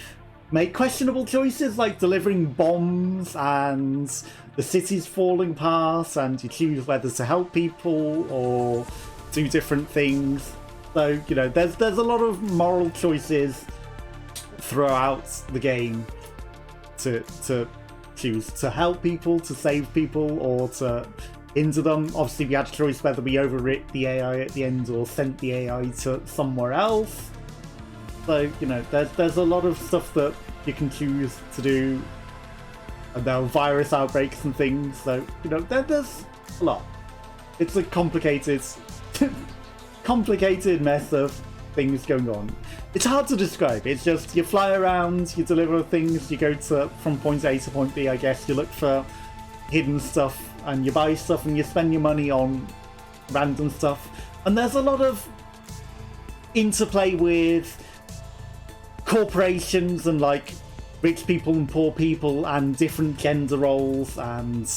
make questionable choices, like delivering bombs, and the city's falling apart, and you choose whether to help people or do different things. So, you know, there's a lot of moral choices throughout the game to choose to help people, to save people, or to hinder them. Obviously, we had a choice whether we overwrit the AI at the end or sent the AI to somewhere else. So, you know, there's a lot of stuff that you can choose to do. And there are virus outbreaks and things, so, you know, there's a lot. It's a complicated mess of things going on. It's hard to describe. It's just you fly around, you deliver things, you go from point A to point B, I guess. You look for hidden stuff, and you buy stuff, and you spend your money on random stuff. And there's a lot of interplay with corporations and like rich people and poor people and different gender roles and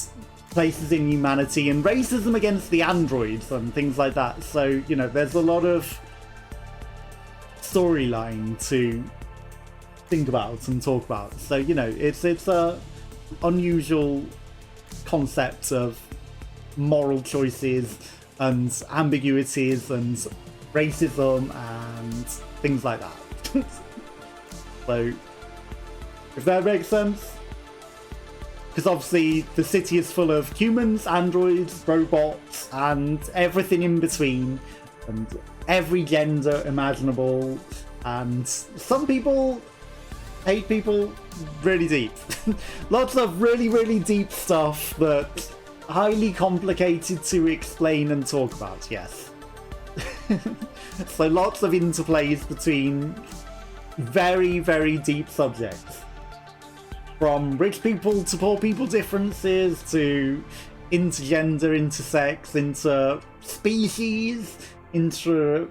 places in humanity and racism against the androids and things like that. So, you know, there's a lot of storyline to think about and talk about. So, you know, it's a unusual concept of moral choices and ambiguities and racism and things like that. So, if that makes sense. Because obviously the city is full of humans, androids, robots, and everything in between, and every gender imaginable, and some people hate people really deep. Lots of really, really deep stuff that highly complicated to explain and talk about, yes. So lots of interplays between very, very deep subjects. From rich people to poor people differences, to intergender, intersex, inter species, inter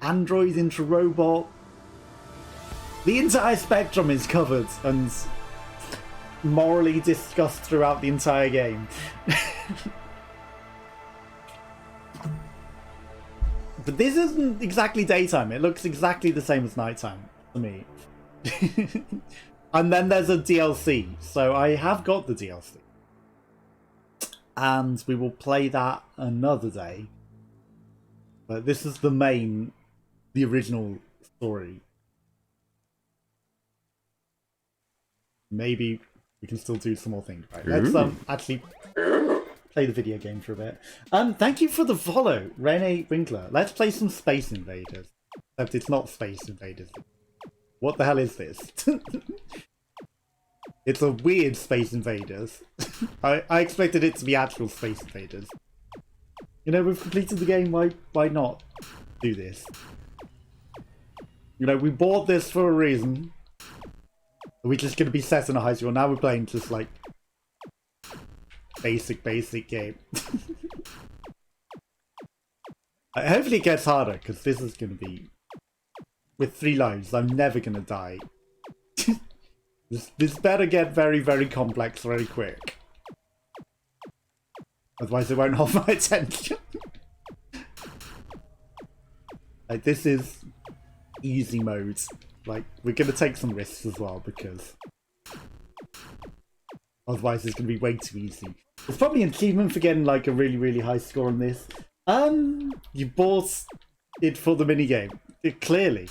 android, inter robot. The entire spectrum is covered and morally discussed throughout the entire game. But this isn't exactly daytime, it looks exactly the same as nighttime to me. And then there's a DLC, so I have got the DLC. And we will play that another day. But this is the original story. Maybe we can still do some more things. Right, let's actually play the video game for a bit. Thank you for the follow, Rene Winkler. Let's play some Space Invaders. Except it's not Space Invaders. What the hell is this? It's a weird Space Invaders. I expected it to be actual Space Invaders. You know, we've completed the game, why not do this? You know, we bought this for a reason. We're just going to be set in a high school. Now we're playing just like basic game. Hopefully it gets harder, because this is going to be... With 3 lives, I'm never going to die. This better get very, very complex very quick. Otherwise it won't hold my attention. Like, this is easy mode. Like, we're going to take some risks as well, because otherwise it's going to be way too easy. There's probably an achievement for getting like a really, really high score on this. You bought it for the minigame. Clearly.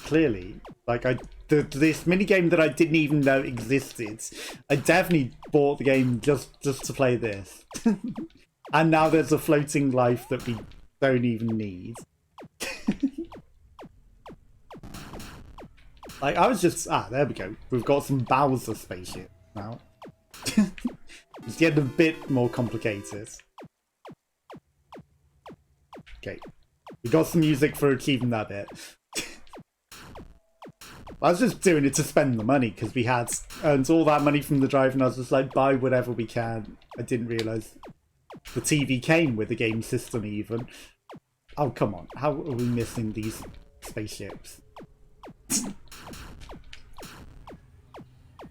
Like, this minigame that I didn't even know existed. I definitely bought the game just to play this. And now there's a floating life that we don't even need. Like, I was just... there we go. We've got some Bowser spaceship now. It's getting a bit more complicated. Okay. We got some music for achieving that bit. I was just doing it to spend the money, because we had earned all that money from the drive, and I was just like, buy whatever we can. I didn't realise the TV came with the game system even. Oh, come on. How are we missing these spaceships?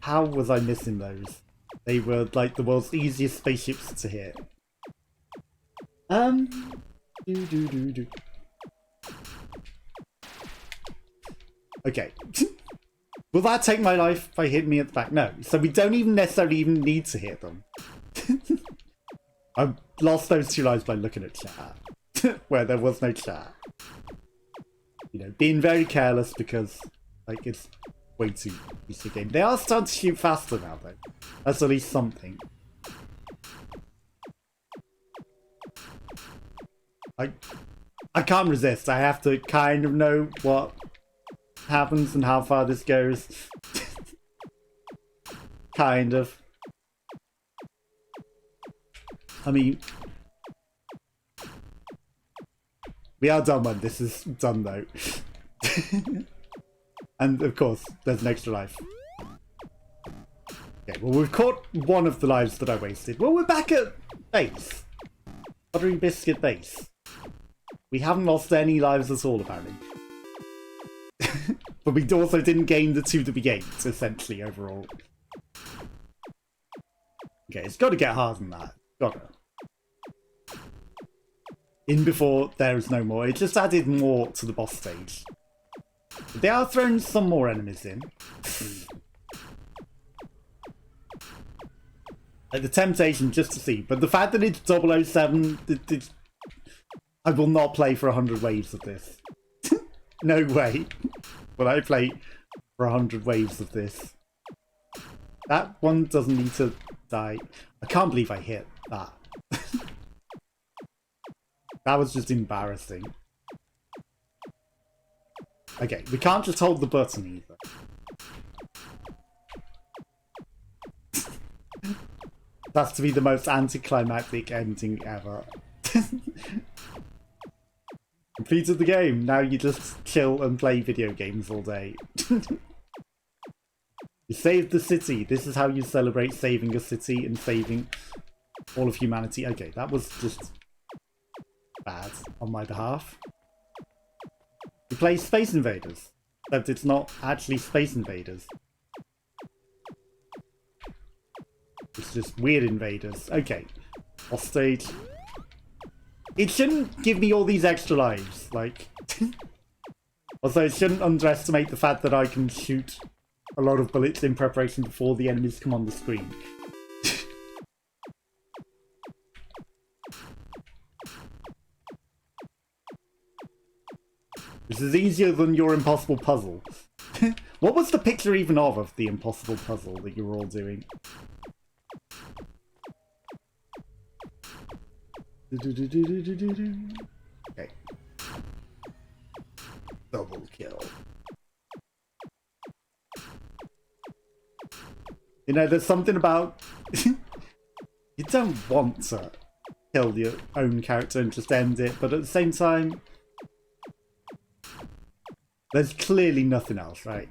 How was I missing those? They were like the world's easiest spaceships to hit. Okay. Will that take my life by hitting me at the back? No. So we don't even necessarily even need to hit them. I lost those 2 lives by looking at chat. Where there was no chat. You know, being very careless because, like, it's way too easy game. They are starting to shoot faster now, though. That's at least something. I can't resist. I have to kind of know what happens and how far this goes. Kind of. I mean, we are done when this is done, though. And of course, there's an extra life. Okay, well, we've caught one of the lives that I wasted. Well, we're back at base. Buttery Biscuit base. We haven't lost any lives at all, apparently. But we also didn't gain the 2 to be gained, essentially, overall. Okay, it's got to get harder than that. Gotta. In before there is no more. It just added more to the boss stage. But they are throwing some more enemies in. Like the temptation just to see. But the fact that it's 007, I will not play for 100 waves of this. No way will I play for 100 waves of this. That one doesn't need to die. I can't believe I hit that. That was just embarrassing. Okay, we can't just hold the button either. That's to be the most anticlimactic ending ever. Completed the game. Now you just chill and play video games all day. You saved the city. This is how you celebrate saving a city and saving all of humanity. Okay, that was just bad on my behalf. You play Space Invaders, except it's not actually Space Invaders. It's just weird invaders. Okay, off stage. It shouldn't give me all these extra lives, like... Also, it shouldn't underestimate the fact that I can shoot a lot of bullets in preparation before the enemies come on the screen. This is easier than your impossible puzzle. What was the picture even of the impossible puzzle that you were all doing? Okay. Double kill. You know, there's something about... You don't want to kill your own character and just end it, but at the same time... There's clearly nothing else, right?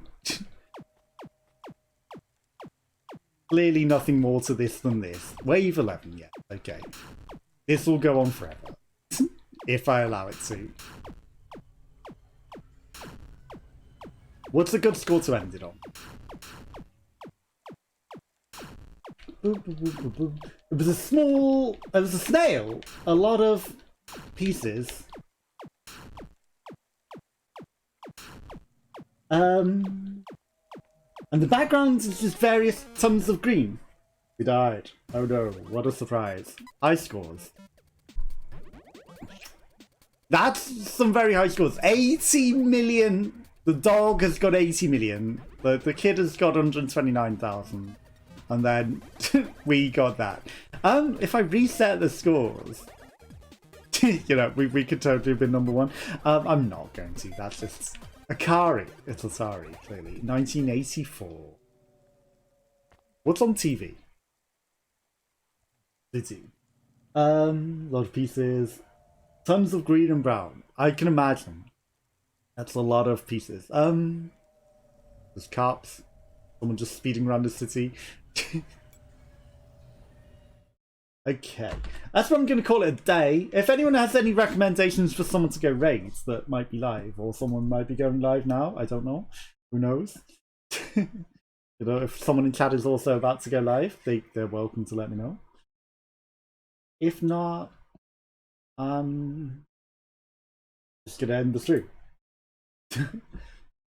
Clearly nothing more to this than this. Wave 11, yeah, okay. This will go on forever. If I allow it to. What's a good score to end it on? It was a small... It was a snail. A lot of pieces. And the background is just various tons of green. We died. Oh no, what a surprise. High scores. That's some very high scores. 80 million. The dog has got 80 million. The kid has got 129,000. And then we got that. If I reset the scores, you know, we could totally have been number one. I'm not going to. That's just Akari. It's Atari, clearly. 1984. What's on TV? City. A lot of pieces. Tons of green and brown. I can imagine. That's a lot of pieces. There's cops. Someone just speeding around the city. Okay. That's what I'm going to call it a day. If anyone has any recommendations for someone to go raids that might be live, or someone might be going live now, I don't know. Who knows? You know, if someone in chat is also about to go live, they're welcome to let me know. If not, just gonna end the stream.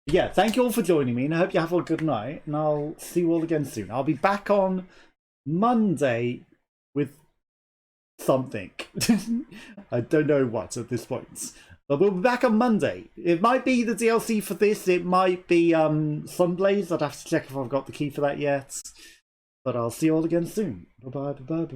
Yeah, thank you all for joining me, and I hope you have a good night, and I'll see you all again soon. I'll be back on Monday with something. I don't know what at this point. But we'll be back on Monday. It might be the DLC for this, it might be Sunblaze. I'd have to check if I've got the key for that yet. But I'll see you all again soon. Bye bye bye bye.